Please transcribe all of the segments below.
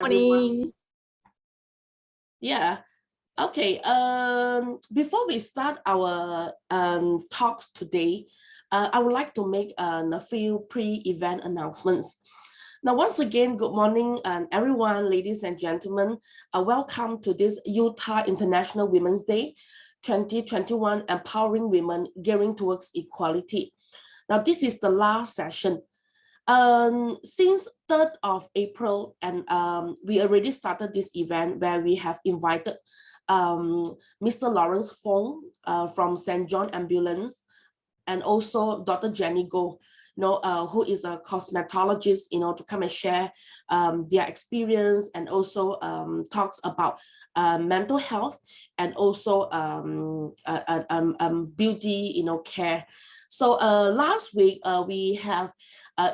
everyone. Morning. Yeah. Okay. Before we start our talks today, I would like to make a few pre-event announcements. Now, once again, good morning, everyone, ladies and gentlemen. Welcome to this Utah International Women's Day 2021, Empowering Women, Gearing Towards Equality. Now, this is the last session. Since 3rd of April, and we already started this event where we have invited Mr. Lawrence Fong from St. John Ambulance, and also Dr. Jenny Go, who is a cosmetologist, to come and share their experience, and also talks about mental health and also beauty, care. So last week we have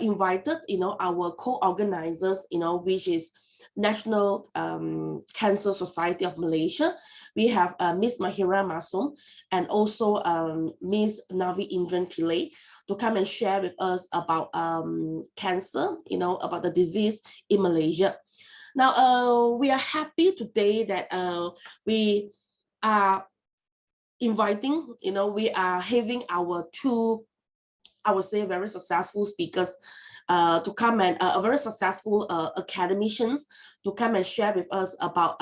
invited, our co-organizers, which is National Cancer Society of Malaysia. We have Miss Mahira Masum and also Miss Navi Indran Pillai to come and share with us about cancer, about the disease in Malaysia. Now, we are happy today that we are inviting, we are having our two, I would say, very successful speakers to come and very successful academicians to come and share with us about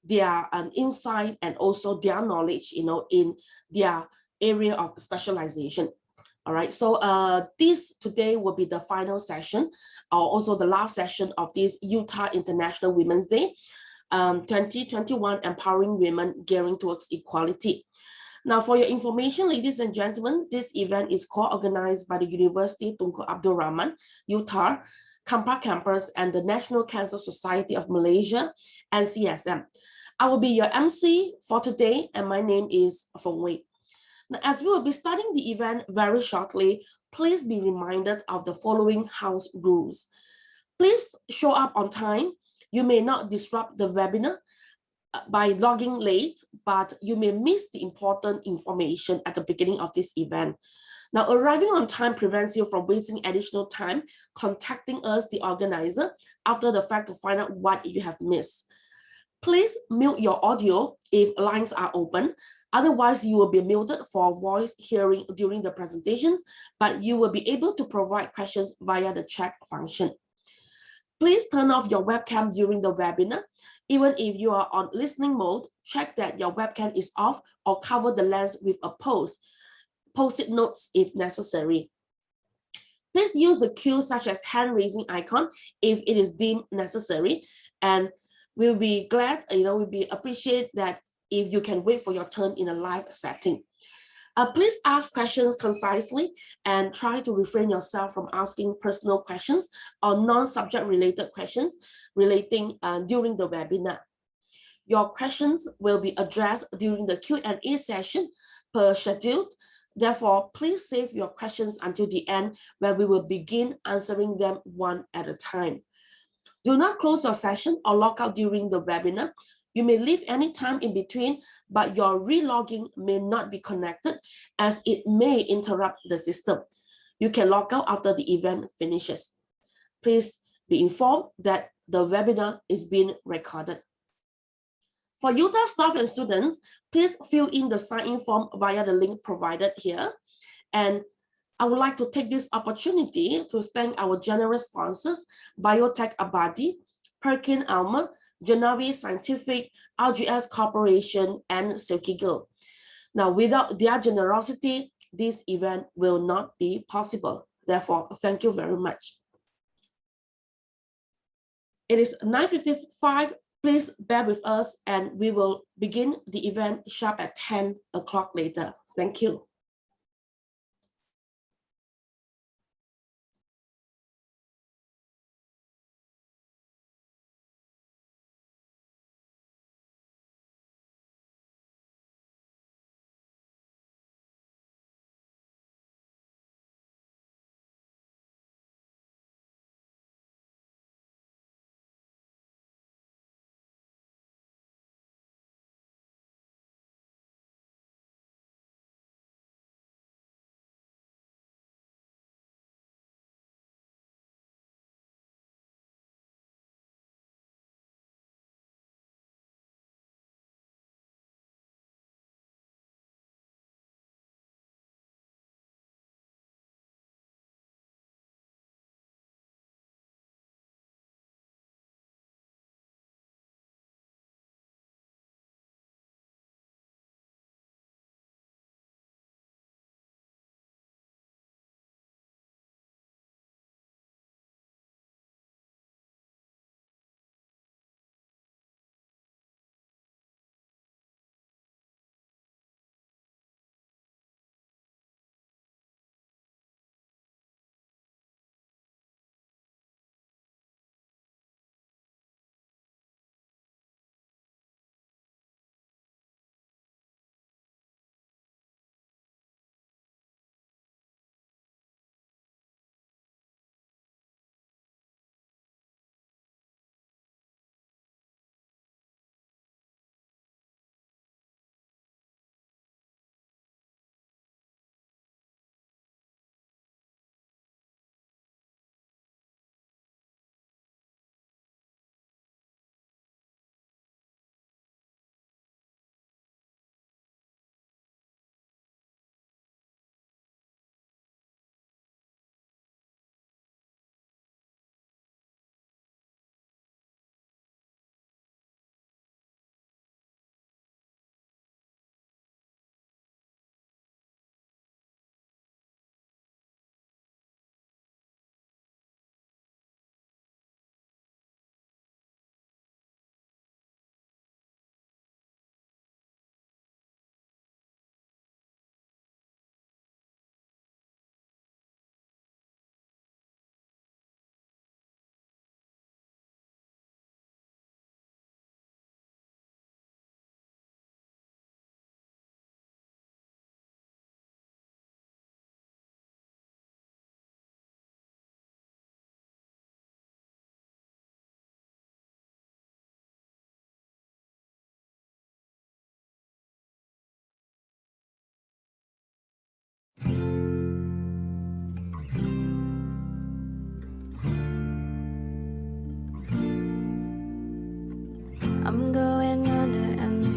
their insight and also their knowledge, in their area of specialization. All right, so this today will be the final session, or also the last session of this Utah International Women's Day 2021, Empowering Women, Gearing Towards Equality. Now, for your information, ladies and gentlemen, this event is co-organized by the University Tunku Abdul Rahman, Utah, Kampar Campus, and the National Cancer Society of Malaysia, NCSM. I will be your MC for today, and my name is Fong Wei. Now, as we will be starting the event very shortly, please be reminded of the following house rules. Please show up on time. You may not disrupt the webinar by logging late, but you may miss the important information at the beginning of this event. Now, arriving on time prevents you from wasting additional time contacting us, the organizer, after the fact to find out what you have missed. Please mute your audio if lines are open. Otherwise, you will be muted for voice hearing during the presentations, but you will be able to provide questions via the chat function. Please turn off your webcam during the webinar. Even if you are on listening mode, check that your webcam is off or cover the lens with a post-it notes if necessary. Please use the cue such as hand raising icon if it is deemed necessary, and we'll be glad, we'll be appreciate that if you can wait for your turn in a live setting. Please ask questions concisely and try to refrain yourself from asking personal questions or non-subject related questions relating during the webinar. Your questions will be addressed during the Q&A session per scheduled. Therefore, please save your questions until the end, where we will begin answering them one at a time. Do not close your session or log out during the webinar. You may leave any time in between, but your relogging may not be connected as it may interrupt the system. You can log out after the event finishes. Please be informed that the webinar is being recorded. For Utah staff and students, please fill in the sign-in form via the link provided here. And I would like to take this opportunity to thank our generous sponsors, Biotech Abadi, Perkin Elmer, Genavi Scientific, RGS Corporation, and Silky Girl. Now, without their generosity, this event will not be possible. Therefore, thank you very much. It is 9:55. Please bear with us, and we will begin the event sharp at 10 o'clock later. Thank you.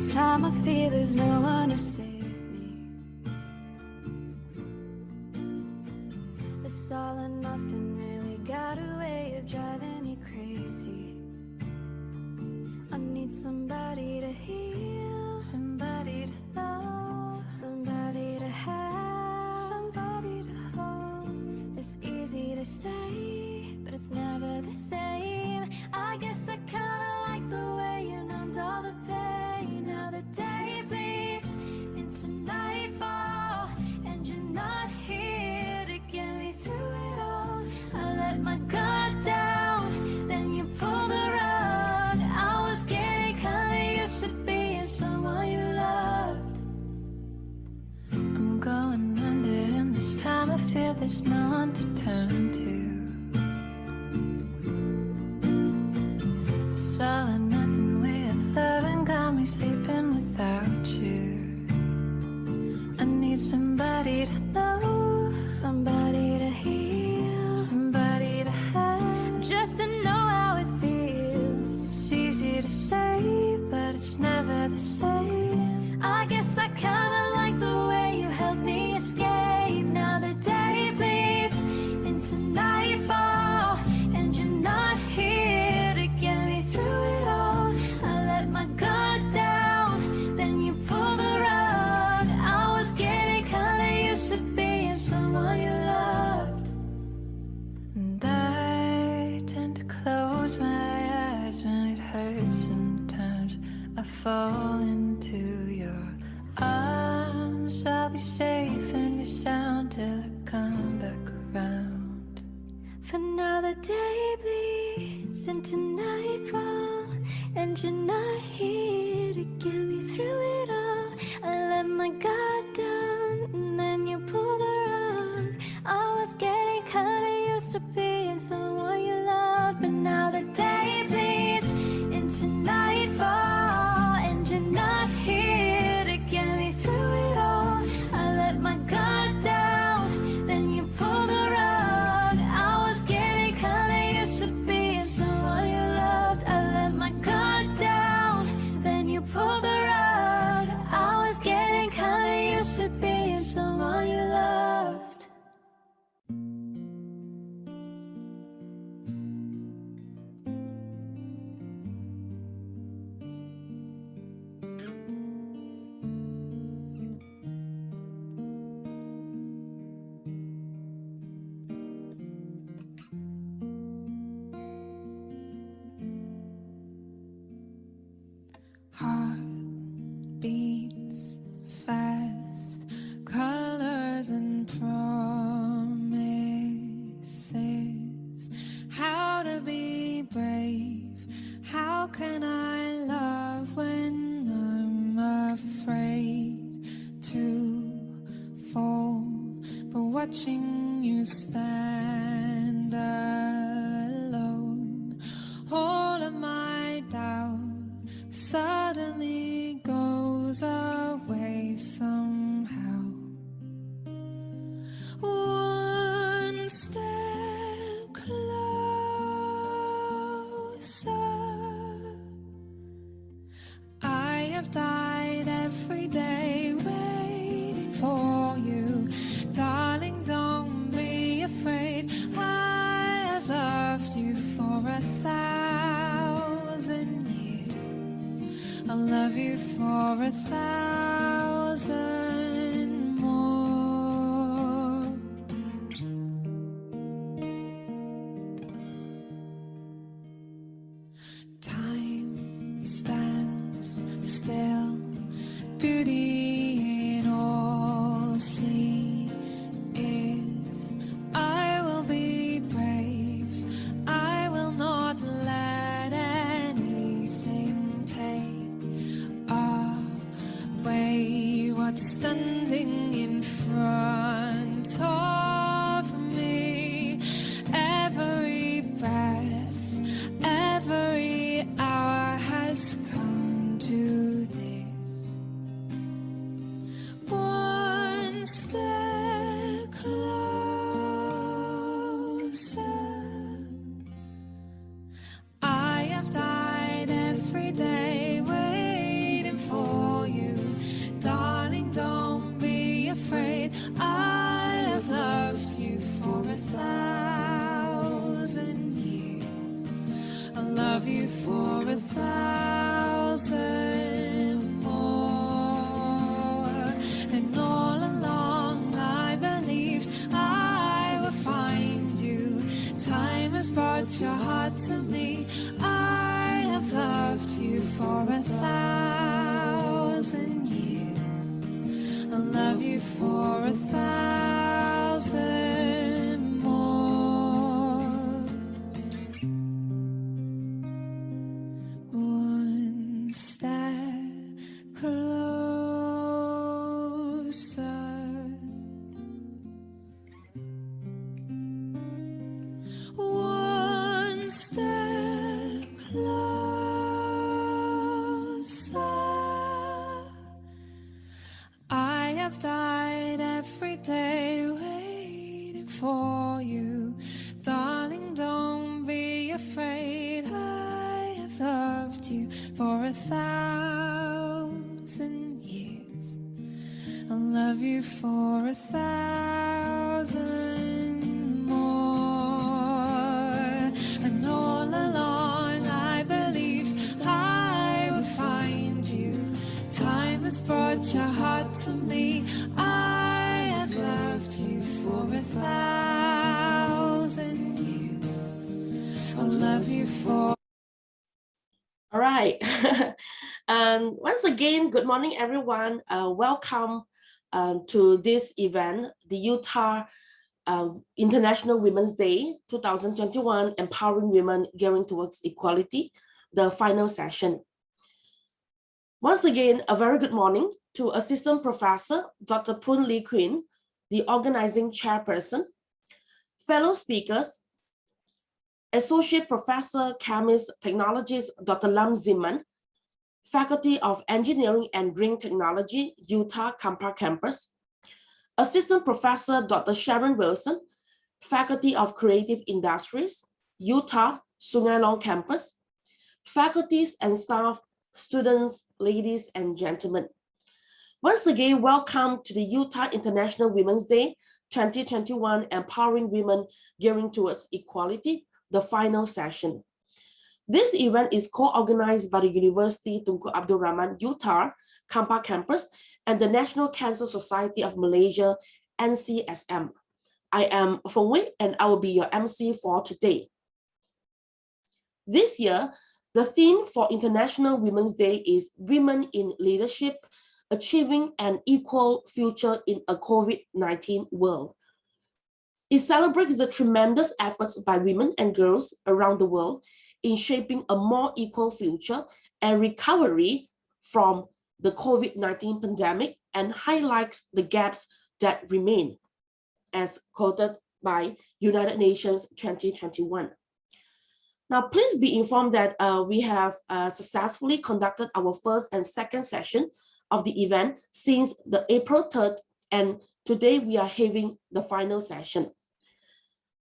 This time I feel there's no one to save me. This all or nothing really got a way of driving me crazy. I need somebody to heal, somebody to know, somebody to have, somebody to hold. It's easy to say, but it's never the same. I guess I kinda like the way you numbed all the pain. Now the day bleeds into nightfall, and you're not here to get me through it all. I let my guard down, then you pulled the rug. I was getting kinda used to being someone you loved. I'm going under, and this time I feel there's no one to turn to. It's all or nothing way of loving got me sleeping without you. I need somebody to know, somebody to heal, somebody to have, just to know how it feels. It's easy to say, but it's never the same. I guess I kinda like the way you helped me escape. Now the day bleeds into nightfall, and you're not here to get me through it all. I let my guard down, then you pulled the rug. I was getting kinda used to being someone you loved. And I tend to close my eyes when it hurts sometimes. I fall into your arms. I'll be safe in your sound till I come back around. For now the day bleeds into nightfall, and you're not here to get me through it all. I let my guard down, and then you pulled the rug. I was getting kinda used to being someone you loved. But now the day bleeds into nightfall, and you're not here to get me through it all. I let my guard down, then you pulled the rug. I was getting kinda used to being someone you loved. I let my guard down, then you pulled the rug. I was getting kinda used to being someone you loved. Heart beats fast, colors and promises. How to be brave? How can I love when I'm afraid to fall? But watching you stand alone, all of my doubt suddenly goes away somehow. One step closer. I have died every day waiting for you. Darling, don't be afraid. I have loved you for 1,000 years. I'll love you for 1,000 more. Time stands still, beauty in all she is. I will be brave. I will not let anything take away what's standing in front of me. Every breath, every hour has come to this. One step closer. I have died every day waiting for 1,000 more. And all along I believed I would find you. Time has brought your heart to me. I have loved you for 1,000 years. I'll love you for 1,000 more. One step closer. One step closer. I have died every day waiting for you. Darling, don't be afraid. I have loved you for 1,000 years. I'll love you for 1,000 more. And all along I believed I would find you. Time has brought your heart to me. I have loved you for 1,000 years. I'll love you for. All right. And once again, good morning, everyone. Welcome to this event, the Utah International Women's Day 2021, Empowering Women Gearing Towards Equality, the final session. Once again, a very good morning to Assistant Professor Dr. Poon Lee Quinn, the organizing chairperson, fellow speakers, Associate Professor, Chemist, Technologist, Dr. Lam Ziman, Faculty of Engineering and Green Technology, Utah Kampa Campus, Assistant Professor, Dr. Sharon Wilson, Faculty of Creative Industries, Utah Sungai Long Campus, faculties and staff, students, ladies and gentlemen. Once again, welcome to the Utah International Women's Day 2021, Empowering Women Gearing Towards Equality, the final session. This event is co-organized by the University Tunku Abdul Rahman Utah Kampa Campus and the National Cancer Society of Malaysia, NCSM. I am Feng Wei and I will be your MC for today. This year, the theme for International Women's Day is Women in Leadership, Achieving an Equal Future in a COVID-19 World. It celebrates the tremendous efforts by women and girls around the world in shaping a more equal future and recovery from the COVID-19 pandemic and highlights the gaps that remain, as quoted by United Nations 2021. Now, please be informed that we have successfully conducted our first and second session of the event since the April 3rd, and today we are having the final session.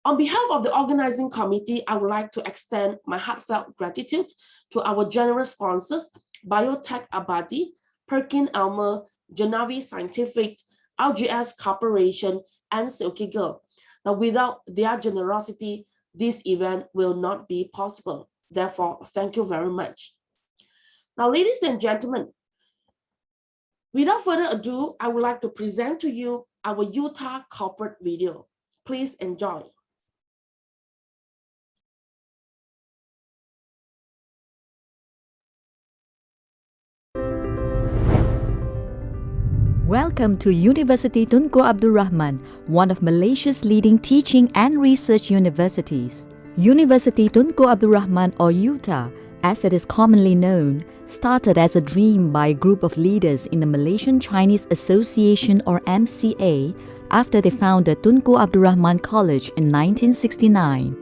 On behalf of the organizing committee, I would like to extend my heartfelt gratitude to our generous sponsors, Biotech Abadi, Perkin Elmer, Genavi Scientific, RGS Corporation, and Silky Girl. Now, without their generosity, this event will not be possible. Therefore, thank you very much. Now, ladies and gentlemen, without further ado, I would like to present to you our Utah corporate video. Please enjoy. Welcome to University Tunku Abdul Rahman, one of Malaysia's leading teaching and research universities. University Tunku Abdul Rahman, or UTA, as it is commonly known, started as a dream by a group of leaders in the Malaysian Chinese Association, or MCA, after they founded Tunku Abdul Rahman College in 1969.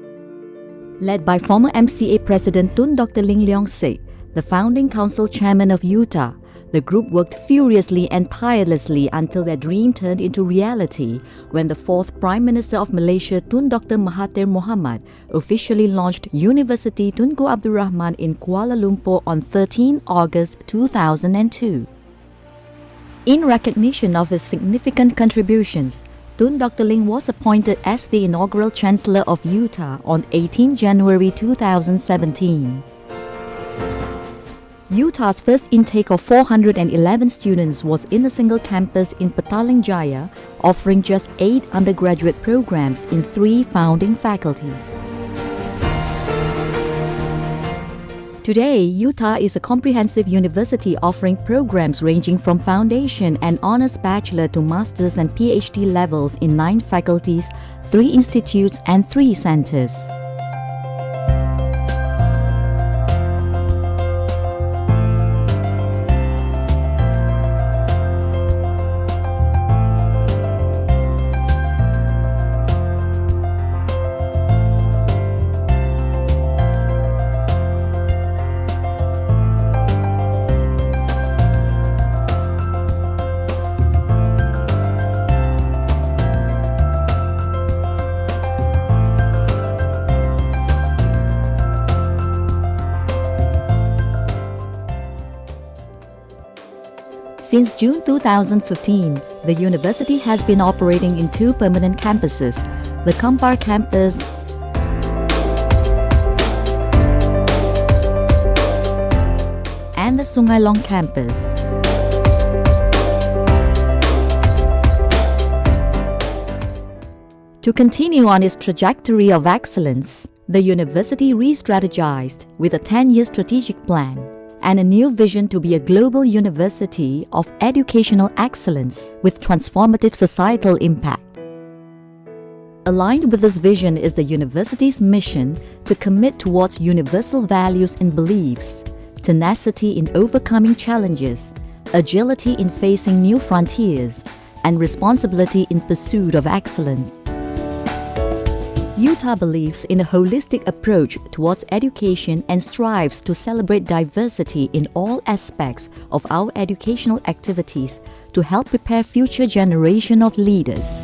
Led by former MCA President Tun Dr. Ling Leong Sik, the founding council chairman of UTA, the group worked furiously and tirelessly until their dream turned into reality when the fourth Prime Minister of Malaysia, Tun Dr. Mahathir Mohamad, officially launched University Tunku Abdul Rahman in Kuala Lumpur on 13 August 2002. In recognition of his significant contributions, Tun Dr. Ling was appointed as the inaugural Chancellor of UTA on 18 January 2017. Utah's first intake of 411 students was in a single campus in Petaling Jaya, offering just 8 undergraduate programs in 3 founding faculties. Today, Utah is a comprehensive university offering programs ranging from foundation and honors bachelor to master's and PhD levels in 9 faculties, 3 institutes, and 3 centers. Since June 2015, the university has been operating in 2 permanent campuses, the Kampar campus and the Sungailong campus. To continue on its trajectory of excellence, the university re-strategized with a 10-year strategic plan and a new vision to be a global university of educational excellence with transformative societal impact. Aligned with this vision is the university's mission to commit towards universal values and beliefs, tenacity in overcoming challenges, agility in facing new frontiers, and responsibility in pursuit of excellence. Utah believes in a holistic approach towards education and strives to celebrate diversity in all aspects of our educational activities to help prepare future generation of leaders.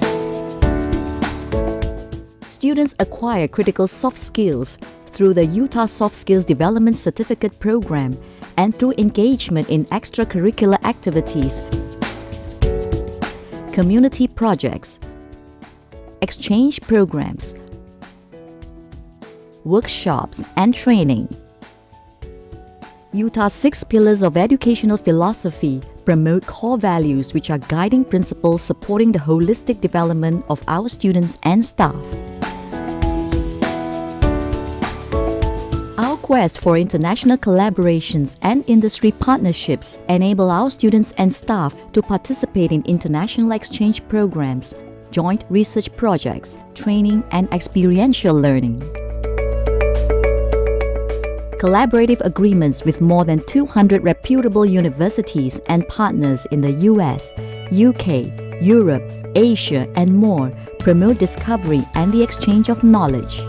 Students acquire critical soft skills through the Utah Soft Skills Development Certificate Program and through engagement in extracurricular activities, community projects, exchange programs, workshops, and training. Utah's 6 pillars of educational philosophy promote core values which are guiding principles supporting the holistic development of our students and staff. Our quest for international collaborations and industry partnerships enable our students and staff to participate in international exchange programs, joint research projects, training, and experiential learning. Collaborative agreements with more than 200 reputable universities and partners in the US, UK, Europe, Asia, and more promote discovery and the exchange of knowledge.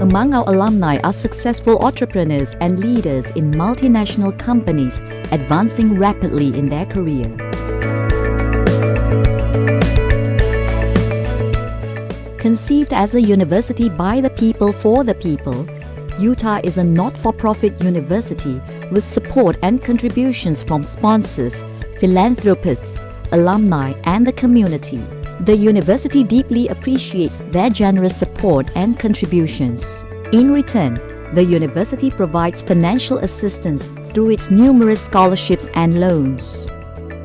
Among our alumni are successful entrepreneurs and leaders in multinational companies advancing rapidly in their career. Conceived as a university by the people for the people, Utah is a not-for-profit university with support and contributions from sponsors, philanthropists, alumni, and the community. The university deeply appreciates their generous support and contributions. In return, the university provides financial assistance through its numerous scholarships and loans.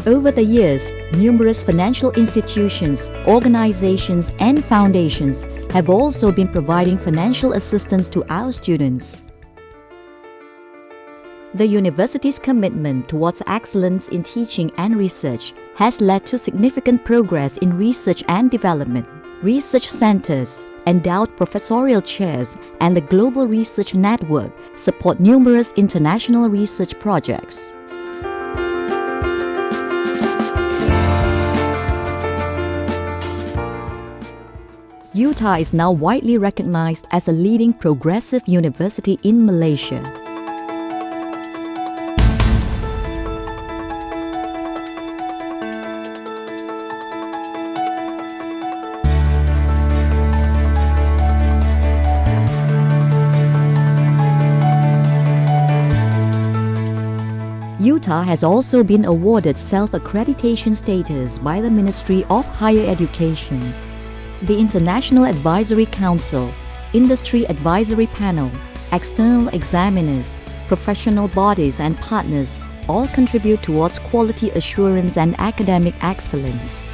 Over the years, numerous financial institutions, organizations, and foundations have also been providing financial assistance to our students. The university's commitment towards excellence in teaching and research has led to significant progress in research and development. Research centers, endowed professorial chairs, and the Global Research Network support numerous international research projects. Utah is now widely recognized as a leading progressive university in Malaysia. Utah has also been awarded self-accreditation status by the Ministry of Higher Education, the International Advisory Council, industry advisory panel, external examiners, professional bodies and partners all contribute towards quality assurance and academic excellence.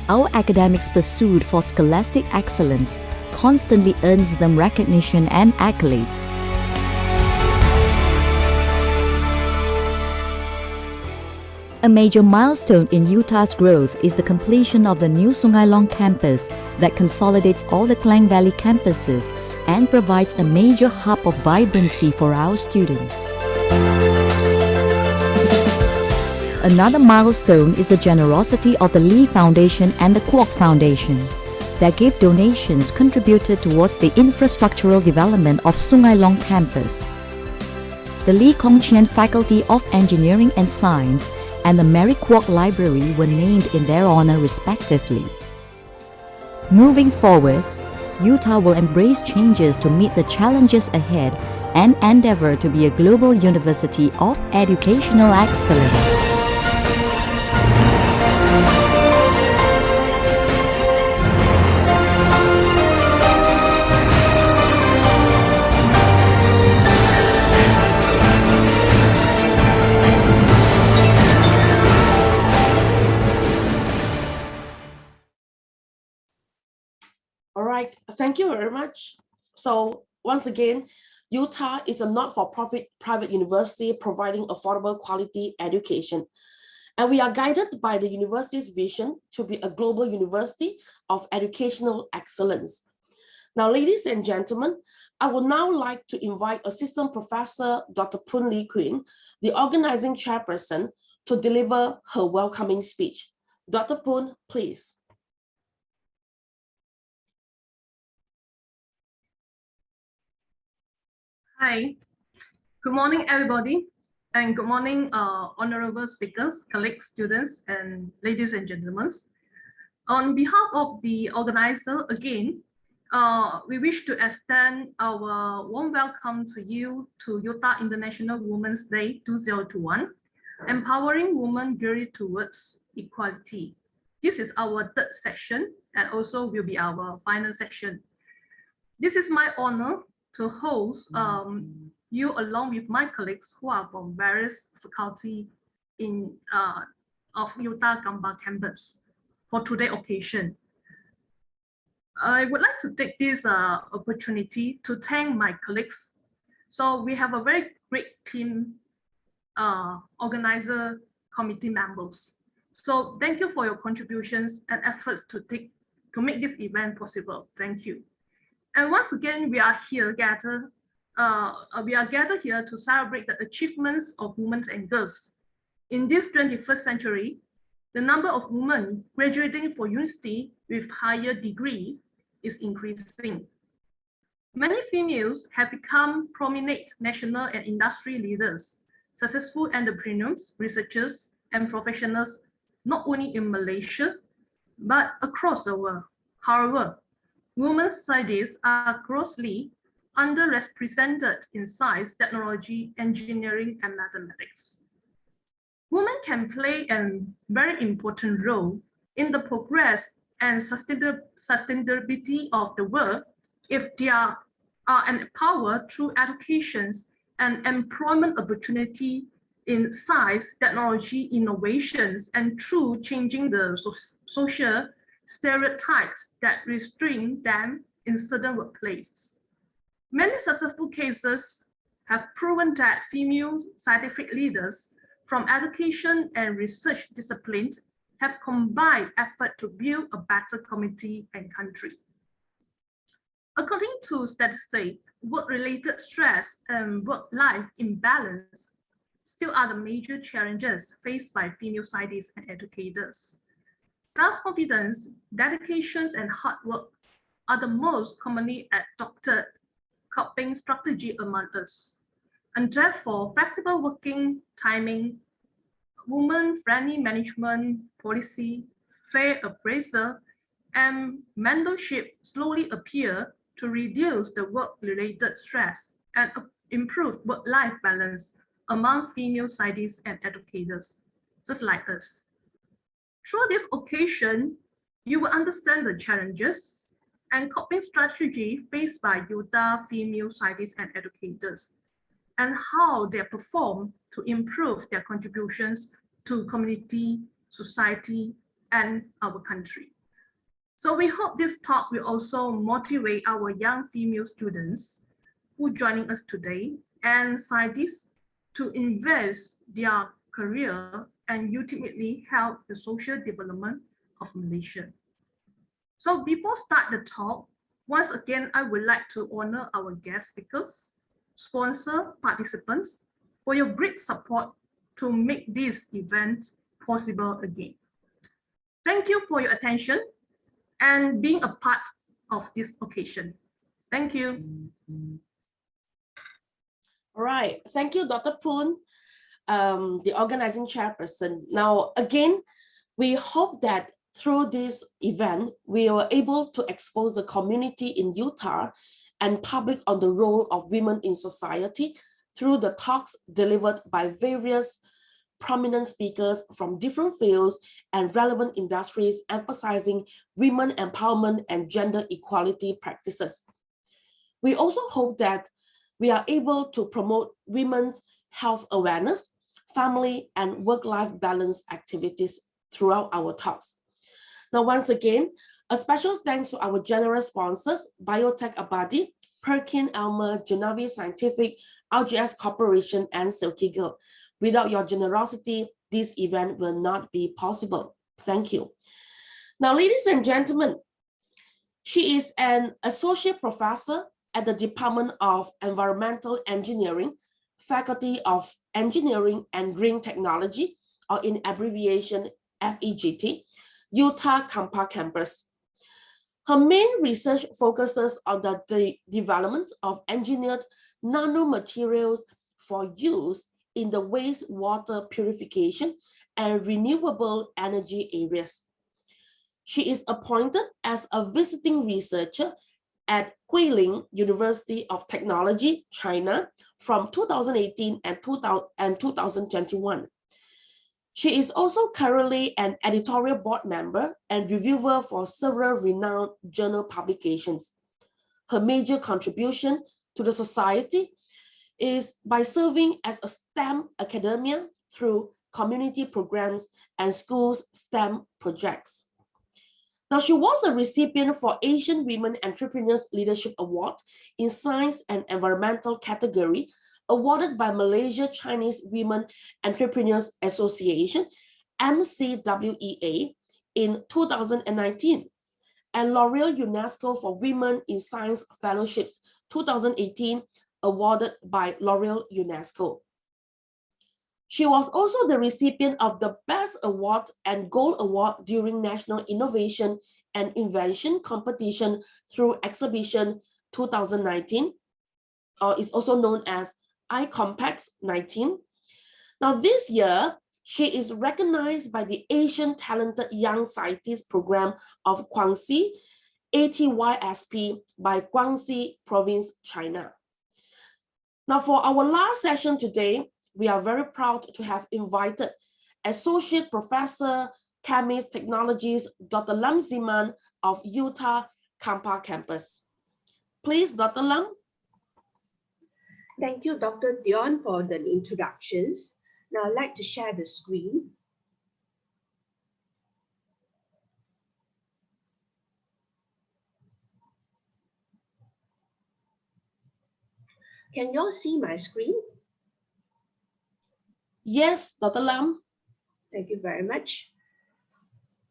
Our academics' pursuit for scholastic excellence constantly earns them recognition and accolades. A major milestone in Utah's growth is the completion of the new Sungai Long campus that consolidates all the Klang Valley campuses and provides a major hub of vibrancy for our students. Another milestone is the generosity of the Lee Foundation and the Kwok Foundation. Their gift donations contributed towards the infrastructural development of Sungai Long campus. The Lee Kong Chien Faculty of Engineering and Science and the Mary Kwok Library were named in their honor respectively. Moving forward, Utah will embrace changes to meet the challenges ahead and endeavor to be a global university of educational excellence. All right, thank you very much. So once again, Utah is a not-for-profit private university providing affordable quality education. And we are guided by the university's vision to be a global university of educational excellence. Now, ladies and gentlemen, I would now like to invite Assistant Professor Dr. Poon Lee Queen, the organizing chairperson, to deliver her welcoming speech. Dr. Poon, please. Hi, good morning, everybody, and good morning, honorable speakers, colleagues, students, and ladies and gentlemen. On behalf of the organizer, again, we wish to extend our warm welcome to you to Utah International Women's Day 2021, Empowering Women Journey Towards Equality. This is our third section and also will be our final section. This is my honor to host you along with my colleagues who are from various faculty of Utah Gamba campus for today's occasion. I would like to take this opportunity to thank my colleagues. So we have a very great team, organizer committee members. So thank you for your contributions and efforts to make this event possible. Thank you. And once again, we are gathered here to celebrate the achievements of women and girls. In this 21st century, the number of women graduating for university with higher degree is increasing. Many females have become prominent national and industry leaders, successful entrepreneurs, researchers, and professionals, not only in Malaysia, but across the world. However, women's studies are grossly underrepresented in science, technology, engineering, and mathematics. Women can play a very important role in the progress and sustainability of the world if they are empowered through education and employment opportunity in science, technology, innovations, and through changing the social stereotypes that restrain them in certain workplaces. Many successful cases have proven that female scientific leaders from education and research disciplines have combined effort to build a better community and country. According to statistics, work-related stress and work-life imbalance still are the major challenges faced by female scientists and educators. Self-confidence, dedication, and hard work are the most commonly adopted coping strategy among us. And therefore, flexible working timing, women-friendly management policy, fair appraisal, and mentorship slowly appear to reduce the work-related stress and improve work-life balance among female scientists and educators, just like us. Through this occasion, you will understand the challenges and coping strategy faced by Utah female scientists and educators, and how they perform to improve their contributions to community, society, and our country. So we hope this talk will also motivate our young female students who are joining us today and scientists to invest their career and ultimately help the social development of Malaysia. So before start the talk, once again, I would like to honor our guest speakers, sponsor participants for your great support to make this event possible again. Thank you for your attention and being a part of this occasion. Thank you. All right, thank you, Dr. Poon, the organizing chairperson. Now, again, we hope that through this event, we were able to expose the community in Utah and public on the role of women in society through the talks delivered by various prominent speakers from different fields and relevant industries emphasizing women empowerment and gender equality practices. We also hope that we are able to promote women's health awareness, family and work-life balance activities throughout our talks. Now, once again, a special thanks to our generous sponsors, Biotech Abadi, Perkin Elmer, Genavi Scientific, RGS Corporation, and Silky Girl. Without your generosity, this event will not be possible. Thank you. Now, ladies and gentlemen, she is an associate professor at the Department of Environmental Engineering, Faculty of Engineering and Green Technology, or in abbreviation FEGT, Utah Kampa campus. Her main research focuses on the development of engineered nanomaterials for use in the wastewater purification and renewable energy areas. She is appointed as a visiting researcher at Guilin University of Technology, China, from 2018 and 2021. She is also currently an editorial board member and reviewer for several renowned journal publications. Her major contribution to the society is by serving as a STEM academia through community programs and schools' STEM projects. Now, she was a recipient for Asian Women Entrepreneurs Leadership Award in Science and Environmental category, awarded by Malaysia Chinese Women Entrepreneurs Association, MCWEA, in 2019, and L'Oreal UNESCO for Women in Science Fellowships 2018, awarded by L'Oreal UNESCO. She was also the recipient of the Best Award and Gold Award during National Innovation and Invention Competition through Exhibition 2019, or is also known as iCompex 19. Now this year, she is recognized by the Asian Talented Young Scientist Program of Guangxi, ATYSP, by Guangxi Province, China. Now for our last session today, we are very proud to have invited Associate Professor, Chemist Technologies, Dr. Lam Ziman of Utah Kampa campus. Please, Dr. Lam. Thank you, Dr. Dion, for the introductions. Now I'd like to share the screen. Can you all see my screen? Yes, Dr. Lam. Thank you very much.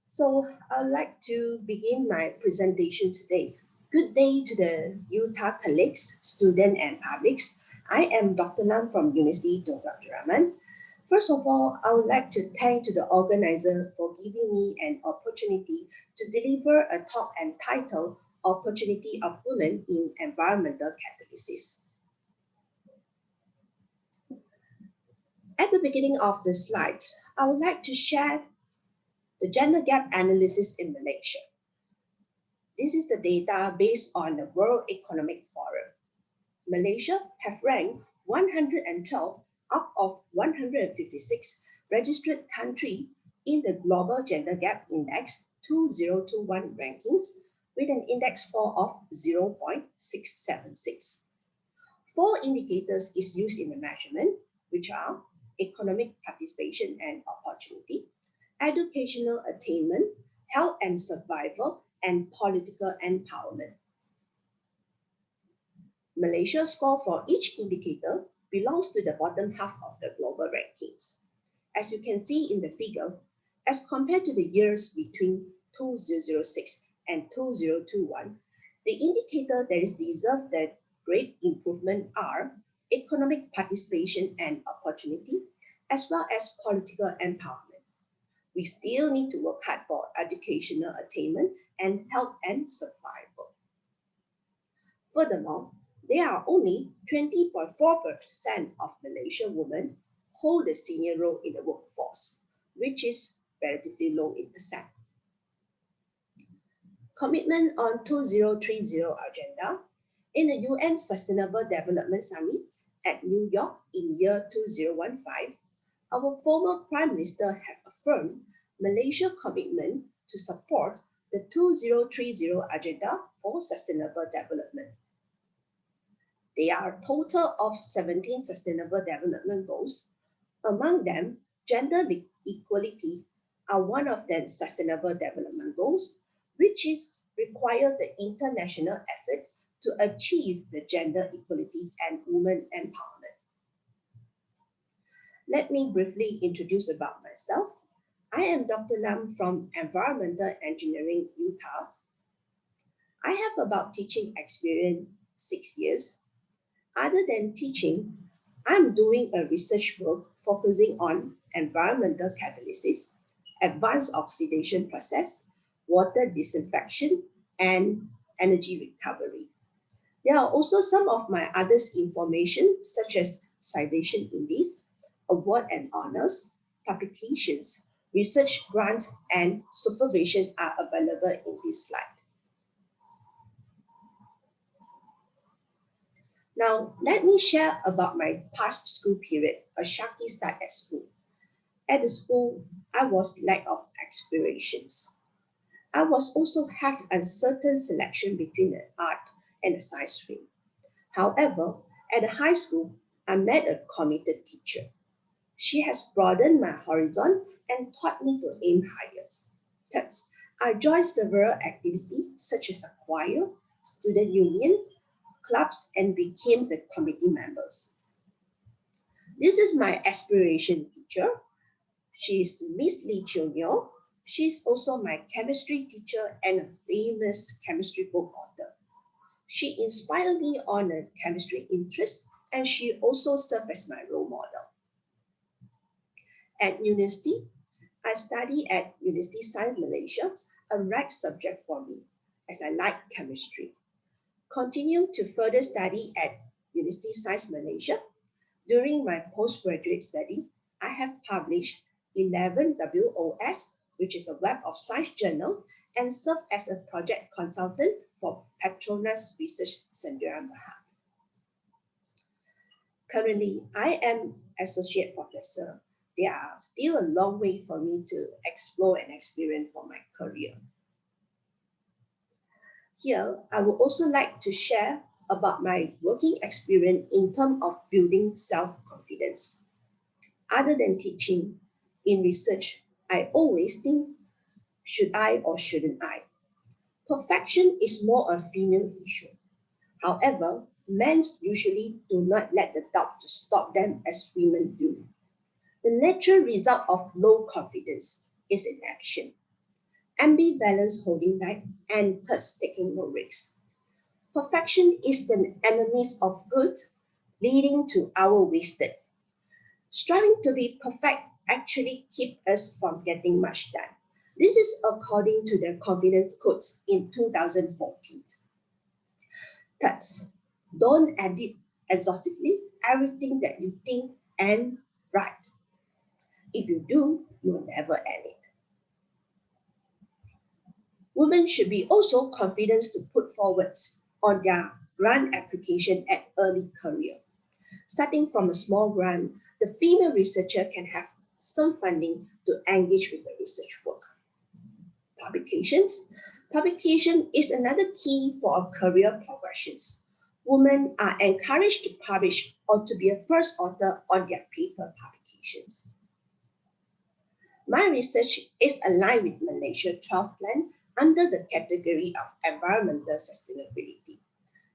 So I'd like to begin my presentation today. Good day to the Utah colleagues, students, and publics. I am Dr. Lam from University Tunku Abdul Rahman. First of all, I would like to thank to the organizer for giving me an opportunity to deliver a talk entitled Opportunity of Women in Environmental Catalysis. At the beginning of the slides, I would like to share the gender gap analysis in Malaysia. This is the data based on the World Economic Forum. Malaysia have ranked 112 out of 156 registered countries in the Global Gender Gap Index 2021 rankings with an index score of 0.676. Four indicators is used in the measurement, which are economic participation and opportunity, educational attainment, health and survival, and political empowerment. Malaysia's score for each indicator belongs to the bottom half of the global rankings. As you can see in the figure, as compared to the years between 2006 and 2021, the indicator that is deserved the great improvement are economic participation and opportunity, as well as political empowerment. We still need to work hard for educational attainment and health and survival. Furthermore, there are only 20.4% of Malaysian women hold a senior role in the workforce, which is relatively low in percent. Commitment on 2030 agenda in the UN Sustainable Development Summit at New York in year 2015, our former Prime Minister have affirmed Malaysia's commitment to support the 2030 agenda for sustainable development. There are a total of 17 sustainable development goals. Among them, gender equality are one of the sustainable development goals, which is require the international effort to achieve the gender equality and women empowerment. Let me briefly introduce about myself. I am Dr. Lam from Environmental Engineering, Utah. I have about teaching experience 6 years. Other than teaching, I'm doing a research work focusing on environmental catalysis, advanced oxidation process, water disinfection, and energy recovery. There are also some of my other information such as citation indices, award and honors, publications, research grants, and supervision are available in this slide. Now, let me share about my past school period, a Shaki start at school. At the school, I was lack of aspirations. I was also have uncertain selection between the art and the science stream. However, at the high school, I met a committed teacher. She has broadened my horizon and taught me to aim higher. Third, I joined several activities such as a choir, student union, clubs, and became the committee members. This is my aspiration teacher. She is Miss Lee Chionyo. She is also my chemistry teacher and a famous chemistry book author. She inspired me on a chemistry interest, and she also served as my role model. At university, I study at University Science Malaysia, a right subject for me, as I like chemistry. Continue to further study at University Science Malaysia. During my postgraduate study, I have published 11 WOS, which is a Web of Science journal, and served as a project consultant for Petronas Research Sdn Bhd. Currently, I am associate professor. There are still a long way for me to explore and experience for my career. Here, I would also like to share about my working experience in terms of building self-confidence. Other than teaching, in research, I always think, should I or shouldn't I? Perfection is more a female issue. However, men usually do not let the doubt to stop them as women do. The natural result of low confidence is inaction, ambivalence holding back, and thus taking no risks. Perfection is the enemy of good, leading to our wasted. Striving to be perfect actually keeps us from getting much done. This is according to the Confidence Codes in 2014. Thus, don't edit exhaustively everything that you think and write. If you do, you will never end it. Women should be also confident to put forward on their grant application at early career. Starting from a small grant, the female researcher can have some funding to engage with the research work. Publications. Publication is another key for career progressions. Women are encouraged to publish or to be a first author on their paper publications. My research is aligned with Malaysia 12 Plan under the category of environmental sustainability.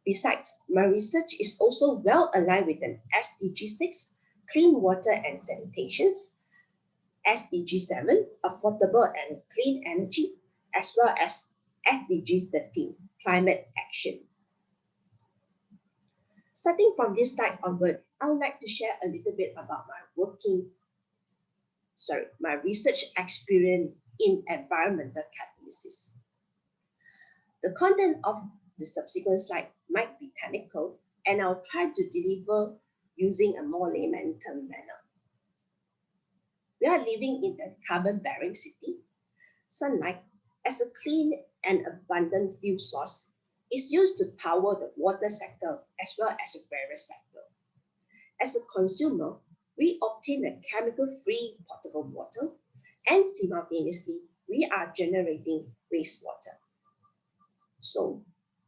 Besides, my research is also well aligned with an SDG 6, clean water and sanitation, SDG 7, affordable and clean energy, as well as SDG 13, climate action. Starting from this slide onward, I would like to share a little bit about my research experience in environmental catalysis. The content of the subsequent slide might be technical, and I'll try to deliver using a more layman term manner. We are living in a carbon-bearing city. Sunlight, as a clean and abundant fuel source, is used to power the water sector as well as the various sector. As a consumer, we obtain a chemical-free potable water, and simultaneously, we are generating wastewater. So,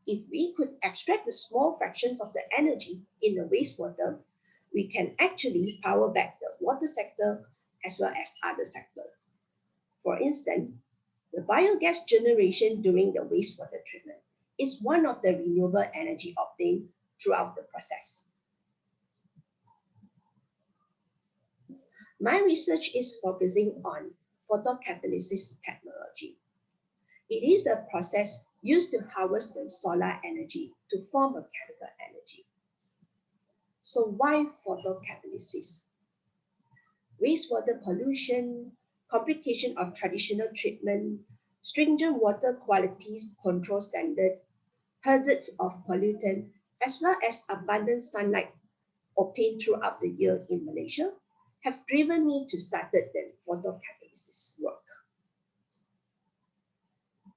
if we could extract the small fractions of the energy in the wastewater, we can actually power back the water sector as well as other sectors. For instance, the biogas generation during the wastewater treatment is one of the renewable energy obtained throughout the process. My research is focusing on photocatalysis technology. It is a process used to harvest the solar energy to form a chemical energy. So why photocatalysis? Wastewater pollution, complication of traditional treatment, stringent water quality control standard, hazards of pollutant, as well as abundant sunlight obtained throughout the year in Malaysia have driven me to start the photocatalysis work.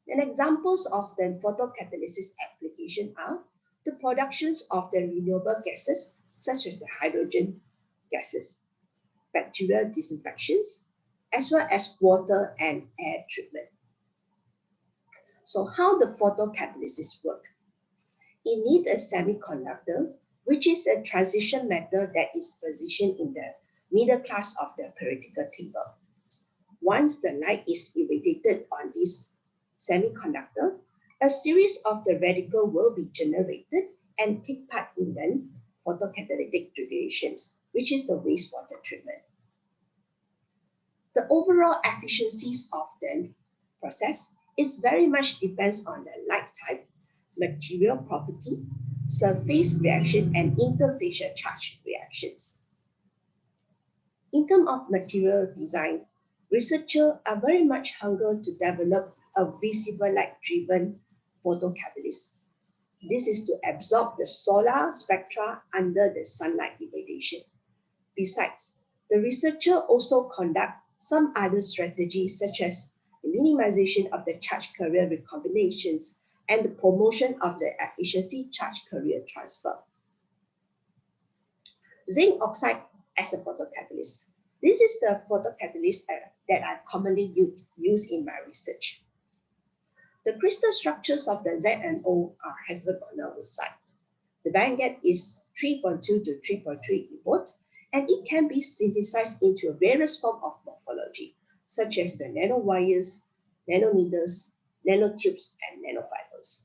And examples of the photocatalysis application are the productions of the renewable gases, such as the hydrogen gases, bacterial disinfections, as well as water and air treatment. So how the photocatalysis work? It needs a semiconductor, which is a transition metal that is positioned in the middle class of the periodic table. Once the light is irradiated on this semiconductor, a series of the radical will be generated and take part in the photocatalytic reactions, which is the wastewater treatment. The overall efficiencies of the process is very much depends on the light type, material property, surface reaction, and interfacial charge reactions. In terms of material design, researchers are very much hungry to develop a visible light-driven photocatalyst. This is to absorb the solar spectra under the sunlight irradiation. Besides, the researcher also conduct some other strategies such as the minimization of the charge carrier recombinations and the promotion of the efficiency charge carrier transfer. Zinc oxide as a photocatalyst. This is the photocatalyst that I commonly use in my research. The crystal structures of the Z and O are hexagonal with side. The band gap is 3.2 to 3.3 eV, and it can be synthesized into various forms of morphology, such as the nanowires, nanoneedles, nanotubes, and nanofibers.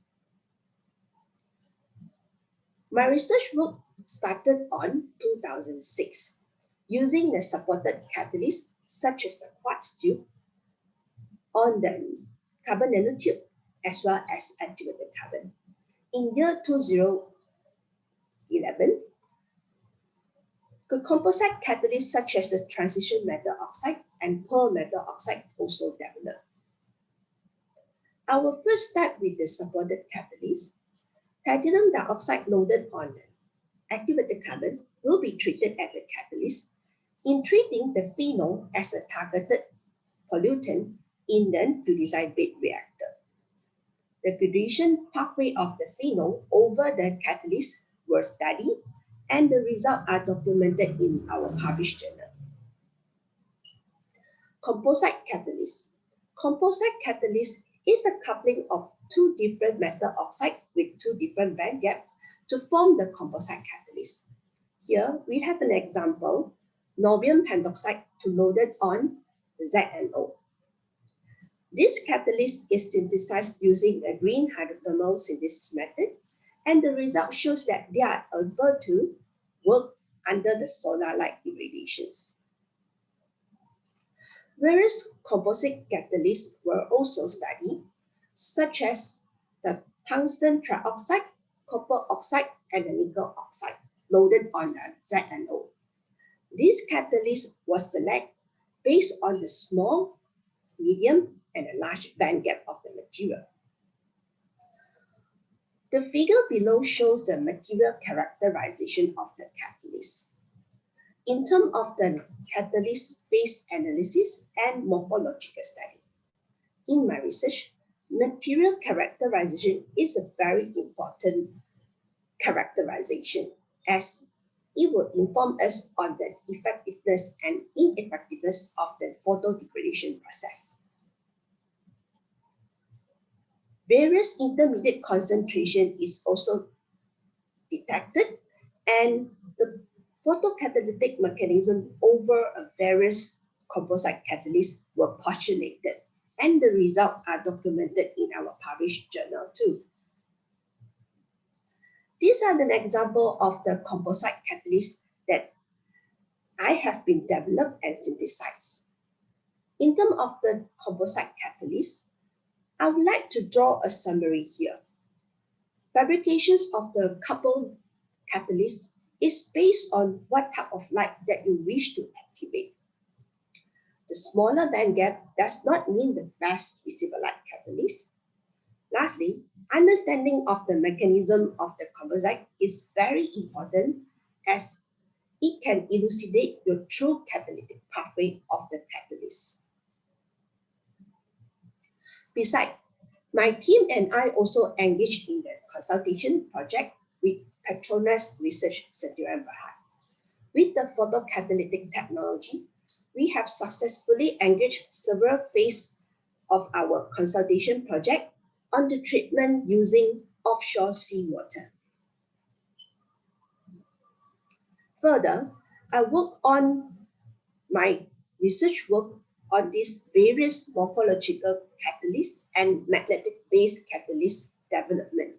My research work started on 2006, using the supported catalyst, such as the quartz tube, on the carbon nanotube, as well as activated carbon. In year 2011, the composite catalysts such as the transition metal oxide and pearl metal oxide also developed. Our first step with the supported catalyst, titanium dioxide loaded on activated carbon will be treated as a catalyst in treating the phenol as a targeted pollutant in the fluidized bed reactor. The gradation pathway of the phenol over the catalyst were studied, and the results are documented in our published journal. Composite catalyst. Composite catalyst is the coupling of two different metal oxides with two different band gaps to form the composite catalyst. Here we have an example, niobium pentoxide to loaded on ZNO. This catalyst is synthesized using a green hydrothermal synthesis method, and the result shows that they are able to work under the solar light irradiations. Various composite catalysts were also studied, such as the tungsten trioxide, copper oxide, and the nickel oxide loaded on the ZNO. This catalyst was selected based on the small, medium, and a large band gap of the material. The figure below shows the material characterization of the catalyst. In terms of the catalyst phase analysis and morphological study. In my research, material characterization is a very important characterization as it will inform us on the effectiveness and ineffectiveness of the photodegradation process. Various intermediate concentration is also detected, and the photocatalytic mechanism over a various composite catalysts were postulated, and the results are documented in our published journal too. These are an example of the composite catalysts that I have been developed and synthesized. In terms of the composite catalyst, I would like to draw a summary here. Fabrications of the coupled catalyst is based on what type of light that you wish to activate. The smaller band gap does not mean the best visible light catalyst. Lastly, understanding of the mechanism of the composite is very important as it can elucidate your true catalytic pathway of the catalyst. Besides, my team and I also engaged in the consultation project with Petronas Research Center and Berhad. With the photocatalytic technology, we have successfully engaged several phases of our consultation project on the treatment using offshore seawater. Further, I work on my research work on these various morphological catalysts and magnetic-based catalyst development,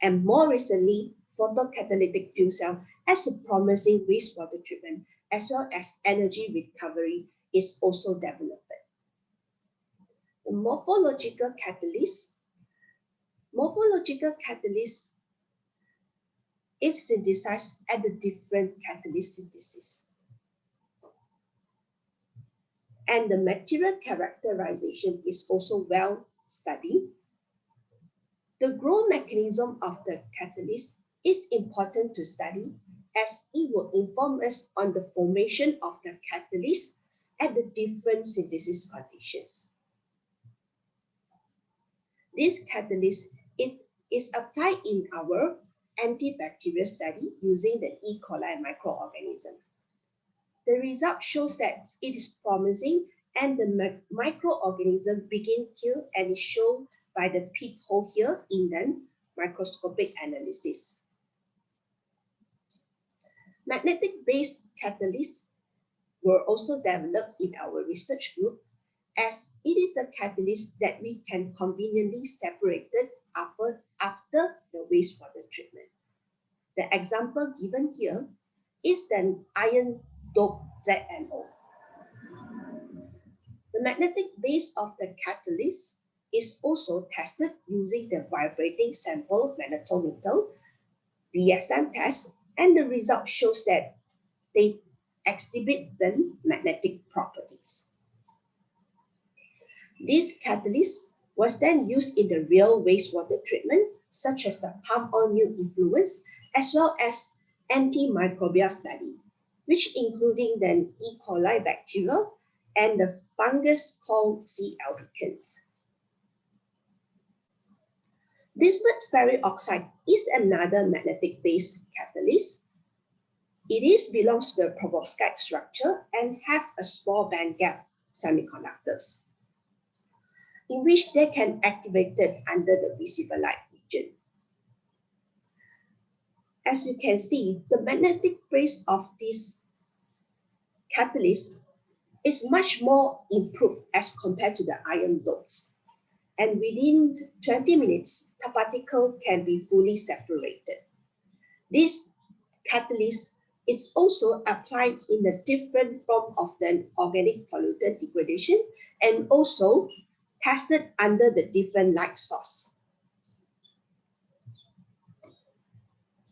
and more recently, photocatalytic fuel cell as a promising wastewater treatment as well as energy recovery is also developed. The morphological catalyst is synthesized at the different catalyst synthesis. And the material characterization is also well studied. The growth mechanism of the catalyst is important to study as it will inform us on the formation of the catalyst at the different synthesis conditions. This catalyst is applied in our antibacterial study using the E. coli microorganism. The result shows that it is promising and the microorganism begin kill and is shown by the pit hole here in the microscopic analysis. Magnetic-based catalysts were also developed in our research group as it is a catalyst that we can conveniently separate after the wastewater treatment. The example given here is the iron dope ZNO. The magnetic base of the catalyst is also tested using the vibrating sample magnetometer VSM test, and the result shows that they exhibit the magnetic properties. This catalyst was then used in the real wastewater treatment, such as the palm oil mill influence, as well as antimicrobial study, which including the E. coli bacteria and the fungus called C. albicans. Bismuth ferric oxide is another magnetic-based catalyst. It belongs to the perovskite structure and have a small band gap semiconductors, in which they can activate it under the visible light region. As you can see, the magnetic brace of this catalyst is much more improved as compared to the iron domes. And within 20 minutes, the particle can be fully separated. This catalyst is also applied in a different form of the organic pollutant degradation and also tested under the different light source.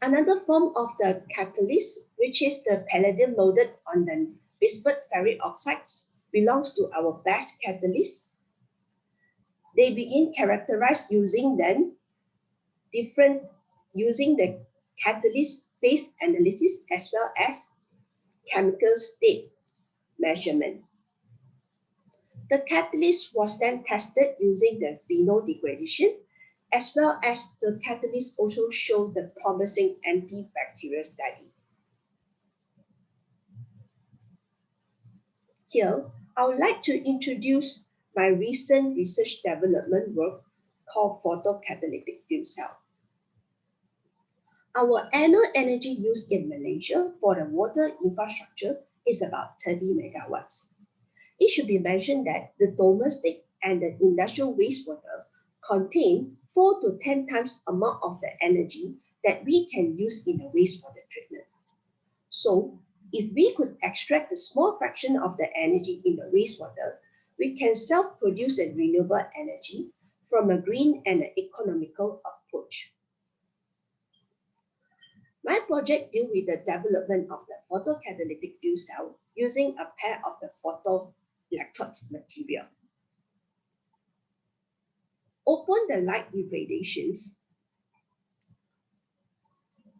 Another form of the catalyst, which is the palladium loaded on the whispered ferric oxides, belongs to our best catalyst. They begin characterized using the catalyst phase analysis as well as chemical state measurement. The catalyst was then tested using the phenol degradation, as well as the catalyst also showed the promising antibacterial study. Here, I would like to introduce my recent research development work called photocatalytic fuel cell. Our annual energy use in Malaysia for the water infrastructure is about 30 megawatts. It should be mentioned that the domestic and the industrial wastewater contain 4 to 10 times amount of the energy that we can use in the wastewater treatment. So, if we could extract a small fraction of the energy in the wastewater, we can self-produce a renewable energy from a green and an economical approach. My project deals with the development of the photocatalytic fuel cell using a pair of the photoelectrodes material. Upon the light irradiations,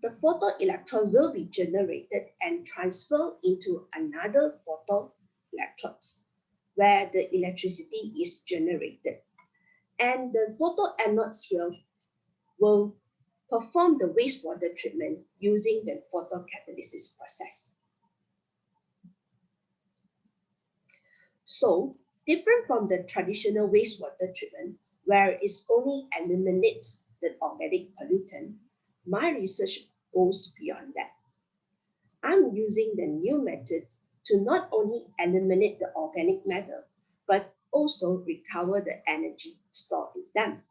the photoelectron will be generated and transferred into another photoelectrode where the electricity is generated. And the photoanodes here will perform the wastewater treatment using the photocatalysis process. So, different from the traditional wastewater treatment, where it only eliminates the organic pollutant, my research goes beyond that. I'm using the new method to not only eliminate the organic matter, but also recover the energy stored in them.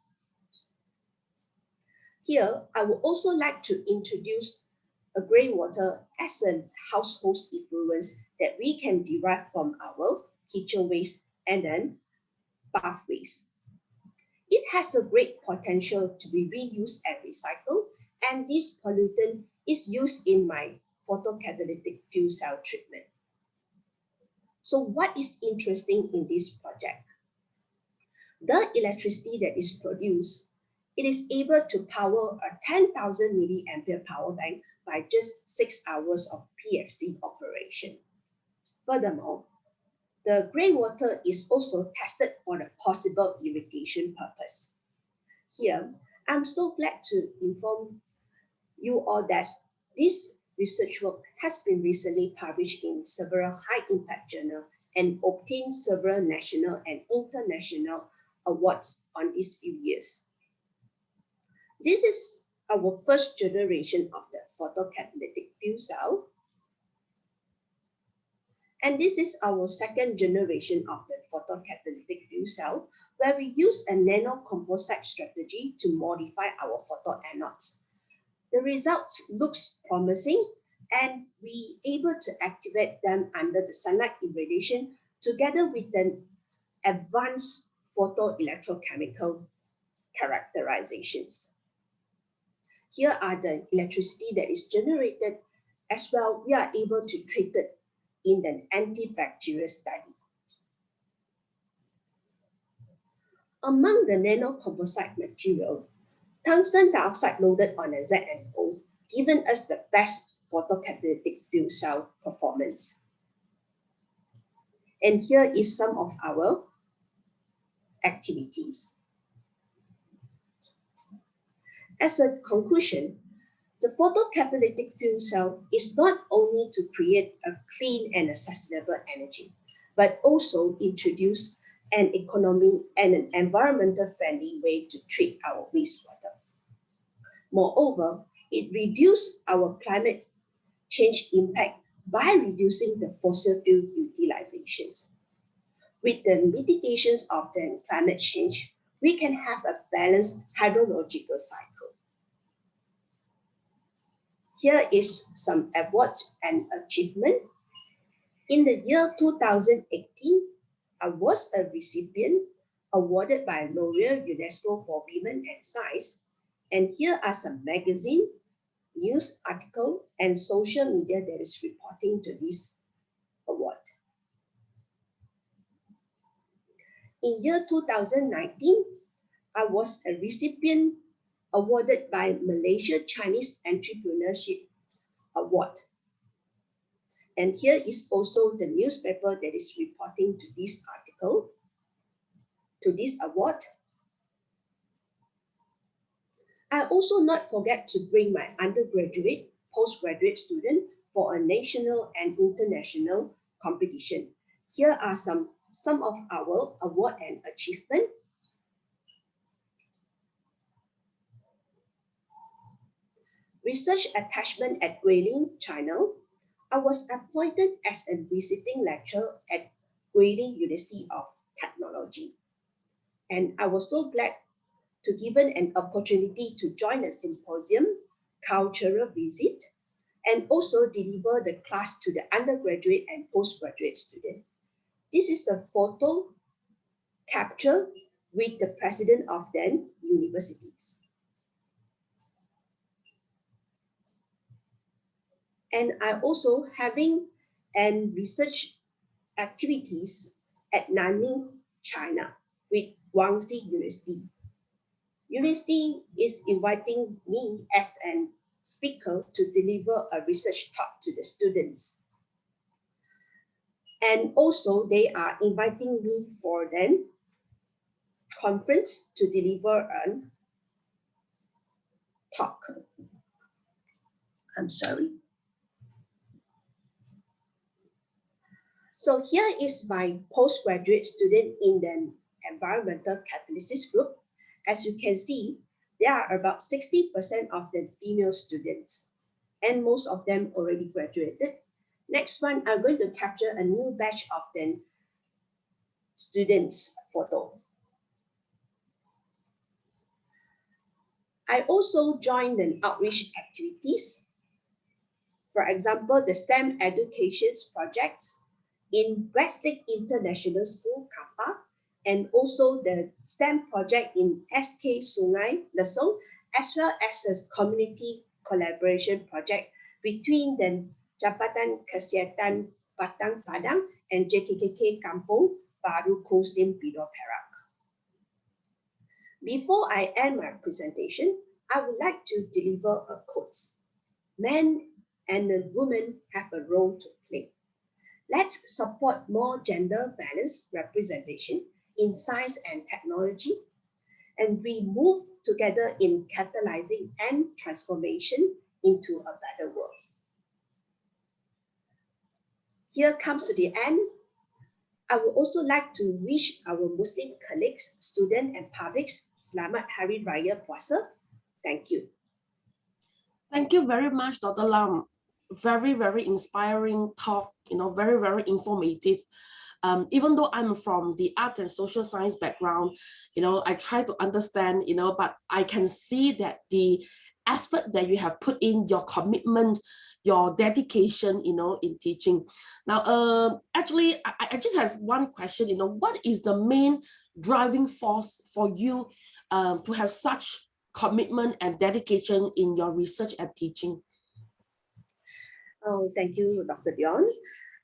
Here, I would also like to introduce a grey water as a household effluent that we can derive from our kitchen waste and then bath waste. It has a great potential to be reused and recycled, and this pollutant is used in my photocatalytic fuel cell treatment. So what is interesting in this project? The electricity that is produced, it is able to power a 10,000 milliampere power bank by just 6 hours of PFC operation. Furthermore, the grey water is also tested for the possible irrigation purpose. Here, I'm so glad to inform you all that this research work has been recently published in several high-impact journals and obtained several national and international awards on these few years. This is our first generation of the photocatalytic fuel cell. And this is our second generation of the photocatalytic fuel cell, where we use a nano-composite strategy to modify our photoanodes. The results looks promising, and we able to activate them under the sunlight irradiation together with an advanced photoelectrochemical characterizations. Here are the electricity that is generated. As well, we are able to treat it in an antibacterial study. Among the nano-composite material, tungsten dioxide loaded on a ZNO given us the best photocatalytic fuel cell performance. And here is some of our activities. As a conclusion, The photocatalytic fuel cell is not only to create a clean and a sustainable energy, but also introduce an economy and an environmental friendly way to treat our wastewater. Moreover, it reduced our climate change impact by reducing the fossil fuel utilizations. With the mitigations of the climate change, we can have a balanced hydrological cycle. Here is some awards and achievement. In the year 2018, I was a recipient awarded by L'Oreal UNESCO for Women and Science. And here are some magazine, news article, and social media that is reporting to this award. In year 2019, I was a recipient awarded by Malaysia Chinese Entrepreneurship Award. And here is also the newspaper that is reporting to this article, to this award. I also not forget to bring my undergraduate, postgraduate student for a national and international competition. Here are some of our award and achievement. Research attachment at Guilin, China. I was appointed as a visiting lecturer at Guilin University of Technology. And I was so glad to given an opportunity to join a symposium, cultural visit, and also deliver the class to the undergraduate and postgraduate student. This is the photo capture with the president of the universities. And I also having an research activities at Nanning, China with Guangxi University. University is inviting me as a speaker to deliver a research talk to the students. And also they are inviting me for the conference to deliver a talk. I'm sorry. So here is my postgraduate student in the environmental catalysis group. As you can see, there are about 60% of the female students, and most of them already graduated. Next one, I'm going to capture a new batch of the students' photo. I also joined the outreach activities. For example, the STEM educations projects in Westlake International School, Kappa, and also the STEM project in SK Sungai Lesong, as well as a community collaboration project between the Jabatan Kesihatan Batang Padang and JKKK Kampung Baru Kustim Pido Perak. Before I end my presentation, I would like to deliver a quote. Men and women have a role to play. Let's support more gender balanced representation in science and technology, and we move together in catalyzing and transformation into a better world. Here comes to the end. I would also like to wish our Muslim colleagues, students, and publics Selamat Hari Raya Puasa. Thank you. Thank you very much, Dr. Lam. Very, very inspiring talk, very, very informative. Even though I'm from the art and social science background, I try to understand, but I can see that the effort that you have put in, your commitment, your dedication, in teaching. Now, actually, I just have one question, what is the main driving force for you to have such commitment and dedication in your research and teaching? Oh, thank you, Dr. Dion.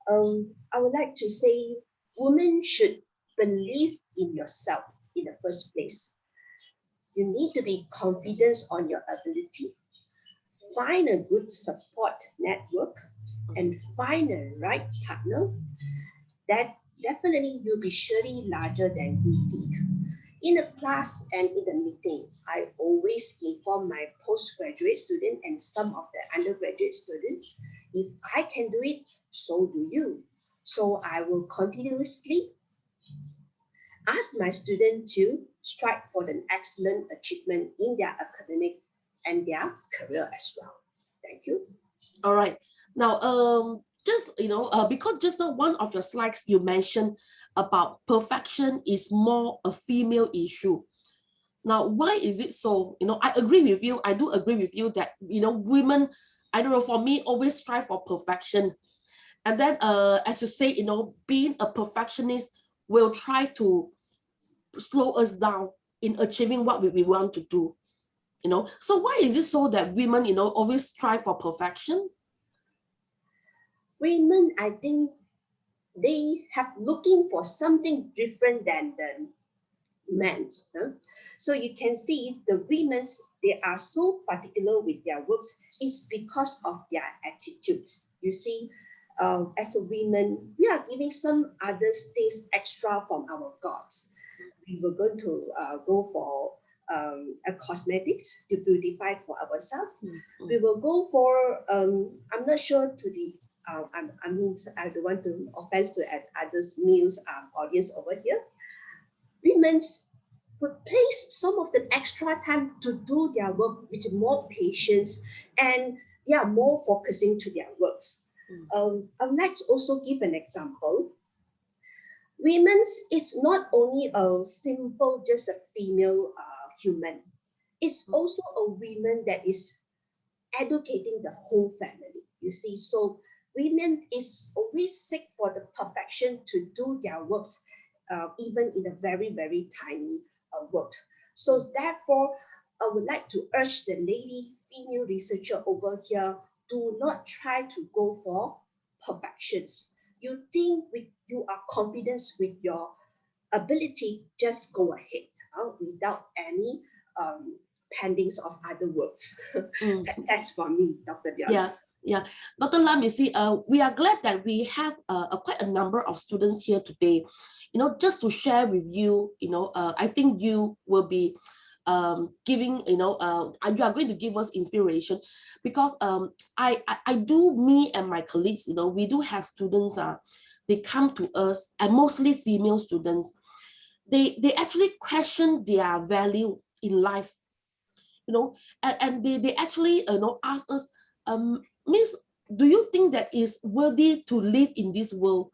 I would like to say women should believe in yourself in the first place. You need to be confident on your ability, find a good support network, and find a right partner that definitely you'll be surely larger than you think. In a class and in the meeting, I always inform my postgraduate student and some of the undergraduate students, if I can do it, so do you. So I will continuously ask my students to strive for an excellent achievement in their academic and their career as well. Thank you. All right. Now, just because just now one of your slides you mentioned about perfection is more a female issue. Now, why is it so? I agree with you. I do agree with you that women, I don't know, for me, always strive for perfection. And then, as you say, being a perfectionist will try to slow us down in achieving what we want to do. So why is it so that women, always strive for perfection? Women, I think they have looking for something different than the men. So you can see the women, they are so particular with their works is because of their attitudes. You see, as a women, we are giving some other things extra from our gods. We were going to go for a cosmetics to beautify for ourselves. We will go for I'm not sure to the I mean I don't want to offense to others news audience over here. Women would place some of the extra time to do their work with more patience, and they are more focusing to their works. I'd like to also give an example. Women's, it's not only a simple, just a female human. It's also a woman that is educating the whole family. You see, so women is always seek for the perfection to do their works, even in a very, very tiny work. So therefore, I would like to urge the lady female researcher over here, do not try to go for perfections. You think you are confident with your ability, just go ahead without any pendings of other works. That's for me, Dr. Dion. Yeah. Dr. Lam, you see, we are glad that we have quite a number of students here today, just to share with you, I think you will be giving, you are going to give us inspiration, because I do, me and my colleagues, we do have students, they come to us, and mostly female students, they actually question their value in life, and they actually, ask us, Miss, do you think that is worthy to live in this world?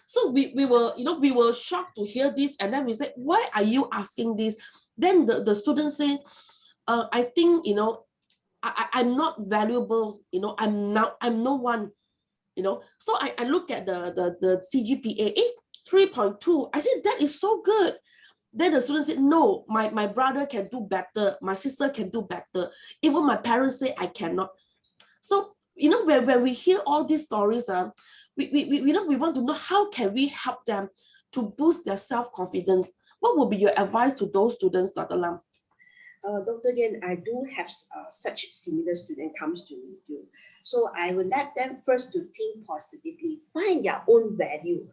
So we were shocked to hear this, and then we said, why are you asking this? Then the students say, I think, I'm not valuable, I'm no one, So I look at the CGPA, 3.2. I said, that is so good. Then the student said, no, my brother can do better, my sister can do better, even my parents say I cannot. So when we hear all these stories, we want to know, how can we help them to boost their self-confidence? What would be your advice to those students, Dr. Lam? Dr. Dian, I do have such similar student comes to me too. So I will let them first to think positively, find their own value,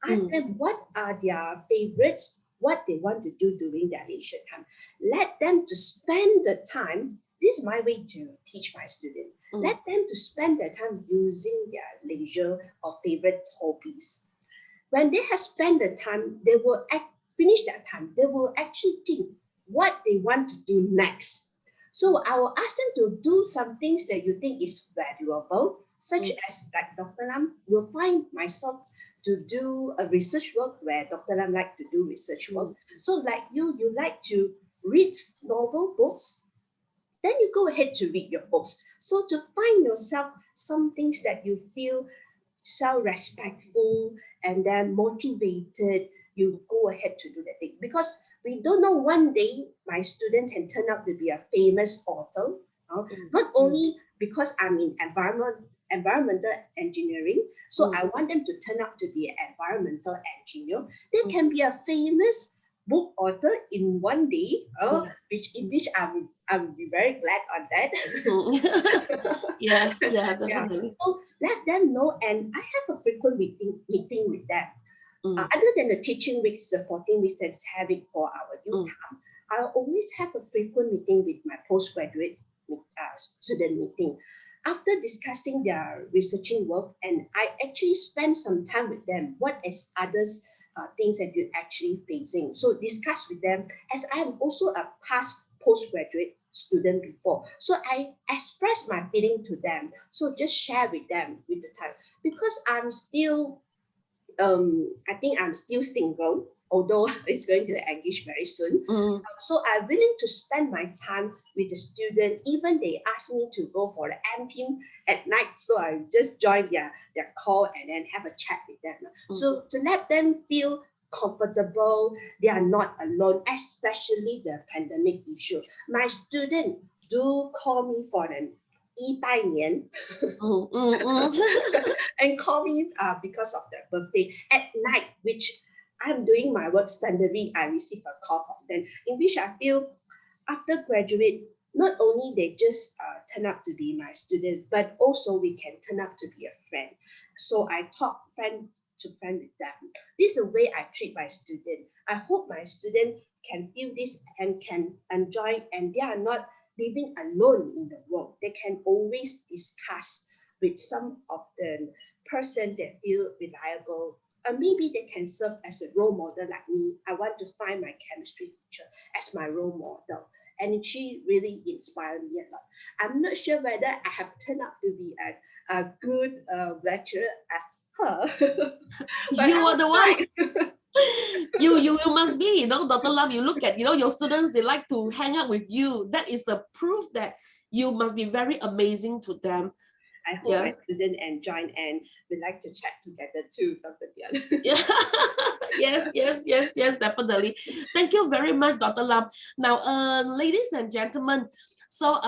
ask them what are their favorites, what they want to do during their leisure time. Let them to spend the time. This is my way to teach my students. Let them to spend their time using their leisure or favorite hobbies. When they have spent the time, they will finish that time. They will actually think what they want to do next. So I will ask them to do some things that you think is valuable, such as like Dr. Lam will find myself to do a research work where Dr. Lam like to do research work. So like you like to read novel books, then you go ahead to read your books. So to find yourself some things that you feel self-respectful and then motivated, you go ahead to do that thing. Because we don't know, one day my student can turn out to be a famous author. Not only because I'm in environmental engineering, so I want them to turn out to be an environmental engineer. They can be a famous book author in one day, in which I will be very glad on that. Yeah, definitely. So let them know, and I have a frequent meeting with them. Other than the teaching weeks, the 14 weeks that's having for our youth, I always have a frequent meeting with my postgraduate student meeting. After discussing their researching work, and I actually spend some time with them, what is others things that you're actually facing. So discuss with them, as I am also a past postgraduate student before. So I express my feeling to them. So just share with them with the time, because I'm still I think I'm still single, although it's going to engage very soon. So I'm willing to spend my time with the student. Even they ask me to go for the M team at night, so I just join their call and then have a chat with them. So to let them feel comfortable, they are not alone, especially the pandemic issue. My student do call me for an 拜年 and call me because of their birthday at night, which I'm doing my work standardly. I receive a call from them, in which I feel after graduate, not only they just turn out to be my student, but also we can turn out to be a friend. So I talk friend to friend with them. This is the way I treat my student. I hope my student can feel this and can enjoy, and they are not living alone in the world. They can always discuss with some of the persons that feel reliable. Maybe they can serve as a role model like me. I want to find my chemistry teacher as my role model. And she really inspired me a lot. I'm not sure whether I have turned out to be a good lecturer as her. You are the one. you must be, Dr. Lam, you look at, your students, they like to hang out with you. That is a proof that you must be very amazing to them. I hope my students enjoy and we like to chat together too, Dr. Dian. Yes, definitely. Thank you very much, Dr. Lam. Now, ladies and gentlemen, so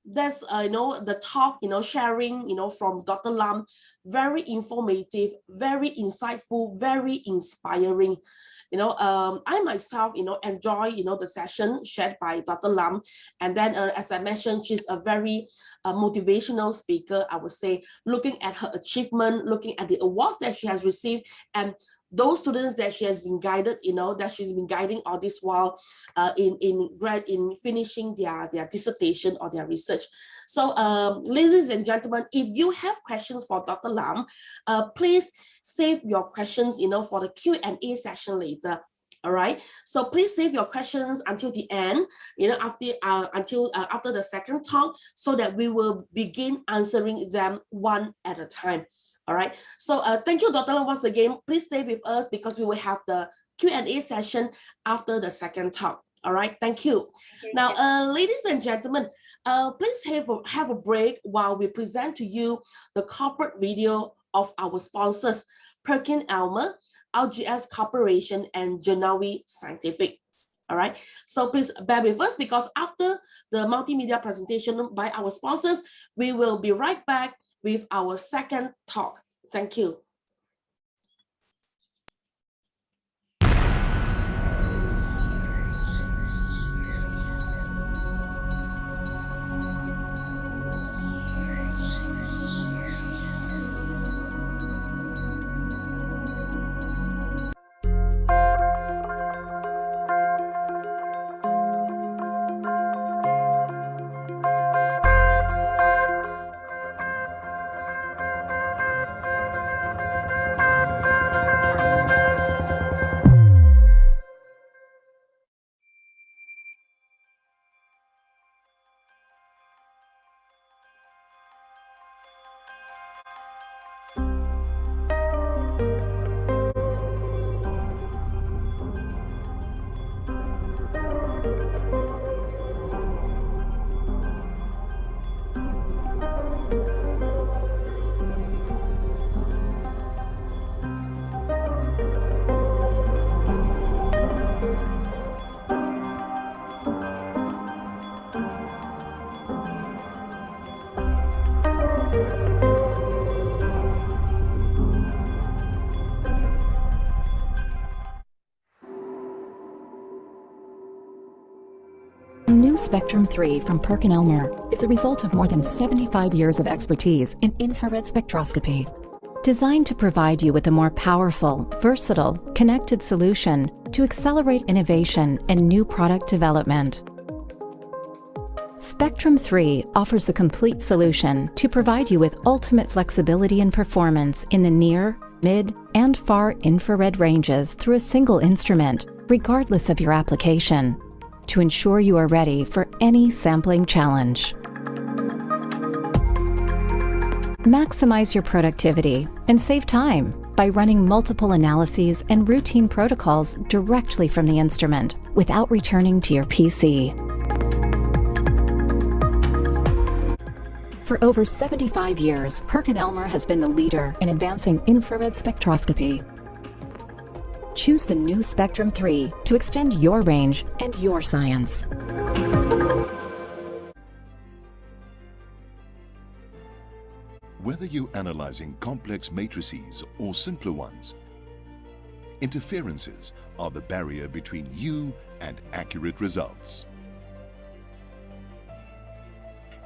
that's the talk, sharing, from Dr. Lam, very informative, very insightful, very inspiring. I myself, enjoy, the session shared by Dr. Lam. And then, as I mentioned, she's a very motivational speaker, I would say, looking at her achievement, looking at the awards that she has received, and those students that she has been guided, that she's been guiding all this while in finishing their dissertation or their research. So, ladies and gentlemen, if you have questions for Dr. Lam, please save your questions, for the Q&A session later. All right. So please save your questions until the end, after the second talk, so that we will begin answering them one at a time. All right. So thank you, Dr. Lam, once again. Please stay with us because we will have the Q&A session after the second talk. All right. Thank you. Okay. Now, ladies and gentlemen, please have a break while we present to you the corporate video of our sponsors, PerkinElmer, RGS Corporation, and Genawi Scientific. All right. So please bear with us, because after the multimedia presentation by our sponsors, we will be right back with our second talk. Thank you. New Spectrum 3 from PerkinElmer is a result of more than 75 years of expertise in infrared spectroscopy. designed to provide you with a more powerful, versatile, connected solution to accelerate innovation and new product development. Spectrum 3 offers a complete solution to provide you with ultimate flexibility and performance in the near, mid, and far infrared ranges through a single instrument, regardless of your application, to ensure you are ready for any sampling challenge. Maximize your productivity and save time by running multiple analyses and routine protocols directly from the instrument without returning to your PC. For over 75 years, PerkinElmer has been the leader in advancing infrared spectroscopy. Choose the new Spectrum 3 to extend your range and your science. Whether you're analyzing complex matrices or simpler ones, interferences are the barrier between you and accurate results.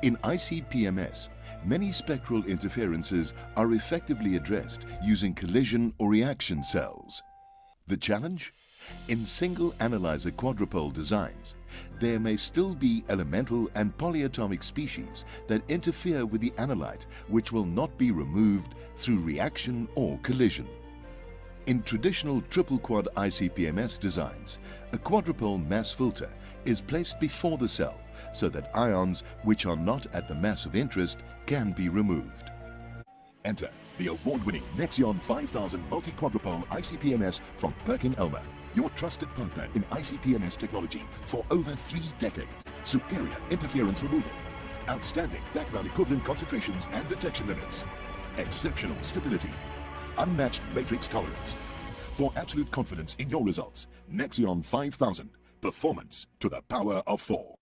In ICP-MS, many spectral interferences are effectively addressed using collision or reaction cells. The challenge? In single analyzer quadrupole designs, there may still be elemental and polyatomic species that interfere with the analyte, which will not be removed through reaction or collision. In traditional triple quad ICP-MS designs, a quadrupole mass filter is placed before the cell so that ions which are not at the mass of interest can be removed. Enter the award-winning Nexion 5000 multi-quadrupole ICP-MS from PerkinElmer, your trusted partner in ICP-MS technology for over 3 decades. Superior interference removal, outstanding background equivalent concentrations and detection limits, exceptional stability, unmatched matrix tolerance. For absolute confidence in your results, Nexion 5000, performance to the power of 4.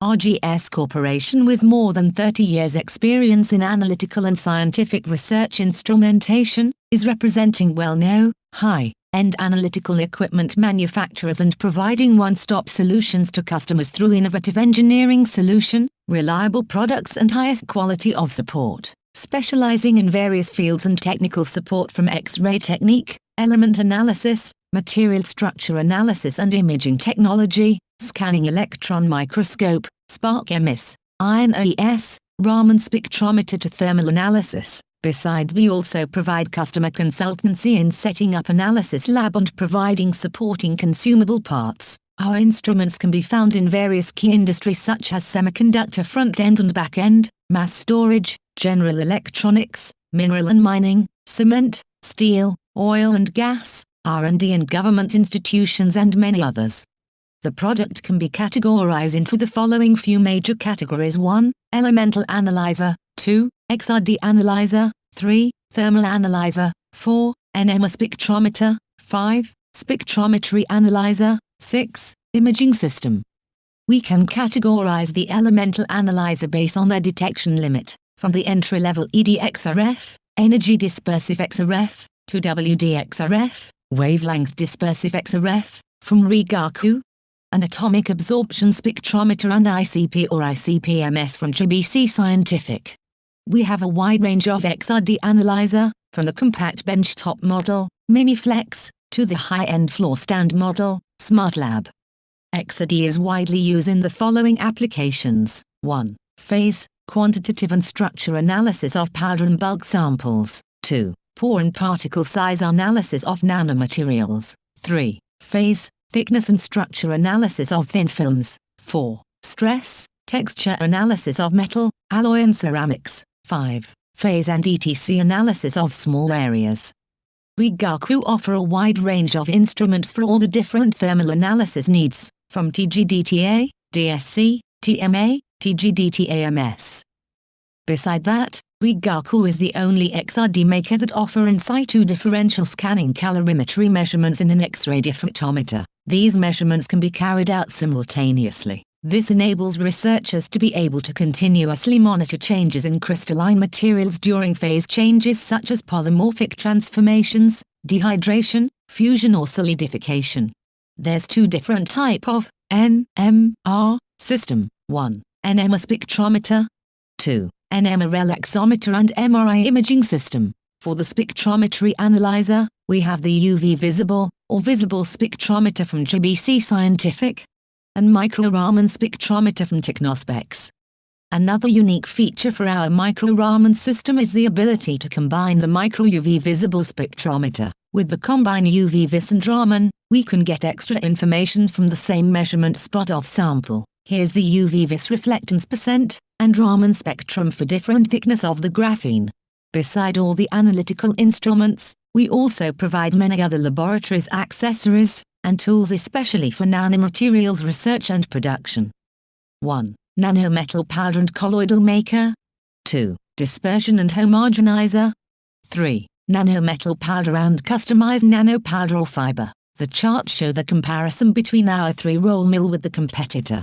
RGS Corporation, with more than 30 years experience in analytical and scientific research instrumentation, is representing well-known, high-end analytical equipment manufacturers and providing one-stop solutions to customers through innovative engineering solution, reliable products and highest quality of support, specializing in various fields and technical support from X-ray technique, element analysis, material structure analysis and imaging technology, scanning electron microscope, spark emis, ion AES, Raman spectrometer to thermal analysis. Besides, we also provide customer consultancy in setting up analysis lab and providing supporting consumable parts. Our instruments can be found in various key industries such as semiconductor front-end and back-end, mass storage, general electronics, mineral and mining, cement, steel, oil and gas, R&D and government institutions and many others. The product can be categorized into the following few major categories: 1. Elemental analyzer, 2. XRD analyzer, 3. Thermal analyzer, 4. NMR spectrometer, 5. Spectrometry analyzer, 6. Imaging system. We can categorize the elemental analyzer based on their detection limit, from the entry-level EDXRF, energy dispersive XRF, to WDXRF, wavelength dispersive XRF, from Rigaku, an atomic absorption spectrometer and ICP or ICP-MS from GBC Scientific. We have a wide range of XRD analyzer, from the compact benchtop model, MiniFlex, to the high-end floor stand model, SmartLab. XRD is widely used in the following applications: 1. Phase, quantitative and structure analysis of powder and bulk samples. 2. Pore and particle size analysis of nanomaterials. 3. Phase, thickness and structure analysis of thin films. 4. Stress, texture analysis of metal, alloy and ceramics. 5. Phase and ETC analysis of small areas. Rigaku offer a wide range of instruments for all the different thermal analysis needs, from TGDTA, DSC, TMA, TGDTA-MS. Beside that, Rigaku is the only XRD maker that offer in situ differential scanning calorimetry measurements in an X-ray diffractometer. These measurements can be carried out simultaneously. This enables researchers to be able to continuously monitor changes in crystalline materials during phase changes such as polymorphic transformations, dehydration, fusion or solidification. There's 2 different type of NMR system. 1. NMR spectrometer. 2. an MRL exometer and MRI imaging system. For the spectrometry analyzer, we have the UV visible or visible spectrometer from GBC Scientific and micro-Raman spectrometer from Technospecs. Another unique feature for our micro-Raman system is the ability to combine the micro-UV visible spectrometer with the combine UV vis and Raman. We can get extra information from the same measurement spot of sample. Here's the UV vis reflectance percent and Raman spectrum for different thickness of the graphene. Beside all the analytical instruments, we also provide many other laboratories accessories and tools especially for nanomaterials research and production. 1. Nanometal powder and colloidal maker. 2. Dispersion and homogenizer. 3. Nanometal powder and customized nanopowder or fiber. The charts show the comparison between our 3-roll mill with the competitor.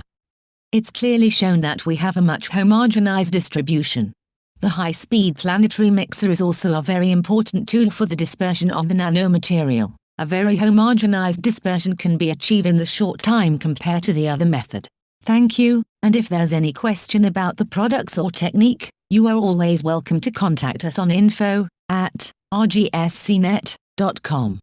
It's clearly shown that we have a much homogenized distribution. The high-speed planetary mixer is also a very important tool for the dispersion of the nanomaterial. A very homogenized dispersion can be achieved in the short time compared to the other method. Thank you, and if there's any question about the products or technique, you are always welcome to contact us on info@rgscnet.com.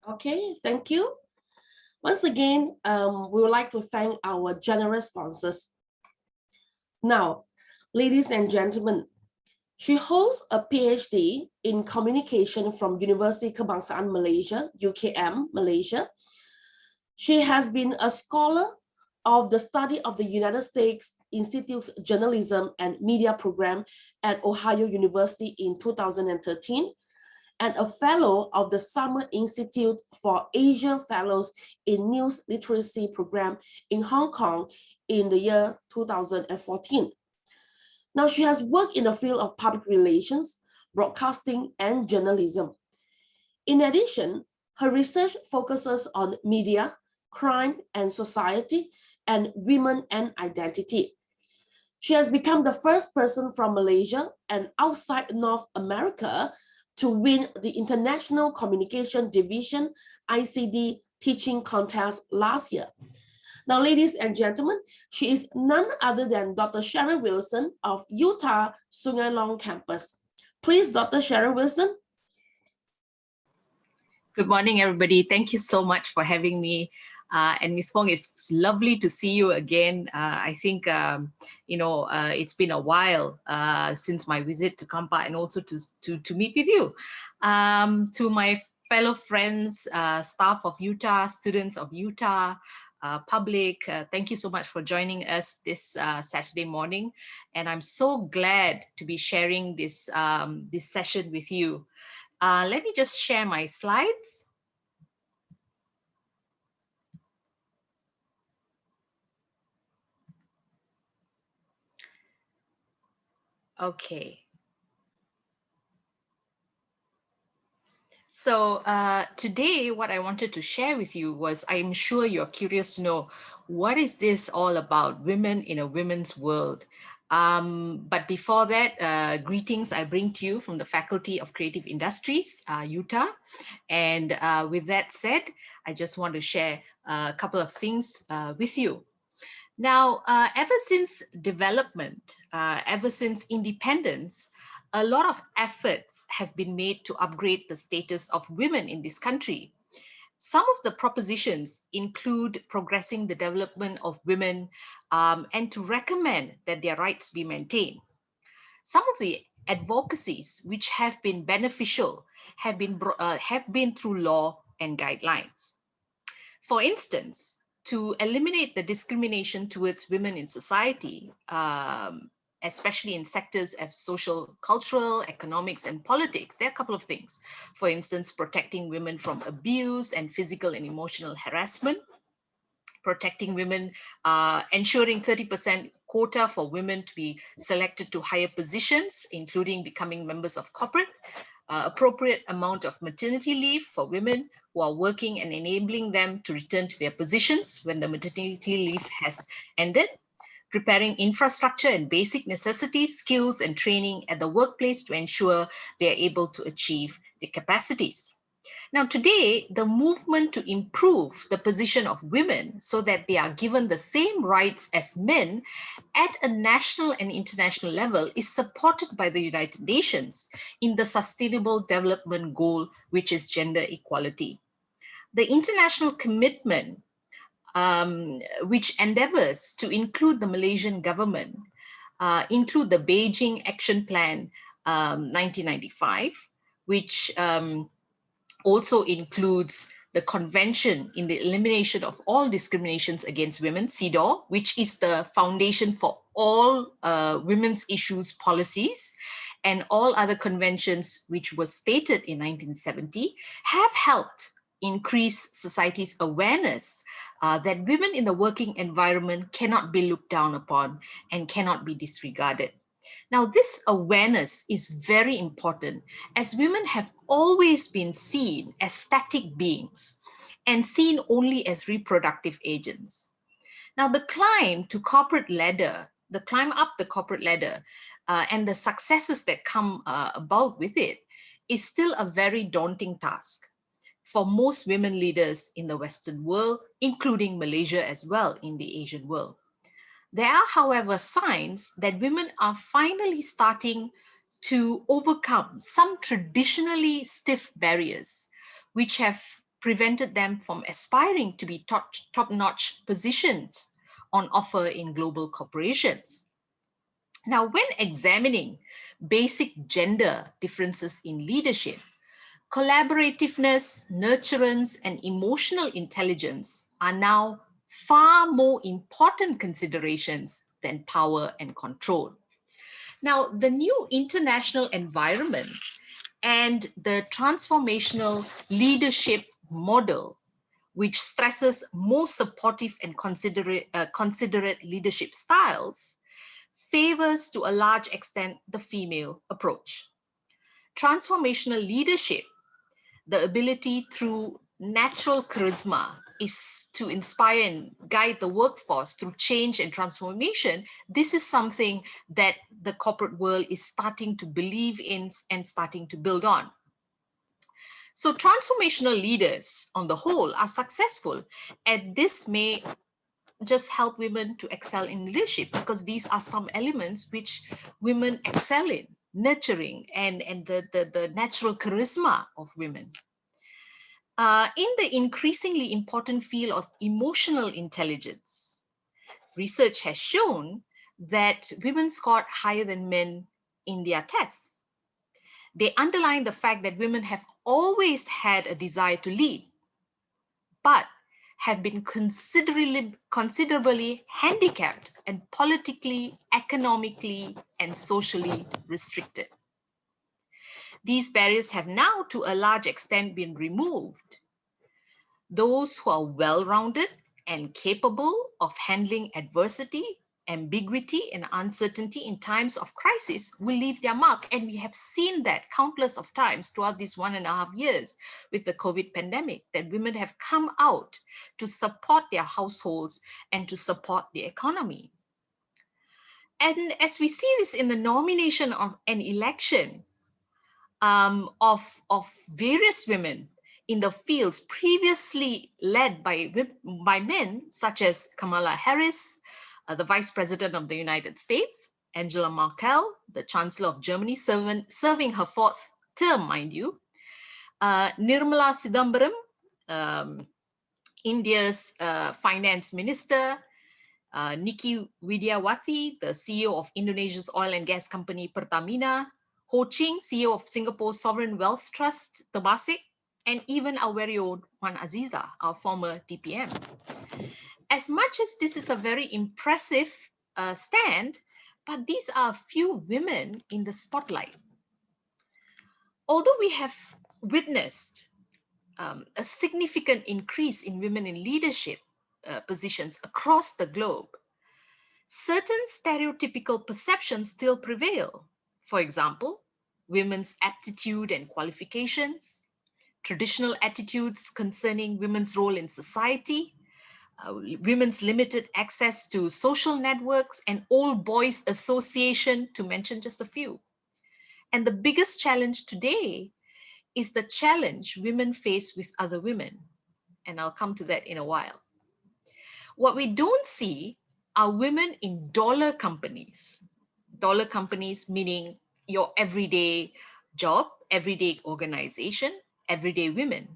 Okay, thank you. Once again, we would like to thank our generous sponsors. Now, ladies and gentlemen, she holds a PhD in communication from University Kebangsaan Malaysia, UKM, Malaysia. She has been a scholar of the study of the United States Institute's Journalism and Media Program at Ohio University in 2013, and a fellow of the Summer Institute for Asia Fellows in News Literacy Program in Hong Kong in the year 2014. Now, she has worked in the field of public relations, broadcasting, and journalism. In addition, her research focuses on media, crime and society, and women and identity. She has become the first person from Malaysia and outside North America to win the International Communication Division ICD teaching contest last year. Now, ladies and gentlemen, she is none other than Dr. Sharon Wilson of Utah Sungai Long campus. Please, Dr. Sharon Wilson. Good morning, everybody. Thank you so much for having me. And Ms. Fong, it's lovely to see you again. I think, it's been a while since my visit to Kampa and also to meet with you. To my fellow friends, staff of Utah, students of Utah, public, thank you so much for joining us this Saturday morning. And I'm so glad to be sharing this, this session with you. Let me just share my slides. Okay. So today, what I wanted to share with you was, I'm sure you're curious to know, what is this all about, women in a women's world? But before that, greetings I bring to you from the Faculty of Creative Industries, Utah. And with that said, I just want to share a couple of things with you. Now, ever since development, ever since independence, a lot of efforts have been made to upgrade the status of women in this country. Some of the propositions include progressing the development of women and to recommend that their rights be maintained. Some of the advocacies which have been beneficial have been through law and guidelines. For instance, to eliminate the discrimination towards women in society, especially in sectors of social, cultural, economics, and politics, there are a couple of things. For instance, protecting women from abuse and physical and emotional harassment, protecting women, ensuring 30% quota for women to be selected to higher positions, including becoming members of corporate, appropriate amount of maternity leave for women who are working and enabling them to return to their positions when the maternity leave has ended, preparing infrastructure and basic necessities, skills, and training at the workplace to ensure they are able to achieve their capacities. Now, today, the movement to improve the position of women so that they are given the same rights as men at a national and international level is supported by the United Nations in the Sustainable Development Goal, which is gender equality. The international commitment, which endeavors to include the Malaysian government, include the Beijing Action Plan 1995, which also includes the Convention in the Elimination of All Discriminations Against Women, CEDAW, which is the foundation for all women's issues policies, and all other conventions which were stated in 1970, have helped increase society's awareness that women in the working environment cannot be looked down upon and cannot be disregarded. Now, this awareness is very important, as women have always been seen as static beings and seen only as reproductive agents. Now, the climb up the corporate ladder, and the successes that come about with it is still a very daunting task for most women leaders in the Western world, including Malaysia as well in the Asian world. There are, however, signs that women are finally starting to overcome some traditionally stiff barriers, which have prevented them from aspiring to be top-notch positions on offer in global corporations. Now, when examining basic gender differences in leadership, collaborativeness, nurturance, and emotional intelligence are now far more important considerations than power and control. Now, the new international environment and the transformational leadership model, which stresses more supportive and considerate leadership styles, favors to a large extent the female approach. Transformational leadership, the ability through natural charisma, is to inspire and guide the workforce through change and transformation. This is something that the corporate world is starting to believe in and starting to build on. So transformational leaders on the whole are successful, and this may just help women to excel in leadership, because these are some elements which women excel in, nurturing and the natural charisma of women. In the increasingly important field of emotional intelligence, research has shown that women scored higher than men in their tests. They underline the fact that women have always had a desire to lead, but have been considerably handicapped and politically, economically, and socially restricted. These barriers have now, to a large extent, been removed. Those who are well-rounded and capable of handling adversity Ambiguity and uncertainty in times of crisis will leave their mark. And we have seen that countless of times throughout these 1.5 years with the COVID pandemic, that women have come out to support their households and to support the economy. And as we see this in the nomination of an election of various women in the fields previously led by men, such as Kamala Harris, the Vice President of the United States, Angela Merkel, the Chancellor of Germany, serving her 4th term, mind you, Nirmala Sitharaman, India's Finance Minister, Niki Widiawati, the CEO of Indonesia's oil and gas company Pertamina, Ho Ching, CEO of Singapore's Sovereign Wealth Trust, Temasek, and even our very own Wan Aziza, our former DPM. As much as this is a very impressive stand, but these are few women in the spotlight. Although we have witnessed a significant increase in women in leadership positions across the globe, certain stereotypical perceptions still prevail. For example, women's aptitude and qualifications, traditional attitudes concerning women's role in society, women's limited access to social networks, and old boys association, to mention just a few. And the biggest challenge today is the challenge women face with other women. And I'll come to that in a while. What we don't see are women in dollar companies. Dollar companies meaning your everyday job, everyday organization, everyday women.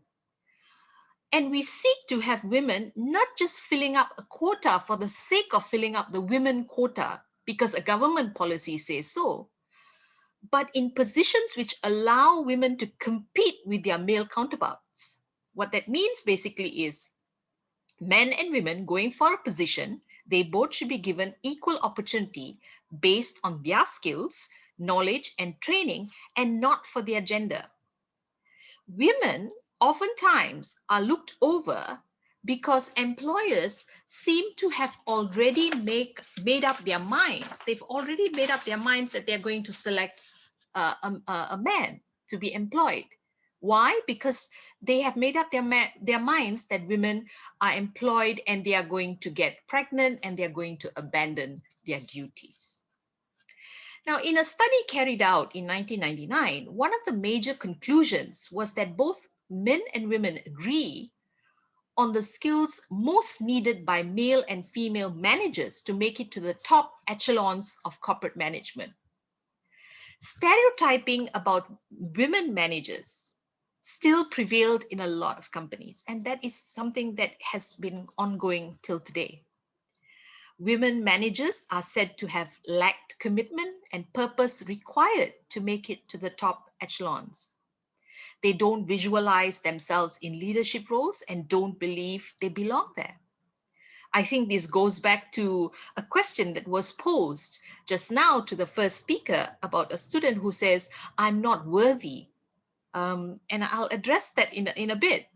And we seek to have women not just filling up a quota for the sake of filling up the women quota because a government policy says so, but in positions which allow women to compete with their male counterparts. What that means basically is men and women going for a position, they both should be given equal opportunity based on their skills, knowledge, and training, and not for their gender. Women oftentimes are looked over because employers seem to have already made up their minds. They've already made up their minds that they're going to select a man to be employed. Why? Because they have made up their minds that women are employed and they are going to get pregnant and they're going to abandon their duties. Now, in a study carried out in 1999, one of the major conclusions was that both men and women agree on the skills most needed by male and female managers to make it to the top echelons of corporate management. Stereotyping about women managers still prevailed in a lot of companies, and that is something that has been ongoing till today. Women managers are said to have lacked commitment and purpose required to make it to the top echelons. They don't visualize themselves in leadership roles and don't believe they belong there. I think this goes back to a question that was posed just now to the first speaker about a student who says, I'm not worthy. And I'll address that in a bit,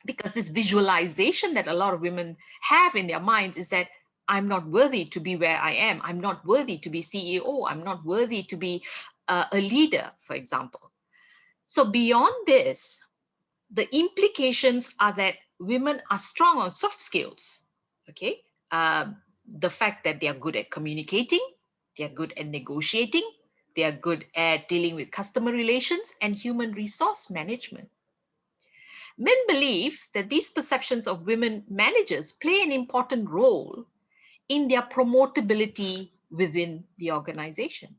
because this visualization that a lot of women have in their minds is that I'm not worthy to be where I am. I'm not worthy to be CEO. I'm not worthy to be a leader, for example. So beyond this, the implications are that women are strong on soft skills. Okay, the fact that they are good at communicating, they are good at negotiating, they are good at dealing with customer relations and human resource management. Men believe that these perceptions of women managers play an important role in their promotability within the organization.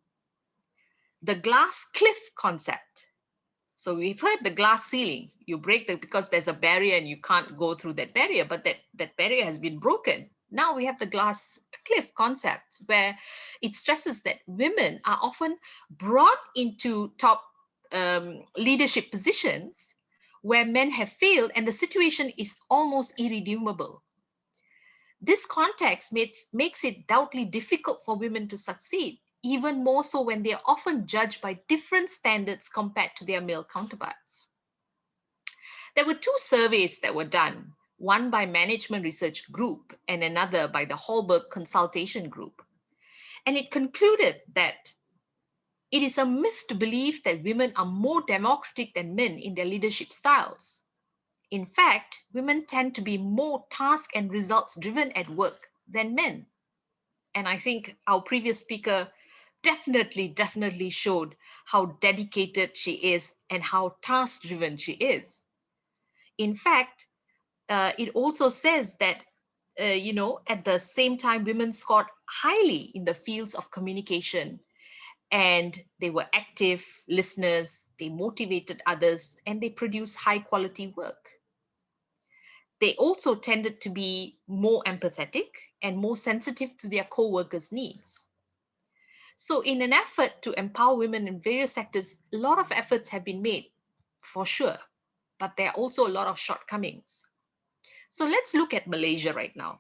The glass cliff concept. So we've heard the glass ceiling. You break because there's a barrier and you can't go through that barrier, but that barrier has been broken. Now we have the glass cliff concept, where it stresses that women are often brought into top leadership positions where men have failed and the situation is almost irredeemable. This context makes it doubly difficult for women to succeed, even more so when they are often judged by different standards compared to their male counterparts. There were 2 surveys that were done one by Management Research Group and another by the Hallberg Consultation Group. And it concluded that it is a myth to believe that women are more democratic than men in their leadership styles. In fact, women tend to be more task and results driven at work than men. And I think our previous speaker definitely showed how dedicated she is and how task driven she is. In fact, it also says that, at the same time, women scored highly in the fields of communication, and they were active listeners, they motivated others, and they produced high quality work. They also tended to be more empathetic and more sensitive to their co-workers' needs. So in an effort to empower women in various sectors, a lot of efforts have been made, for sure, but there are also a lot of shortcomings. So let's look at Malaysia right now.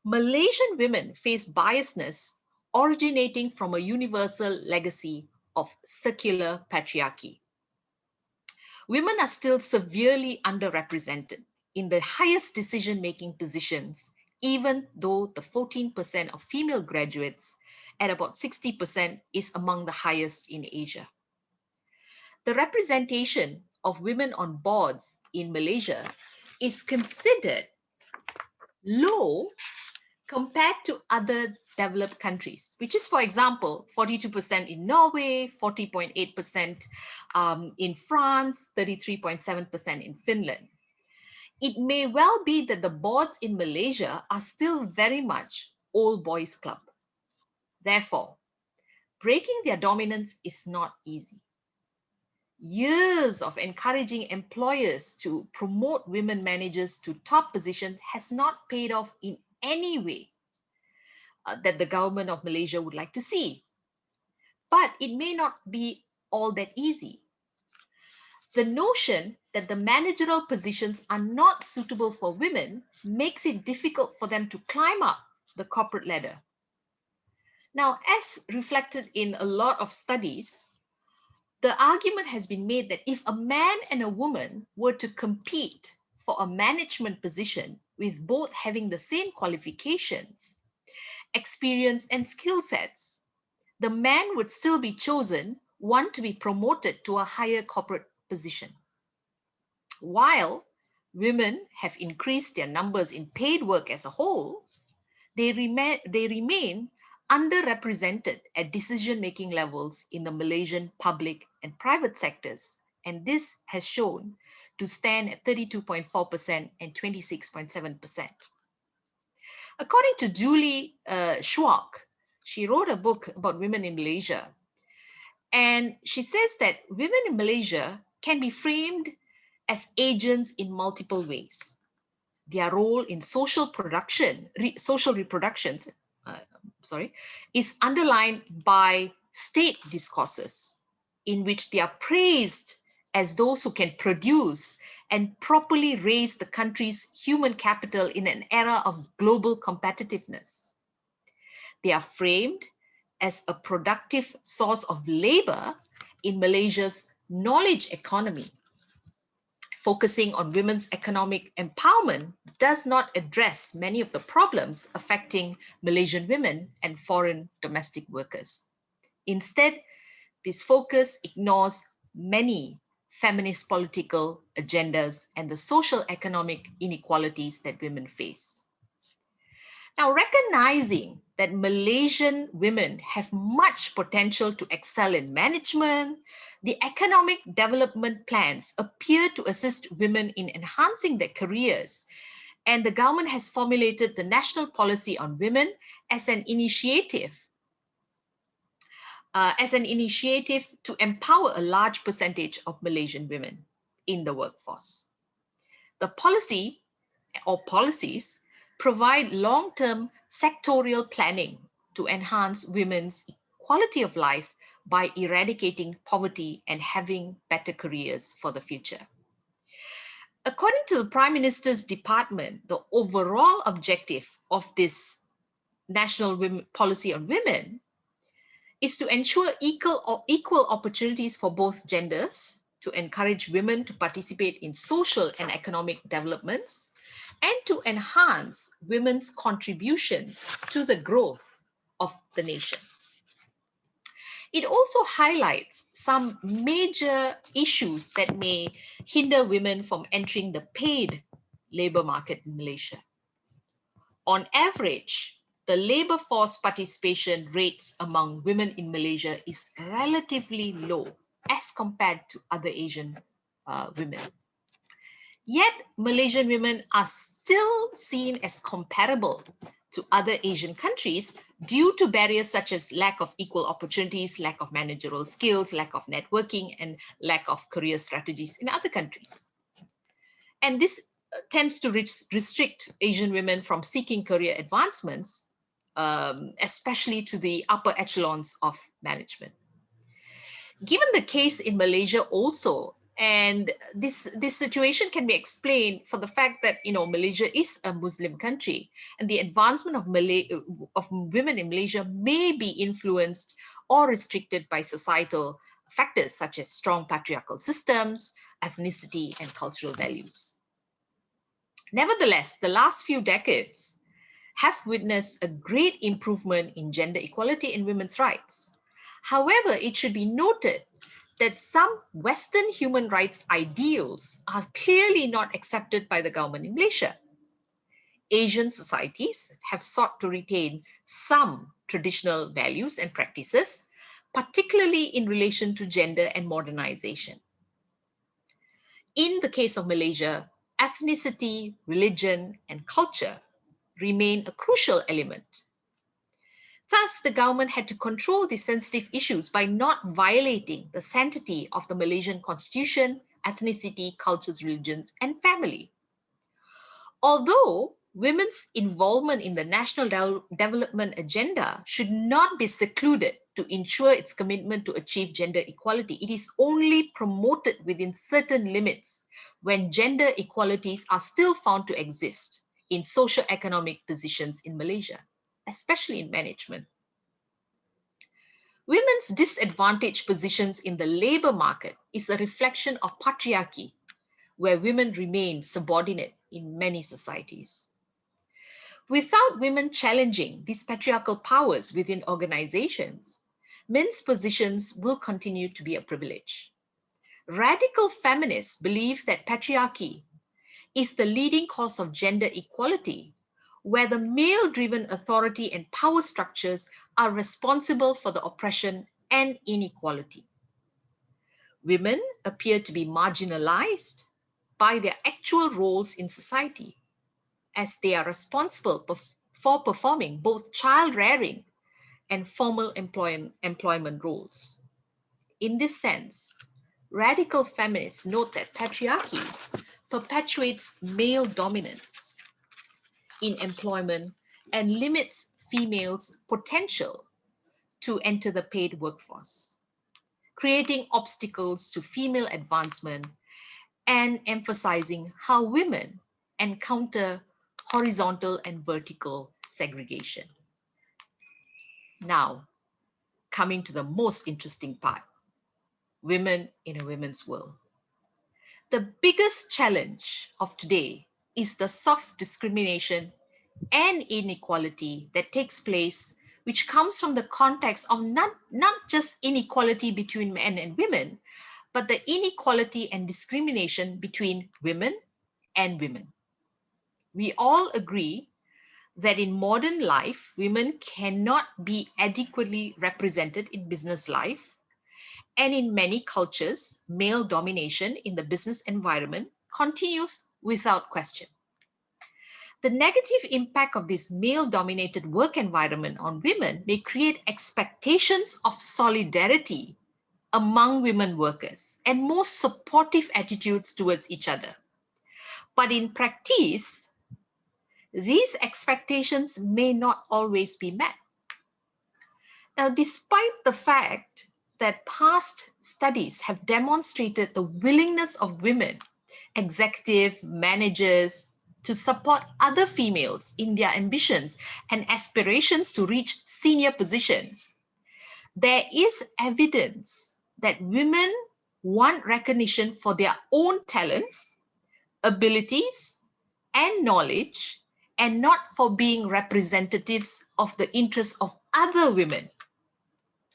Malaysian women face biasness originating from a universal legacy of secular patriarchy. Women are still severely underrepresented in the highest decision-making positions, even though the 14% of female graduates at about 60% is among the highest in Asia. The representation of women on boards in Malaysia is considered low compared to other developed countries, which is, for example, 42% in Norway, 40.8% in France, 33.7% in Finland. It may well be that the boards in Malaysia are still very much all boys club. Therefore, breaking their dominance is not easy. Years of encouraging employers to promote women managers to top positions has not paid off in any way that the government of Malaysia would like to see. But it may not be all that easy. The notion that the managerial positions are not suitable for women makes it difficult for them to climb up the corporate ladder. Now, as reflected in a lot of studies, the argument has been made that if a man and a woman were to compete for a management position with both having the same qualifications, experience, and skill sets, the man would still be chosen, one to be promoted to a higher corporate position. While women have increased their numbers in paid work as a whole, they remain underrepresented at decision-making levels in the Malaysian public and private sectors, and this has shown to stand at 32.4% and 26.7%. According to Julie Schwak, she wrote a book about women in Malaysia, and she says that women in Malaysia can be framed as agents in multiple ways. Their role in social reproduction is underlined by state discourses in which they are praised as those who can produce and properly raise the country's human capital in an era of global competitiveness. They are framed as a productive source of labor in Malaysia's knowledge economy. Focusing on women's economic empowerment does not address many of the problems affecting Malaysian women and foreign domestic workers. Instead, this focus ignores many feminist political agendas and the social economic inequalities that women face. Now, recognizing that Malaysian women have much potential to excel in management, the economic development plans appear to assist women in enhancing their careers, and the government has formulated the National Policy on Women as an initiative to empower a large percentage of Malaysian women in the workforce. The policy or policies provide long-term sectorial planning to enhance women's quality of life by eradicating poverty and having better careers for the future. According to the Prime Minister's department, the overall objective of this National Policy on Women is to ensure equal opportunities for both genders, to encourage women to participate in social and economic developments, and to enhance women's contributions to the growth of the nation. It also highlights some major issues that may hinder women from entering the paid labor market in Malaysia. On average, the labor force participation rates among women in Malaysia is relatively low as compared to other Asian women. Yet, Malaysian women are still seen as comparable to other Asian countries due to barriers such as lack of equal opportunities, lack of managerial skills, lack of networking, and lack of career strategies in other countries. And this tends to restrict Asian women from seeking career advancements, especially to the upper echelons of management. Given the case in Malaysia also, and this situation can be explained for the fact that Malaysia is a Muslim country, and the advancement of women in Malaysia may be influenced or restricted by societal factors such as strong patriarchal systems, ethnicity, and cultural values. Nevertheless, the last few decades have witnessed a great improvement in gender equality and women's rights. However, it should be noted that some Western human rights ideals are clearly not accepted by the government in Malaysia. Asian societies have sought to retain some traditional values and practices, particularly in relation to gender and modernization. In the case of Malaysia, ethnicity, religion, and culture remain a crucial element. Thus, the government had to control these sensitive issues by not violating the sanctity of the Malaysian constitution, ethnicity, cultures, religions, and family. Although women's involvement in the national development agenda should not be secluded to ensure its commitment to achieve gender equality, it is only promoted within certain limits when gender equalities are still found to exist in socio-economic positions in Malaysia, especially in management. Women's disadvantaged positions in the labor market is a reflection of patriarchy, where women remain subordinate in many societies. Without women challenging these patriarchal powers within organizations, men's positions will continue to be a privilege. Radical feminists believe that patriarchy is the leading cause of gender equality, where the male-driven authority and power structures are responsible for the oppression and inequality. Women appear to be marginalized by their actual roles in society, as they are responsible for performing both child-rearing and formal employment roles. In this sense, radical feminists note that patriarchy perpetuates male dominance in employment and limits females' potential to enter the paid workforce, creating obstacles to female advancement and emphasizing how women encounter horizontal and vertical segregation. Now, coming to the most interesting part, women in a women's world. The biggest challenge of today is the soft discrimination and inequality that takes place, which comes from the context of not just inequality between men and women, but the inequality and discrimination between women and women. We all agree that in modern life, women cannot be adequately represented in business life. And in many cultures, male domination in the business environment continues without question. The negative impact of this male-dominated work environment on women may create expectations of solidarity among women workers and more supportive attitudes towards each other. But in practice, these expectations may not always be met. Now, despite the fact that past studies have demonstrated the willingness of women, executive managers, to support other females in their ambitions and aspirations to reach senior positions, there is evidence that women want recognition for their own talents, abilities, and knowledge, and not for being representatives of the interests of other women.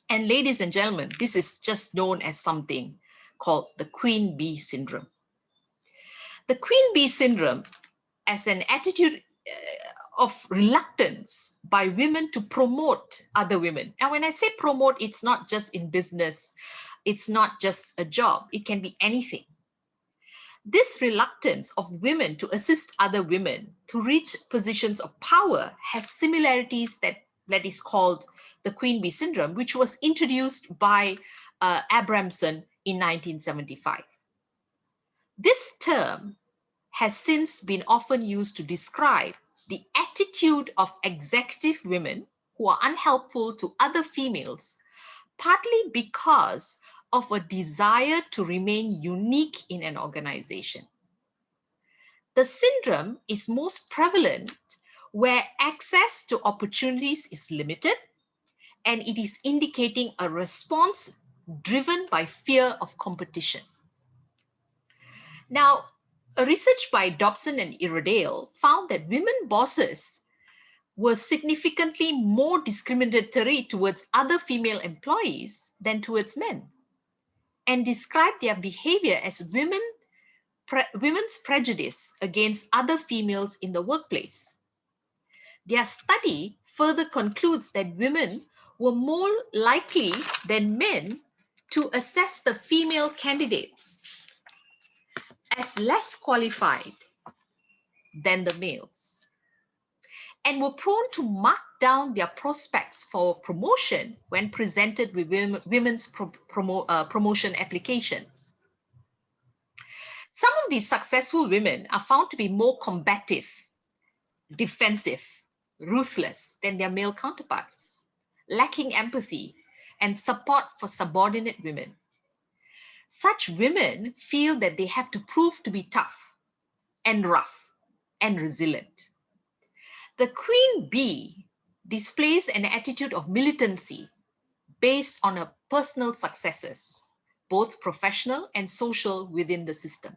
And ladies and gentlemen, this is just known as something called the Queen Bee syndrome. The Queen Bee syndrome as an attitude of reluctance by women to promote other women. And when I say promote, it's not just in business, it's not just a job, it can be anything. This reluctance of women to assist other women to reach positions of power has similarities that is called the Queen Bee syndrome, which was introduced by Abramson in 1975. This term has since been often used to describe the attitude of executive women who are unhelpful to other females, partly because of a desire to remain unique in an organization. The syndrome is most prevalent where access to opportunities is limited, and it is indicating a response driven by fear of competition. Now, a research by Dobson and Iredale found that women bosses were significantly more discriminatory towards other female employees than towards men, and described their behavior as women's prejudice against other females in the workplace. Their study further concludes that women were more likely than men to assess the female candidates as less qualified than the males, and were prone to mark down their prospects for promotion when presented with women's promotion applications. Some of these successful women are found to be more combative, defensive, ruthless than their male counterparts, lacking empathy and support for subordinate women. Such women feel that they have to prove to be tough and rough and resilient. The Queen Bee displays an attitude of militancy based on her personal successes, both professional and social, within the system.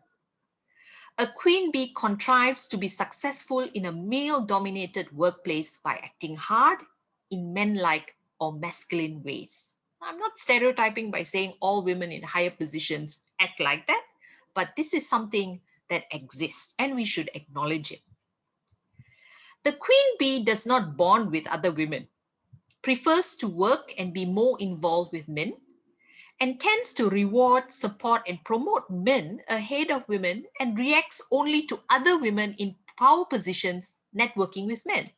A Queen Bee contrives to be successful in a male-dominated workplace by acting hard in men-like or masculine ways. I'm not stereotyping by saying all women in higher positions act like that, but this is something that exists and we should acknowledge it. The Queen Bee does not bond with other women, prefers to work and be more involved with men, and tends to reward, support, and promote men ahead of women, and reacts only to other women in power positions networking with men.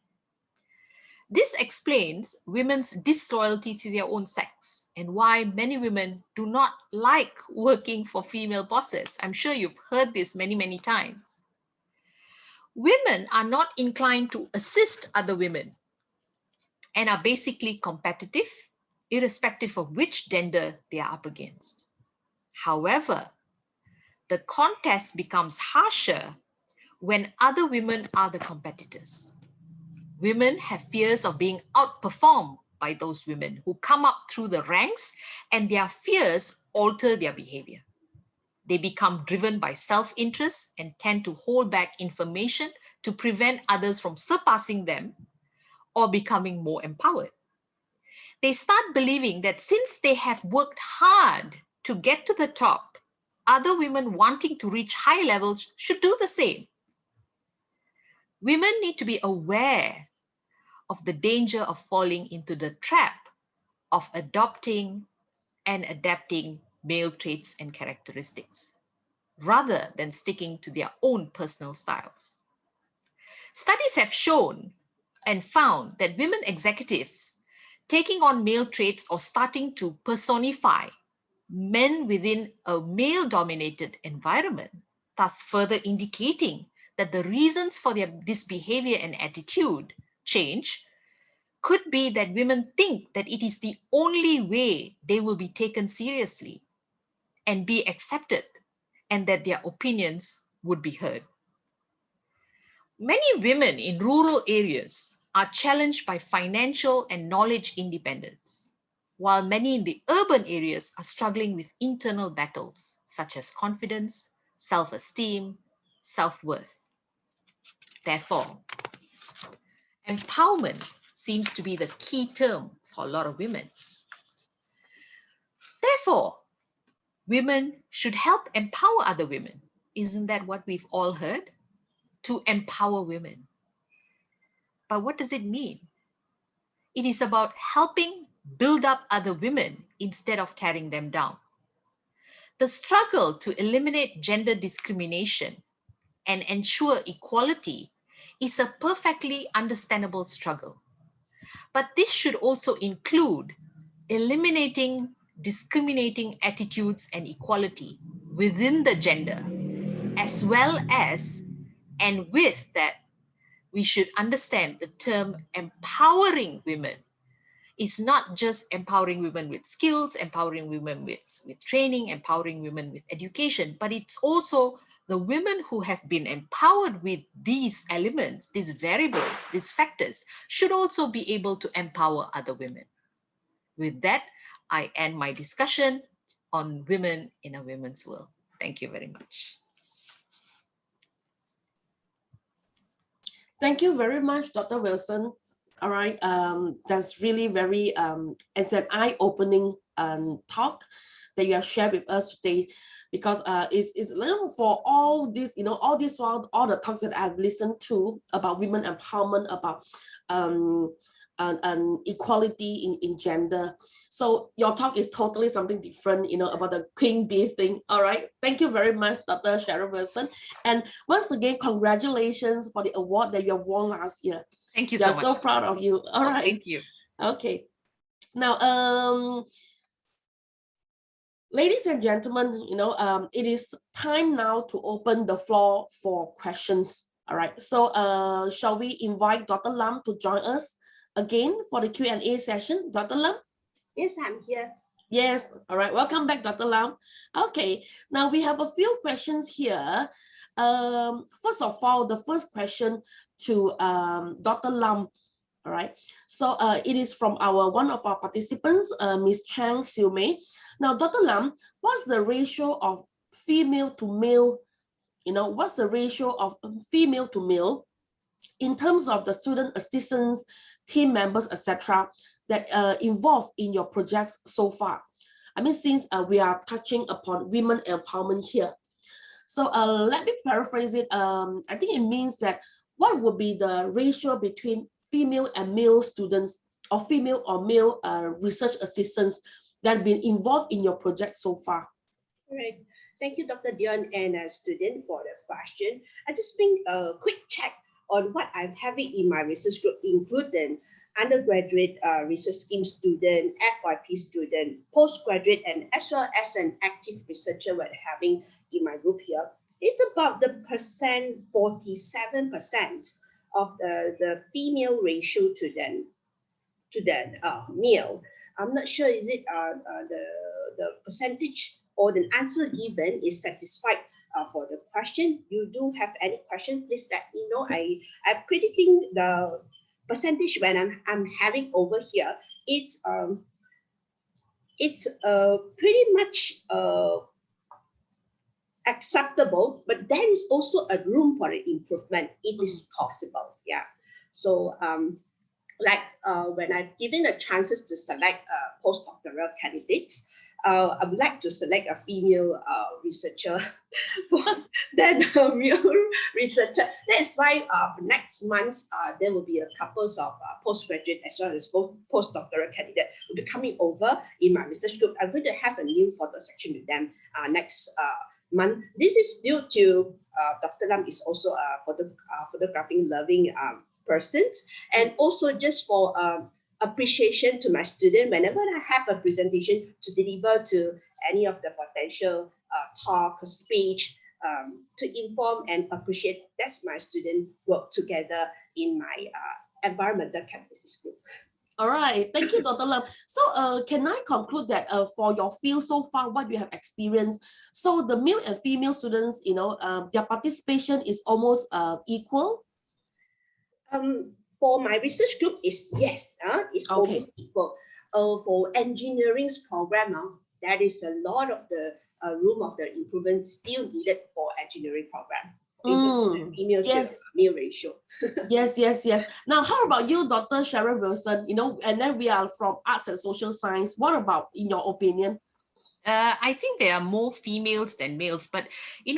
This explains women's disloyalty to their own sex and why many women do not like working for female bosses. I'm sure you've heard this many, many times. Women are not inclined to assist other women and are basically competitive, irrespective of which gender they are up against. However, the contest becomes harsher when other women are the competitors. Women have fears of being outperformed by those women who come up through the ranks, and their fears alter their behavior. They become driven by self-interest and tend to hold back information to prevent others from surpassing them or becoming more empowered. They start believing that since they have worked hard to get to the top, other women wanting to reach high levels should do the same. Women need to be aware of the danger of falling into the trap of adopting and adapting male traits and characteristics, rather than sticking to their own personal styles. Studies have shown and found that women executives taking on male traits or starting to personify men within a male-dominated environment, thus further indicating that the reasons for this behavior and attitude change could be that women think that it is the only way they will be taken seriously and be accepted, and that their opinions would be heard. Many women in rural areas are challenged by financial and knowledge independence, while many in the urban areas are struggling with internal battles such as confidence, self-esteem, self-worth. Therefore, empowerment seems to be the key term for a lot of women. Therefore, women should help empower other women. Isn't that what we've all heard? To empower women. But what does it mean? It is about helping build up other women instead of tearing them down. The struggle to eliminate gender discrimination and ensure equality is a perfectly understandable struggle. But this should also include eliminating discriminating attitudes and equality within the gender, as well as, and with that, we should understand the term empowering women is not just empowering women with skills, empowering women with training, empowering women with education, but it's also the women who have been empowered with these elements, these variables, these factors, should also be able to empower other women. With that, I end my discussion on women in a women's world. Thank you very much. Thank you very much, Dr. Wilson. All right, that's really very, it's an eye-opening talk that you have shared with us today, because it's for all this, all this while, all the talks that I've listened to about women empowerment, about and equality in gender. So your talk is totally something different, about the queen bee thing. All right. Thank you very much, Dr. Sharon Wilson. And once again, congratulations for the award that you won last year. Thank you so much. We are so proud of you. All right. Thank you. Okay. Now, ladies and gentlemen, it is time now to open the floor for questions. All right. So shall we invite Dr. Lam to join us again for the Q&A session? Dr. Lam? Yes, I'm here. Yes. All right. Welcome back, Dr. Lam. Okay. Now we have a few questions here. First of all, the first question to Dr. Lam. All right. So it is from one of our participants, Ms. Chang Siu Mei. Now, Dr. Lam, what's the ratio of female to male? What's the ratio of female to male in terms of the student assistants, team members, etc., that involved in your projects so far? I mean, since we are touching upon women empowerment here. So let me paraphrase it. I think it means that what would be the ratio between female and male students, or female or male research assistants that have been involved in your project so far? All right. Thank you, Dr. Dion and student, for the question. I just bring a quick check on what I'm having in my research group, including undergraduate research scheme student, FYP student, postgraduate, and as well as an active researcher we're having in my group here. It's about the 47% of the female ratio to the male. I'm not sure is it the percentage or the answer given is satisfied for the question. You do have any questions, please let me know. I'm predicting the percentage when I'm having over here. It's pretty much acceptable, but there is also a room for an improvement. It is possible. Yeah. So when I've given the chances to select postdoctoral candidates, I would like to select a female researcher than a male researcher. That's why next month there will be a couple of postgraduate as well as both postdoctoral candidates will be coming over in my research group. I'm going to have a new photo section with them next month. This is due to Dr. Lam is also a photographing loving person, and also just for appreciation to my student whenever I have a presentation to deliver to any of the potential talk or speech to inform and appreciate. That's my student work together in my environmental campuses group. All right, thank you, Dr. Lam. So can I conclude that for your field so far, what you have experienced, so the male and female students, their participation is almost equal? For my research group, is yes, it's Okay. almost equal. For engineering's program, there is a lot of the room of the improvement still needed for engineering program female to Yes. male ratio. Yes. Now, how about you, Dr. Sharon Wilson? And then we are from arts and social science. What about, in your opinion? I think there are more females than males, but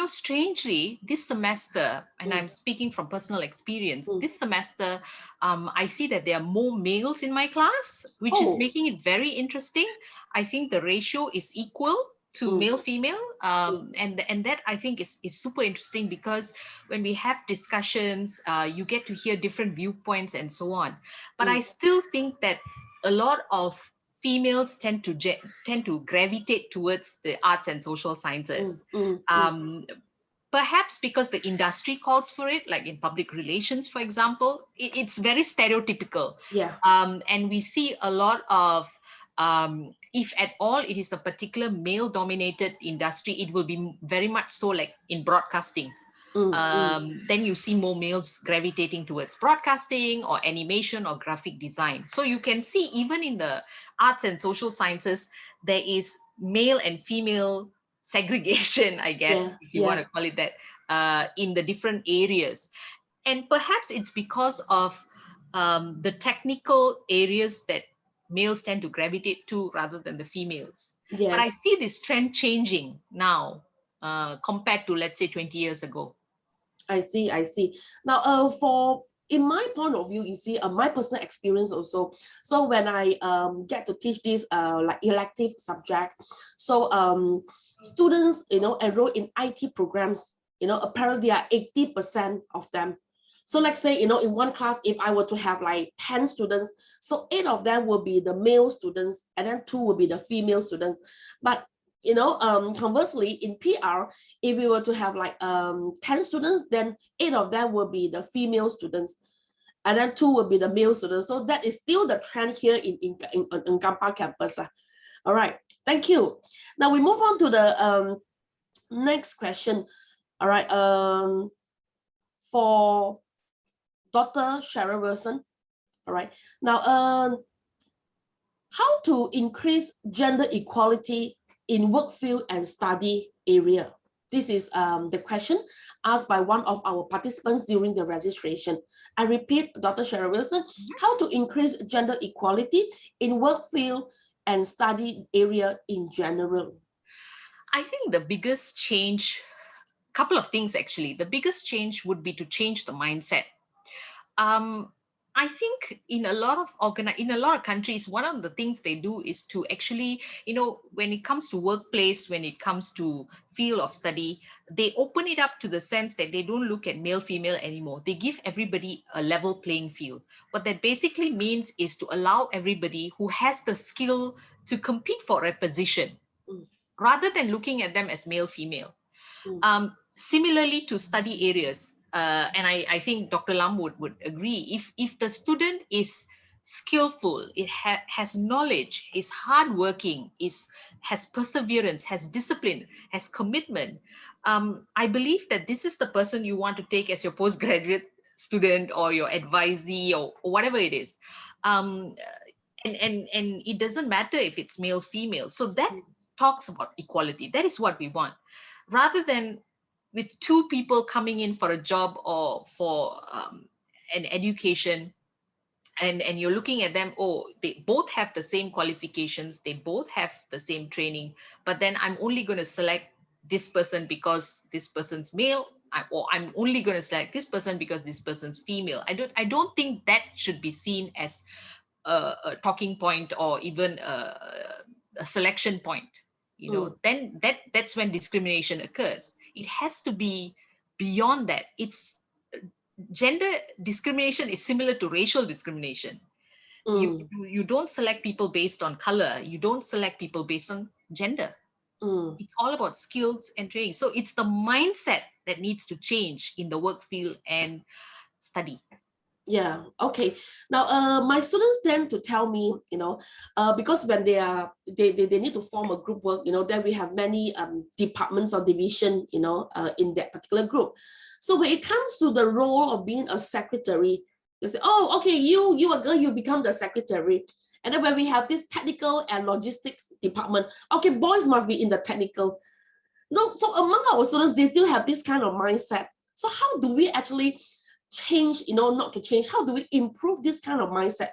strangely, this semester, and I'm speaking from personal experience, this semester, I see that there are more males in my class, which is making it very interesting. I think the ratio is equal to male female, and that I think is super interesting, because when we have discussions, you get to hear different viewpoints and so on. But I still think that a lot of females tend to gravitate towards the arts and social sciences. Perhaps because the industry calls for it, like in public relations, for example, it's very stereotypical. Yeah. And we see a lot of, if at all it is a particular male-dominated industry, it will be very much so like in broadcasting. Then you see more males gravitating towards broadcasting or animation or graphic design. So you can see even in the arts and social sciences, there is male and female segregation, I guess, if you want to call it that, in the different areas. And perhaps it's because of the technical areas that males tend to gravitate to rather than the females. Yes. But I see this trend changing now compared to, let's say, 20 years ago. I see. Now, in my point of view, you see, my personal experience also. So when I get to teach this like elective subject, so students, enroll in IT programs, apparently there are 80% of them. So let's say, in one class, if I were to have like 10 students, so 8 of them will be the male students, and then 2 will be the female students. But conversely, in PR, if we were to have like 10 students, then 8 of them will be the female students, and then 2 will be the male students. So that is still the trend here in Kampa campus. All right, thank you. Now we move on to the next question. All right, for Dr. Sharon Wilson. All right, now how to increase gender equality in work field and study area? This is the question asked by one of our participants during the registration. I repeat, Dr. Sharon Wilson, how to increase gender equality in work field and study area in general? I think the biggest change, couple of things actually. The biggest change would be to change the mindset. I think in a lot of countries, one of the things they do is to actually, when it comes to workplace, when it comes to field of study, they open it up to the sense that they don't look at male, female anymore. They give everybody a level playing field. What that basically means is to allow everybody who has the skill to compete for a position, rather than looking at them as male, female. Similarly to study areas, and I think Dr. Lam would agree, if the student is skillful, it has knowledge, is hardworking, has perseverance, has discipline, has commitment, I believe that this is the person you want to take as your postgraduate student or your advisee or whatever it is. And it doesn't matter if it's male, female. So that talks about equality. That is what we want. Rather than with 2 people coming in for a job or for an education, and you're looking at them, they both have the same qualifications, they both have the same training, but then I'm only going to select this person because this person's male, or I'm only going to select this person because this person's female. I don't think that should be seen as a talking point or even a selection point. Then that's when discrimination occurs. It has to be beyond that. It's gender discrimination is similar to racial discrimination. You don't select people based on color. You don't select people based on gender. It's all about skills and training. So it's the mindset that needs to change in the work field and study. Yeah, okay. Now, my students tend to tell me, because when they need to form a group work, then we have many departments or division, in that particular group. So when it comes to the role of being a secretary, they say, oh, okay, you a girl, you become the secretary. And then when we have this technical and logistics department, okay, boys must be in the technical. So among our students, they still have this kind of mindset. So how do we actually change, not to change, how do we improve this kind of mindset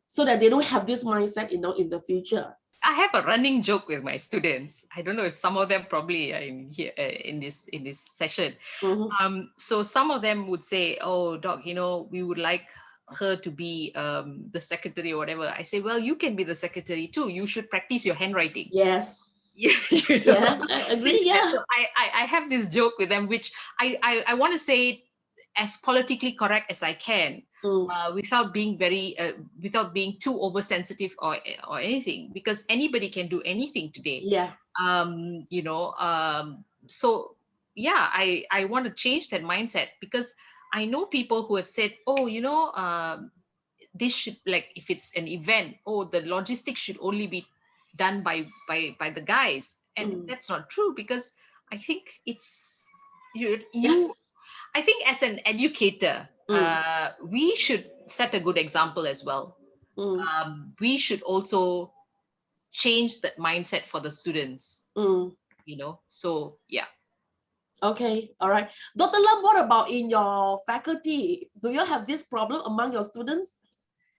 so that they don't have this mindset, in the future? I have a running joke with my students. I don't know if some of them probably are in here in this session. Mhm. So some of them would say, "Oh, doc, we would like her to be the secretary or whatever." I say, "Well, you can be the secretary too. You should practice your handwriting." Yes. Yeah, Yeah, I agree. Yeah. So I have this joke with them, which I want to say as politically correct as I can, without being without being too oversensitive or anything, because anybody can do anything today. Yeah. So yeah, I want to change that mindset, because I know people who have said, "Oh, this should, like, if it's an event, oh, the logistics should only be done by the guys," and that's not true, because I think it's you I think as an educator, we should set a good example as well. We should also change that mindset for the students, so yeah. Okay, all right. Dr. Lam, what about in your faculty? Do you have this problem among your students?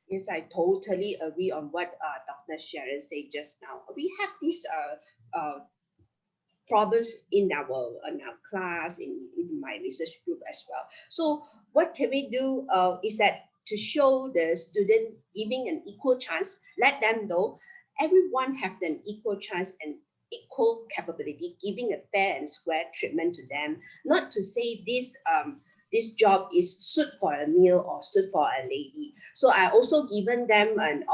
Yes, I totally agree on what Dr. Sharon said just now. We have these problems in our class, in my research group as well. So what can we do is that to show the student giving an equal chance, let them know everyone have an equal chance and equal capability, giving a fair and square treatment to them, not to say this job is suit for a male or suit for a lady. So I also given them an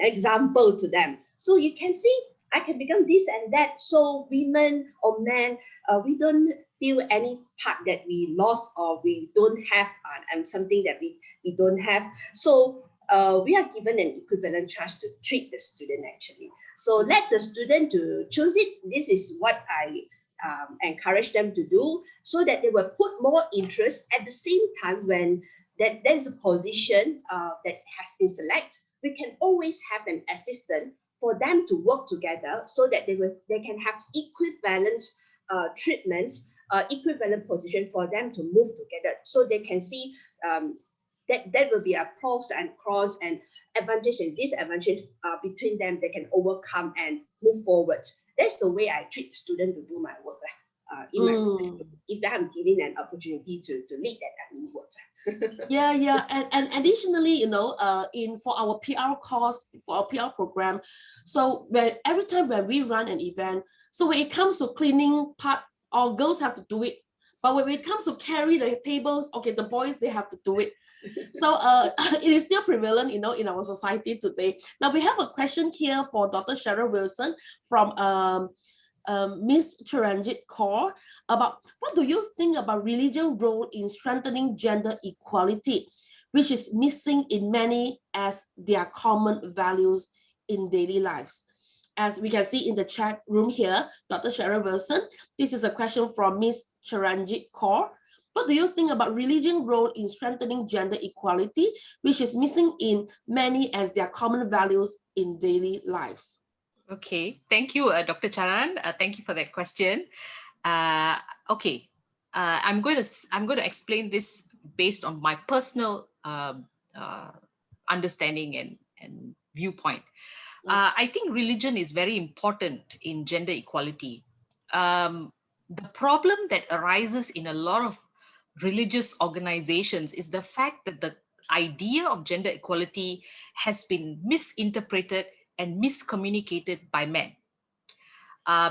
example to them. So you can see I can become this and that. So women or men, we don't feel any part that we lost or we don't have and something that we don't have. So we are given an equivalent chance to treat the student actually. So let the student to choose it. This is what I encourage them to do, so that they will put more interest. At the same time, when there's a position that has been selected, we can always have an assistant for them to work together, so that they can have equivalent treatments, equivalent position for them to move together, so they can see that will be a pros and cons and advantage and disadvantage between them. They can overcome and move forward. That's the way I treat the student to do my work. If I'm given an opportunity to lead that admin work. Yeah, and additionally, for our PR course, for our PR program, so every time when we run an event, so when it comes to cleaning part, all girls have to do it, but when it comes to carry the tables, okay, the boys, they have to do it. So it is still prevalent, in our society today. Now we have a question here for Dr. Sharon Wilson from Ms. Chiranjit Kaur about what do you think about religion role in strengthening gender equality, which is missing in many as their common values in daily lives. As we can see in the chat room here, Dr. Sharon Wilson, this is a question from Ms. Chiranjit Kaur. What do you think about religion role in strengthening gender equality, which is missing in many as their common values in daily lives? Okay, thank you, Dr. Charan. Thank you for that question. Okay, I'm going to explain this based on my personal understanding and viewpoint. I think religion is very important in gender equality. The problem that arises in a lot of religious organizations is the fact that the idea of gender equality has been misinterpreted and miscommunicated by men.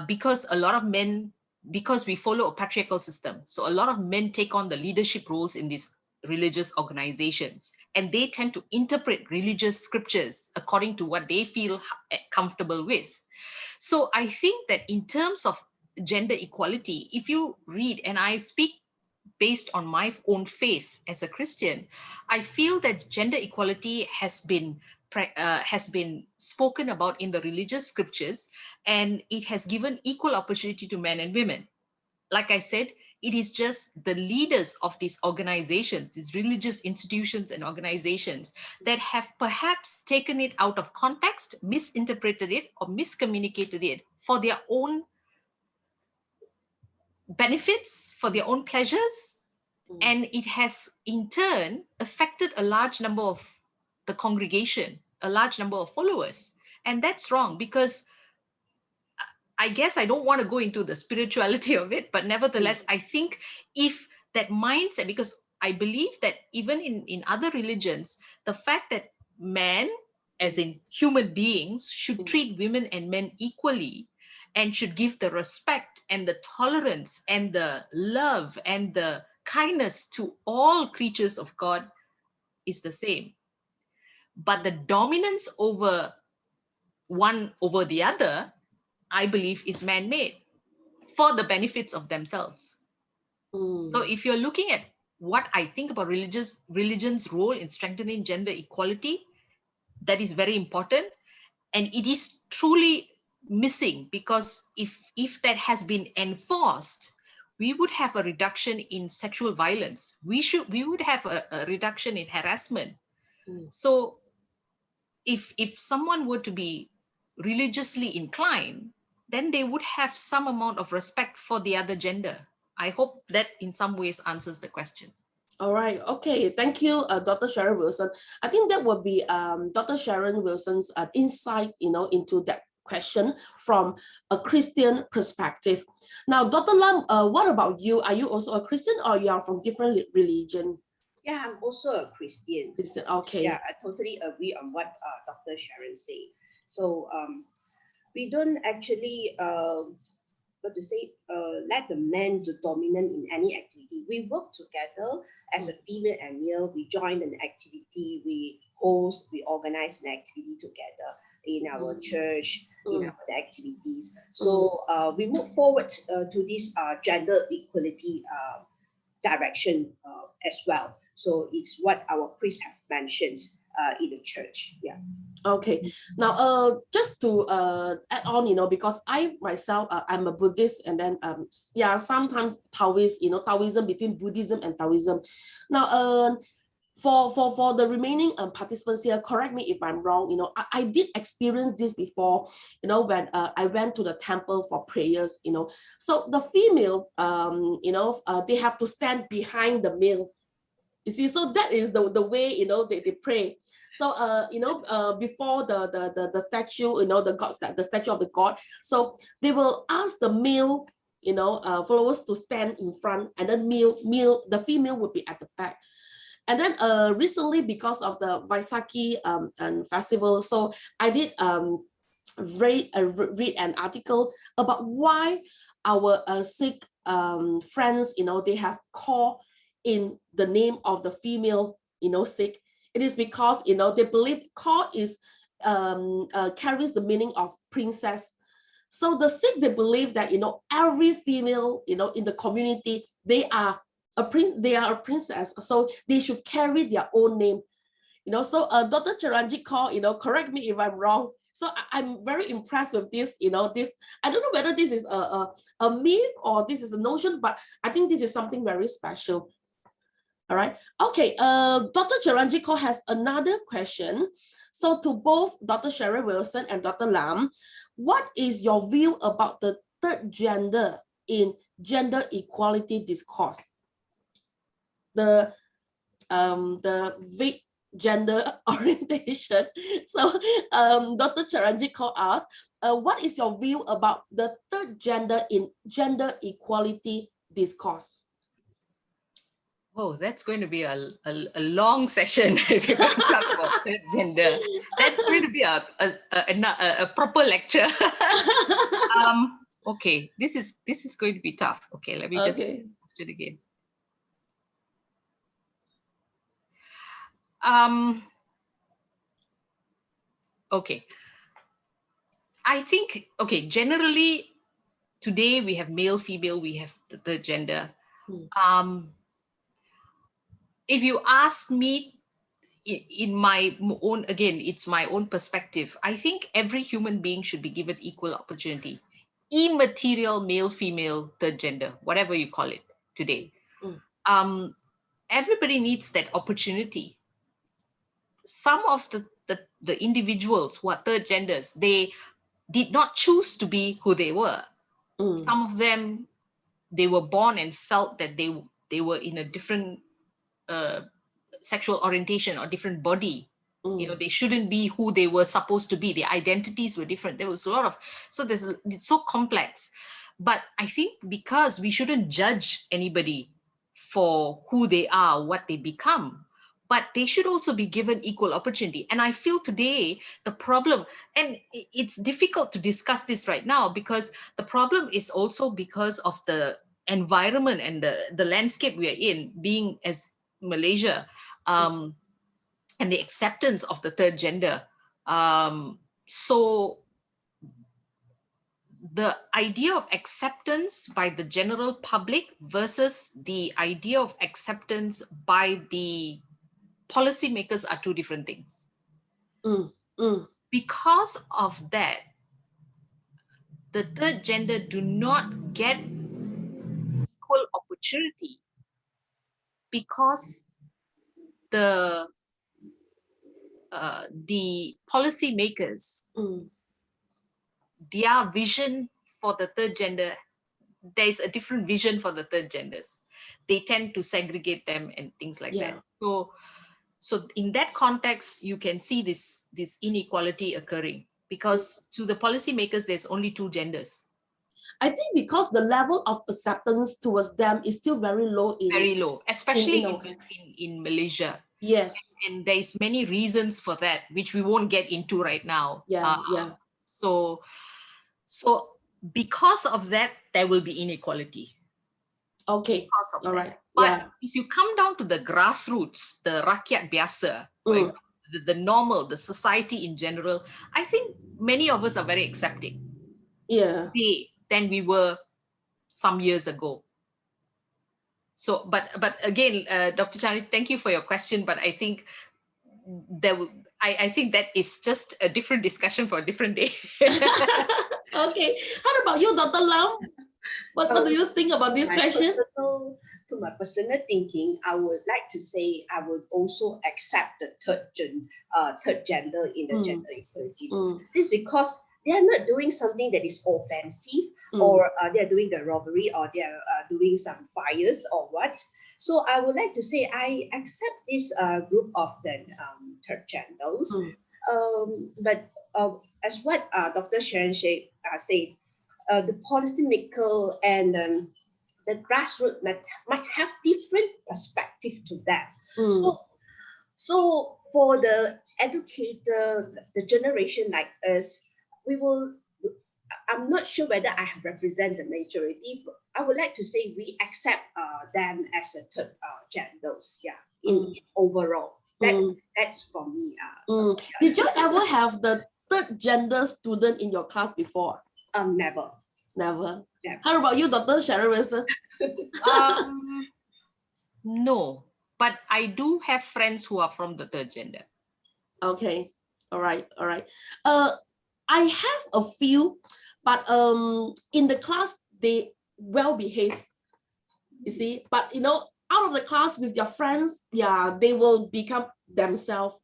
Because a lot of men, because we follow a patriarchal system, so a lot of men take on the leadership roles in these religious organizations, and they tend to interpret religious scriptures according to what they feel comfortable with. So I think that in terms of gender equality, if you read, and I speak based on my own faith as a Christian, I feel that gender equality has been spoken about in the religious scriptures, and it has given equal opportunity to men and women. Like I said, it is just the leaders of these organizations, these religious institutions and organizations, that have perhaps taken it out of context, misinterpreted it, or miscommunicated it for their own benefits, for their own pleasures. And it has in turn affected a large number of the congregation, a large number of followers. And that's wrong, because I guess I don't want to go into the spirituality of it, but nevertheless, I think if that mindset, because I believe that even in other religions, the fact that men, as in human beings, should treat women and men equally and should give the respect and the tolerance and the love and the kindness to all creatures of God is the same. But the dominance over one over the other, I believe, is man-made for the benefits of themselves. So if you're looking at what I think about religion's role in strengthening gender equality, that is very important. And it is truly missing, because if that has been enforced, we would have a reduction in sexual violence. We would have a reduction in harassment. So if someone were to be religiously inclined, then they would have some amount of respect for the other gender. I hope that in some ways answers the question. All right. Okay. Thank you, Dr. Sharon Wilson. I think that would be Dr. Sharon Wilson's insight, into that question from a Christian perspective. Now, Dr. Lam, what about you? Are you also a Christian, or you are from different religion? Yeah, I'm also a Christian. Okay. Yeah, I totally agree on what Dr. Sharon said. So we don't actually let the men to dominate in any activity. We work together as a female and male. We join an activity, we host, we organize an activity together in our church, in our activities. So we move forward to this gender equality direction as well. So it's what our priests have mentioned in the church. Yeah. Okay. Now, just to add on, because I myself, I'm a Buddhist, and then sometimes Taoist, Taoism, between Buddhism and Taoism. Now, for the remaining participants here, correct me if I'm wrong. I did experience this before. When I went to the temple for prayers. So the female, they have to stand behind the male. You see, so that is the way they pray. So before the statue, the statue of the god. So they will ask the male, followers to stand in front, and then the female would be at the back. And then recently, because of the Vaisakhi festival, so I did read an article about why our Sikh friends, they have called in the name of the female, Sikh. It is because, they believe Kaur is carries the meaning of princess. So the Sikh, they believe that, every female, in the community, they are a princess. So they should carry their own name. So Dr. Chiranjit Kaur, correct me if I'm wrong. So I'm very impressed with this, this, I don't know whether this is a myth or this is a notion, but I think this is something very special. All right. Okay. Dr. Chiranjit Kaur has another question. So to both Dr. Sharon Wilson and Dr. Lam, what is your view about the third gender in gender equality discourse? The vague gender orientation. So Dr. Chiranjit Kaur asks, what is your view about the third gender in gender equality discourse? Oh, that's going to be a long session if you're going to talk about third gender. That's going to be a proper lecture. Okay, this is going to be tough. Okay, let me just post it again. Okay. I think, generally today we have male, female, we have the third gender. If you ask me, in my own, again, it's my own perspective, I think every human being should be given equal opportunity. Immaterial male, female, third gender, whatever you call it today. Everybody needs that opportunity. Some of the individuals who are third genders, they did not choose to be who they were. Some of them, they were born and felt that they they were in a different sexual orientation or different body. You know, they shouldn't be who they were supposed to be. Their identities were different. There was a lot of, it's so complex. But I think because we shouldn't judge anybody for who they are, what they become, but they should also be given equal opportunity. And I feel today the problem, and it's difficult to discuss this right now, because the problem is also because of the environment and the landscape we are in, being as Malaysia, and the acceptance of the third gender. So the idea of acceptance by the general public versus the idea of acceptance by the policymakers are two different things. Because of that, the third gender do not get equal opportunity, because the policymakers, their vision for the third gender, there is a different vision for the third genders. They tend to segregate them and things like that. So in that context, you can see this inequality occurring, because to the policymakers, there's only two genders. I think because the level of acceptance towards them is still very low. Very low, especially in Malaysia. Yes. And there's many reasons for that, which we won't get into right now. So because of that, there will be inequality. Okay. Because of all that. right. But if you come down to the grassroots, the rakyat biasa, for example, the normal, the society in general, I think many of us are very accepting. Than we were some years ago. So, but again, Dr. Chani, thank you for your question. But I think I think that is just a different discussion for a different day. Okay. How about you, Dr. Lam? What do you think about this question? To my personal thinking, I would like to say I would also accept the third gender in the gender equality. This is because they are not doing something that is offensive, or they are doing the robbery, or they are doing some fires or what. So I would like to say I accept this group of the third genders. But as what Dr. Sharon said, the policymaker and the grassroots might have different perspective to that. So for the educator, the generation like us, I'm not sure whether I represent the majority, but I would like to say we accept them as a third genders, in overall. That's for me. Did you ever have the third gender student in your class before? Never. How about you, Dr. Sharon Wilson? No, but I do have friends who are from the third gender. Okay, all right. I have a few, but in the class they well behaved. You see, but out of the class with your friends, they will become themselves.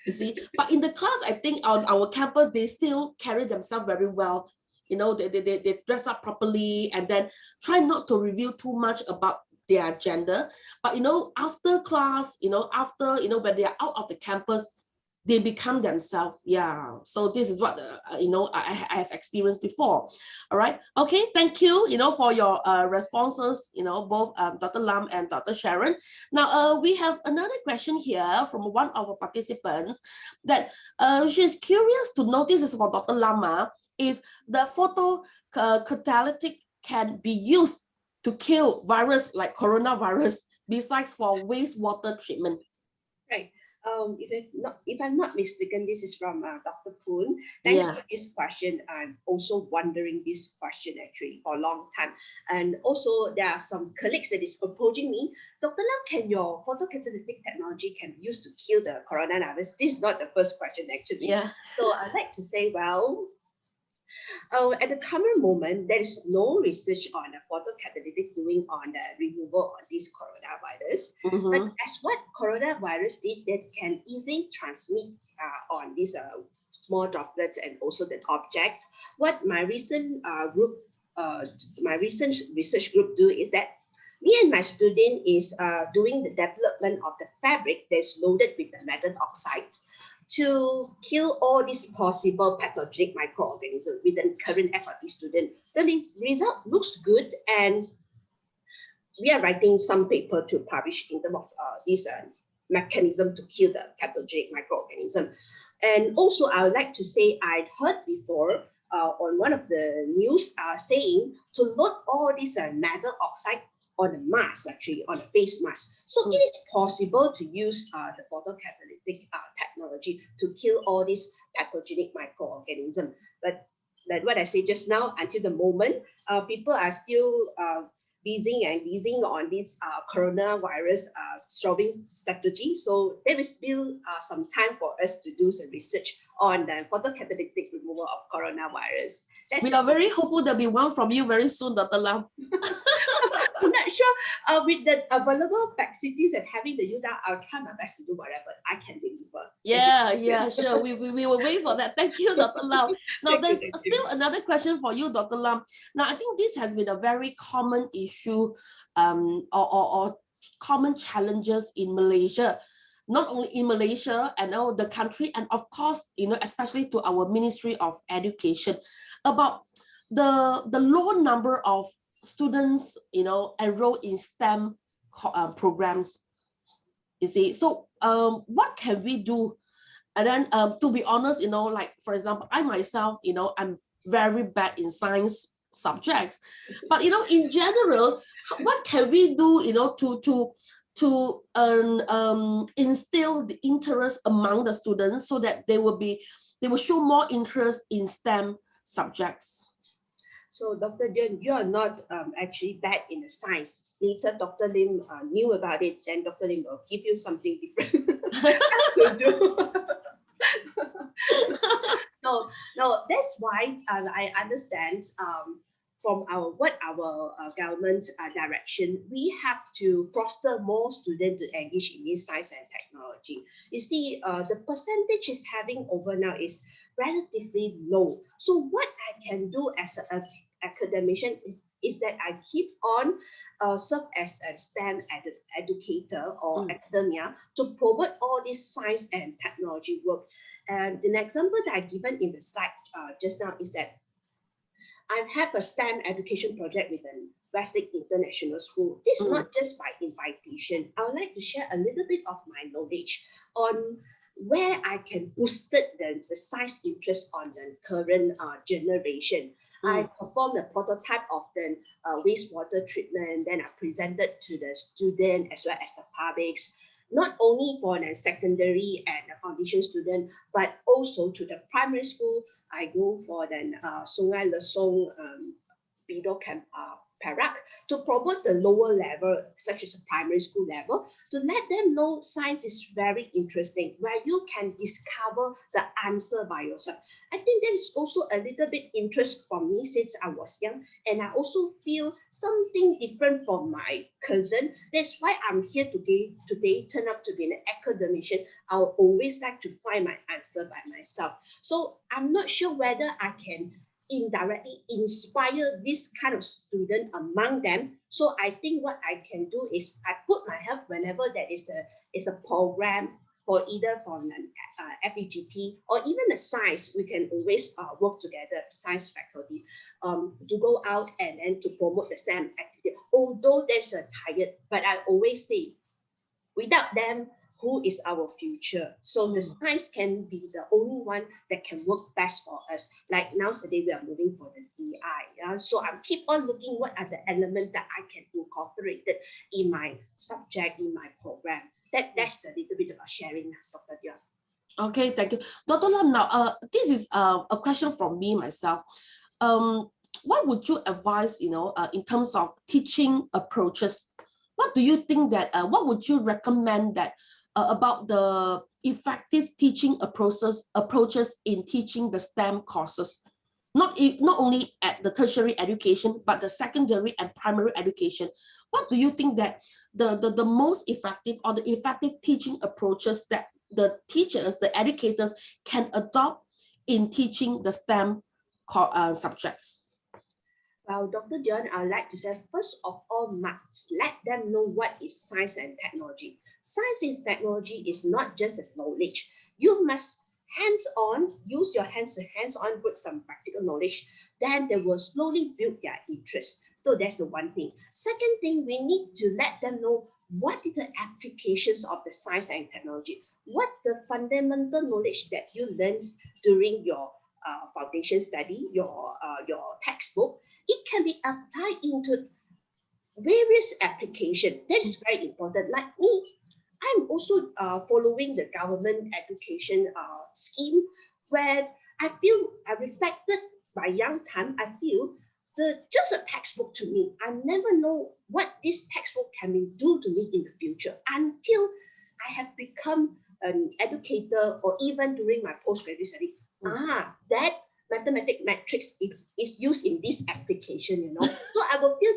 You see, but in the class, I think on our campus they still carry themselves very well. They dress up properly, and then try not to reveal too much about their gender. But after class, after when they are out of the campus, they become themselves. So this is what I have experienced before. All right. Okay. Thank you. For your responses. Both Dr. Lam and Dr. Sharon. Now we have another question here from one of our participants that she's curious to know. This is for Dr. Lam. If the photocatalytic can be used to kill virus like coronavirus, besides for wastewater treatment. Right. If I'm not mistaken, this is from Dr. Poon. Thanks for this question. I'm also wondering this question actually for a long time. And also there are some colleagues that is approaching me. Dr. Lam, can your photocatalytic technology can be used to kill the coronavirus? This is not the first question actually. So I'd like to say, well, at the current moment, there is no research on the photocatalytic doing on the removal of this coronavirus. But as what coronavirus did, that can easily transmit on these small droplets and also the objects. What my recent research group do is that Me and my student is doing the development of the fabric that's loaded with the metal oxide to kill all these possible pathogenic microorganisms with the current FRP student. The result looks good, and we are writing some paper to publish in terms of this mechanism to kill the pathogenic microorganism. And also, I would like to say I'd heard before on one of the news saying to load all this metal oxide on a mask, actually on a face mask. So it is possible to use the photocatalytic technology to kill all these pathogenic microorganisms. But like what I said just now, until the moment, people are still busy and using on this coronavirus solving strategy. So there is still some time for us to do some research on the photocatalytic removal of coronavirus. We are very hopeful there'll be one from you very soon, Dr. Lam. I'm not sure with the available facilities and having the user, I'll try my best to do whatever I can deliver. Yeah, sure. We will wait for that. Thank you, Dr. Lam. Now, there's still another question for you, Dr. Lam. Now, I think this has been a very common issue or common challenges in Malaysia. Not only in Malaysia and all the country, and of course, especially to our Ministry of Education, about the low number of students, enrolled in STEM programs. You see, so what can we do? And then to be honest, like for example, I myself, I'm very bad in science subjects, but in general, what can we do, to instill the interest among the students so that they will show more interest in STEM subjects? So Dr. Jen, you are not actually bad in the science. Later, Dr. Lim knew about it, then Dr. Lim will give you something different to do. No, that's why I understand from our government direction, we have to foster more students to engage in this science and technology. You see, the percentage is having over now is relatively low. So what I can do as an academician is that I keep on serve as a STEM educator or academia to promote all this science and technology work. And an example that I've given in the slide just now is that I have a STEM education project with the Westlake International School. This is not just by invitation. I would like to share a little bit of my knowledge on where I can boost the science interest on the current generation. I performed a prototype of the wastewater treatment, then I presented to the student as well as the publics, not only for the secondary and the foundation student, but also to the primary school. I go for the Sungai Lesong Bido Camp Perak to promote the lower level, such as a primary school level, to let them know science is very interesting, where you can discover the answer by yourself. I think that is also a little bit interest for me since I was young, and I also feel something different from my cousin. That's why I'm here today turn up to be an academician. I'll always like to find my answer by myself. So I'm not sure whether I can indirectly inspire this kind of student among them. So I think what I can do is I put my help whenever there is a program for either from an FEGT or even a science, we can always work together, science faculty, to go out and then to promote the STEM activity. Although there's a tired, but I always say, without them, who is our future? So the science can be the only one that can work best for us. Like now today, we are moving for the AI. So I keep on looking what are the elements that I can incorporate it in my subject, in my program. That's a little bit about sharing, Dr. Dion. Okay, thank you. Dr. Lam, now this is a question from me myself. What would you advise, in terms of teaching approaches? What do you think that, what would you recommend that about the effective teaching approaches in teaching the STEM courses? Not only at the tertiary education, but the secondary and primary education. What do you think that the most effective or the effective teaching approaches that the teachers, the educators can adopt in teaching the STEM subjects? Well, Dr. Dion, I'd like to say, first of all, must let them know what is science and technology. Science and technology is not just a knowledge. You must hands-on, use your hands to hands-on, put some practical knowledge. Then they will slowly build their interest. So that's the one thing. Second thing, we need to let them know what is the applications of the science and technology. What the fundamental knowledge that you learned during your foundation study, your textbook, it can be applied into various applications. That is very important. Like me, I'm also following the government education scheme, where I feel I reflected by young time. I feel just a textbook to me, I never know what this textbook can do to me in the future until I have become an educator, or even during my postgraduate study. That mathematic matrix is used in this application, you know. So I will feel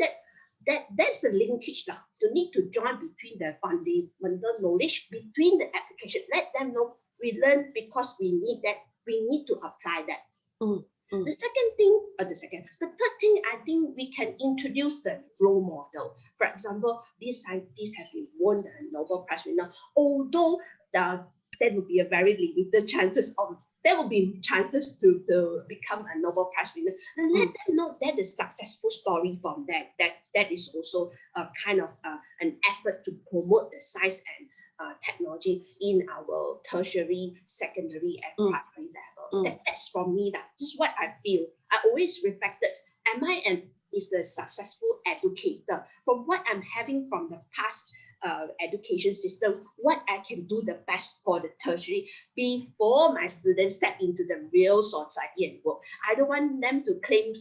that's the linkage now, to need to join between the fundamental knowledge, between the application. Let them know we learn because we need that, we need to apply that. The third thing, I think we can introduce the role model. For example, these scientists have been won a Nobel Prize winner, although there will be a very limited chances of, there will be chances to become a Nobel Prize winner. And let them know that the successful story from that is also a kind of an effort to promote the science and technology in our tertiary, secondary, and primary level. That's from me. That's what I feel. I always reflected, am I is a successful educator? From what I'm having from the past education system, what I can do the best for the tertiary before my students step into the real society and work. I don't want them to claim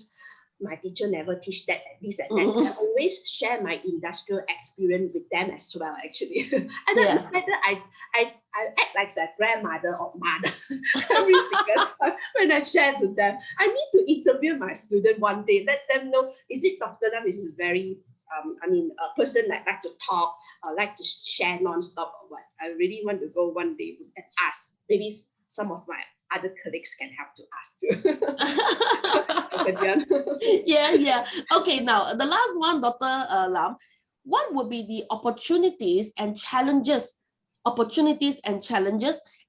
my teacher never teach that, this and that. I always share my industrial experience with them as well, actually. And then whether I act like a grandmother or mother every single time when I share with them. I need to interview my student one day, let them know, is it Dr. Lam is very a person that like to talk, like to share non-stop, or what. I really want to go one day and ask. Maybe some of my other colleagues can help to ask too. Yeah. Okay, now the last one, Dr. Lam, what would be the opportunities and challenges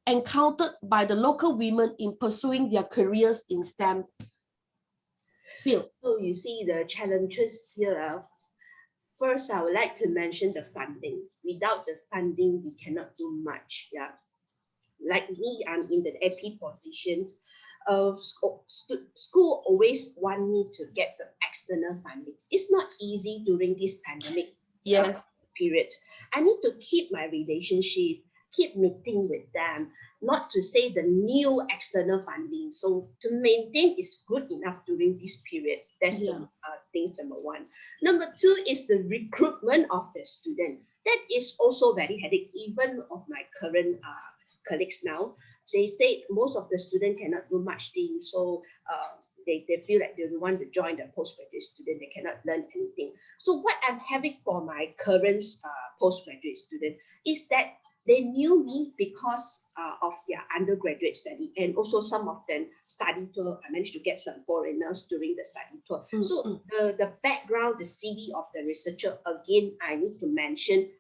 encountered by the local women in pursuing their careers in STEM field? So you see the challenges here. First, I would like to mention the funding. Without the funding, we cannot do much. Yeah, like me, I'm in the AP position. School always want me to get some external funding. It's not easy during this pandemic period. I need to keep my relationship, keep meeting with them, not to say the new external funding. So to maintain is good enough during this period. That's the things number one. Number two is the recruitment of the student. That is also very headache, even of my current colleagues now. They say most of the students cannot do much things, so they feel like they want to join the postgraduate student, they cannot learn anything. So what I'm having for my current postgraduate student is that they knew me because of their undergraduate study, and also some of them study tour. I managed to get some foreigners during the study tour. So the background, the CV of the researcher, again, I need to mention,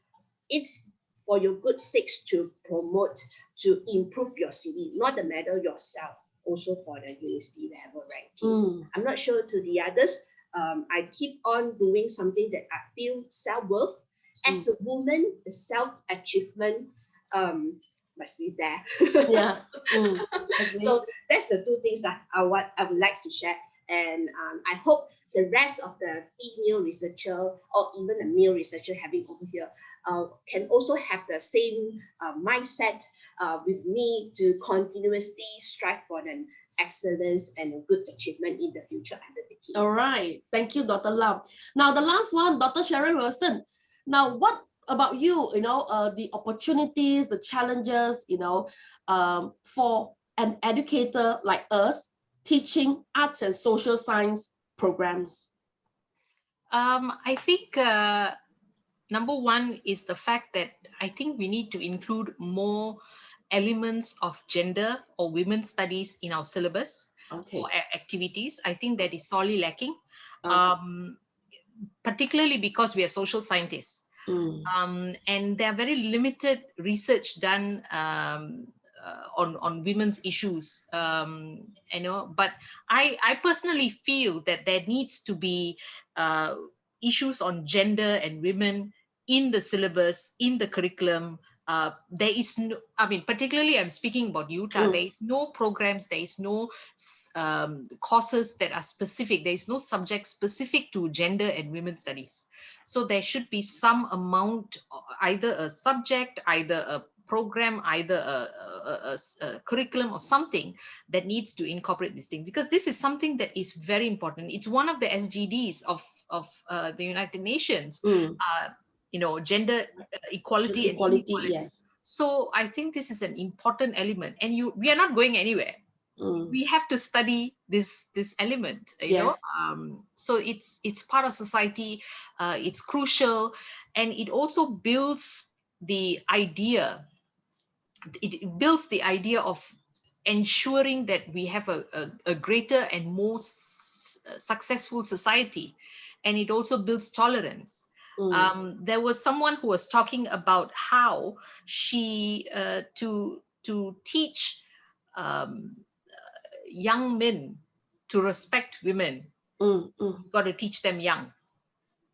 it's for your good sakes to promote, to improve your CV, not the matter yourself, also for the university level ranking. I'm not sure to the others. I keep on doing something that I feel self-worth. As a woman, the self-achievement must be there. So that's the two things that I would like to share. And I hope the rest of the female researcher, or even the male researcher having over here, can also have the same mindset with me, to continuously strive for an excellence and a good achievement in the future undertakings. All right. Thank you, Dr. Lam. Now, the last one, Dr. Sharon Wilson. Now, what about you, the opportunities, the challenges, for an educator like us teaching arts and social science programs? I think number one is the fact that I think we need to include more elements of gender or women's studies in our syllabus or activities. I think that is sorely lacking. Okay. Particularly because we are social scientists. And there are very limited research done on women's issues, but I personally feel that there needs to be issues on gender and women in the syllabus, in the curriculum. There is no, I mean, particularly I'm speaking about Utah, there is no programs, there is no courses that are specific, there is no subject specific to gender and women's studies. So there should be some amount, either a subject, either a program, either a curriculum or something that needs to incorporate this thing, because this is something that is very important. It's one of the SDGs of the United Nations, gender equality and inequality. Yes. So I think this is an important element, and we are not going anywhere. We have to study this element, Yes. So it's part of society. It's crucial, and it also builds the idea. It builds the idea of ensuring that we have a greater and more successful society, and it also builds tolerance. There was someone who was talking about how she to teach young men to respect women. You've got to teach them young.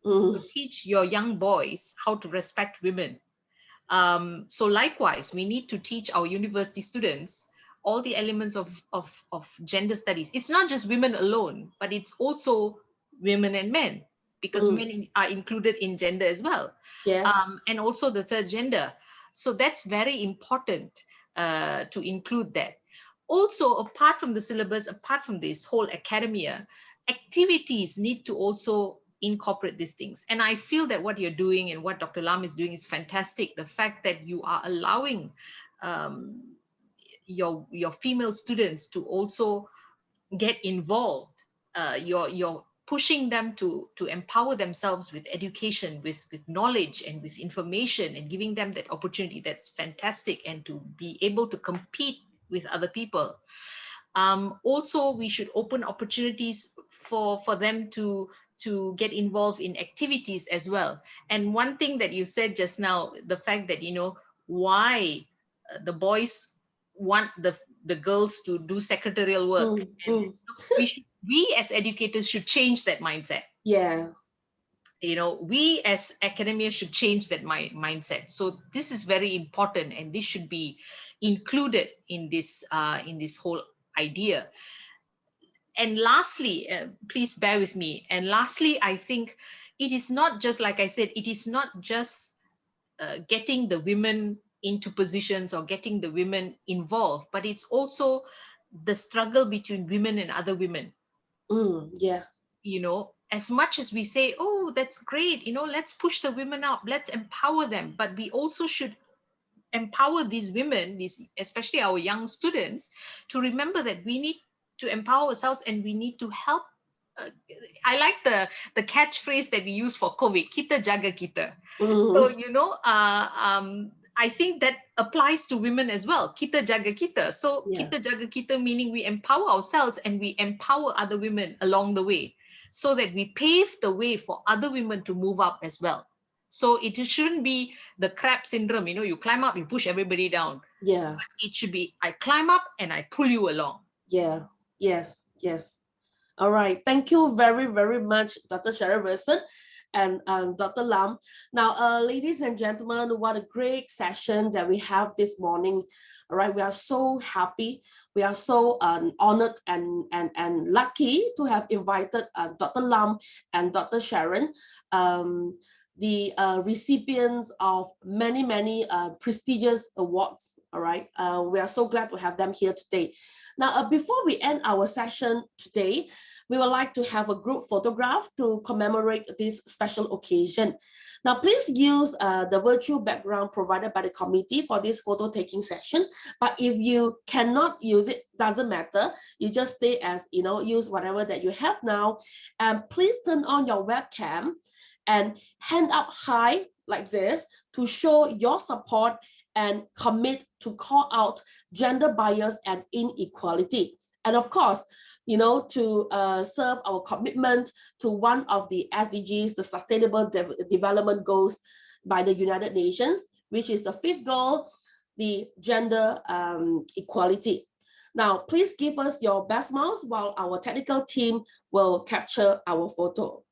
So teach your young boys how to respect women. So likewise, we need to teach our university students all the elements of gender studies. It's not just women alone, but it's also women and men, because men are included in gender as well. Yes. And also the third gender. So that's very important to include that. Also, apart from the syllabus, apart from this whole academia, activities need to also incorporate these things. And I feel that what you're doing and what Dr. Lam is doing is fantastic. The fact that you are allowing your female students to also get involved, you're pushing them to empower themselves with education, with knowledge and with information, and giving them that opportunity. That's fantastic. And to be able to compete with other people. Also, we should open opportunities for them to get involved in activities as well. And one thing that you said just now, the fact that, why the boys want the girls to do secretarial work. And we as educators should change that mindset. Yeah. We as academia should change that mindset. So this is very important, and this should be included in this whole idea. And lastly, please bear with me. And lastly, I think it is not just, like I said, it is not just getting the women into positions or getting the women involved, but it's also the struggle between women and other women. Yeah. As much as we say, oh, that's great, let's push the women up, let's empower them, but we also should empower these women, especially our young students, to remember that we need to empower ourselves, and we need to help. I like the catchphrase that we use for COVID, kita jaga kita. So, I think that applies to women as well. Kita jaga kita. So kita jaga kita meaning we empower ourselves and we empower other women along the way, so that we pave the way for other women to move up as well. So it shouldn't be the crab syndrome, you climb up, you push everybody down. Yeah. But it should be, I climb up and I pull you along. Yeah. Yes. All right. Thank you very, very much, Dr. Cheryl Wilson and Dr. Lam. Now, ladies and gentlemen, what a great session that we have this morning. All right. We are so happy. We are so honored and lucky to have invited Dr. Lam and Dr. Sharon, the recipients of many prestigious awards. All right, we are so glad to have them here today. Now, before we end our session today, we would like to have a group photograph to commemorate this special occasion. Now, please use the virtual background provided by the committee for this photo taking session. But if you cannot use it, doesn't matter. You just stay as, use whatever that you have now. And please turn on your webcam and hand up high like this to show your support and commit to call out gender bias and inequality. And of course, to serve our commitment to one of the SDGs, the Sustainable Development Goals by the United Nations, which is the 5th goal, the gender equality. Now, please give us your best smiles while our technical team will capture our photo.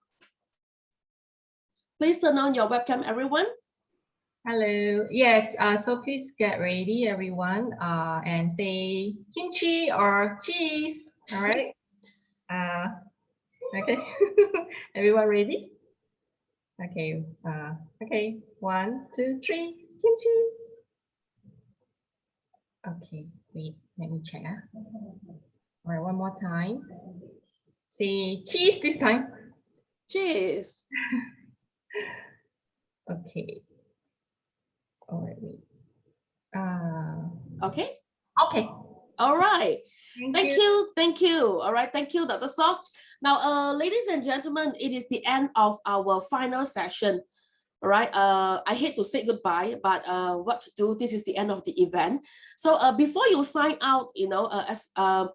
Please turn on your webcam, everyone. Hello. Yes. So please get ready, everyone, and say kimchi or cheese. All right. Okay. Everyone ready? Okay. Okay. 1, 2, 3. Kimchi. Okay. Wait. Let me check. All right. One more time. Say cheese this time. Cheese. Okay. All right. Wait. Okay. Okay. All right. Thank you. Thank you. All right. Thank you, Dr. Sok. Now, ladies and gentlemen, it is the end of our final session. All right. I hate to say goodbye, but what to do? This is the end of the event. So before you sign out,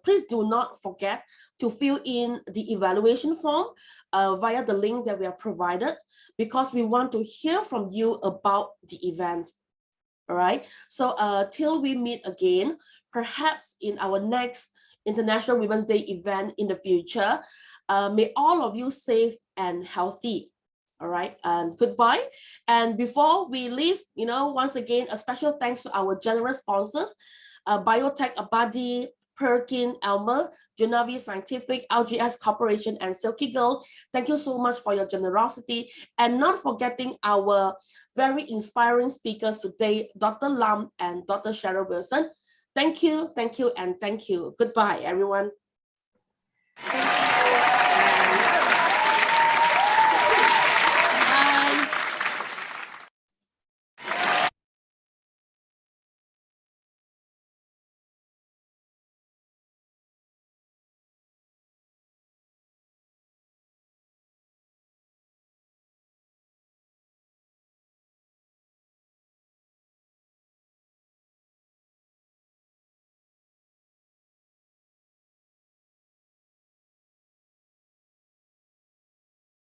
please do not forget to fill in the evaluation form via the link that we have provided, because we want to hear from you about the event. All right. So till we meet again, perhaps in our next International Women's Day event in the future, may all of you safe and healthy. All right, and goodbye. And before we leave, once again, a special thanks to our generous sponsors, Biotech Abadi, Perkin, Elmer, Genavi Scientific, LGS Corporation, and Silky Girl. Thank you so much for your generosity, and not forgetting our very inspiring speakers today, Dr. Lam and Dr. Cheryl Wilson. Thank you, and thank you. Goodbye, everyone. Thank you.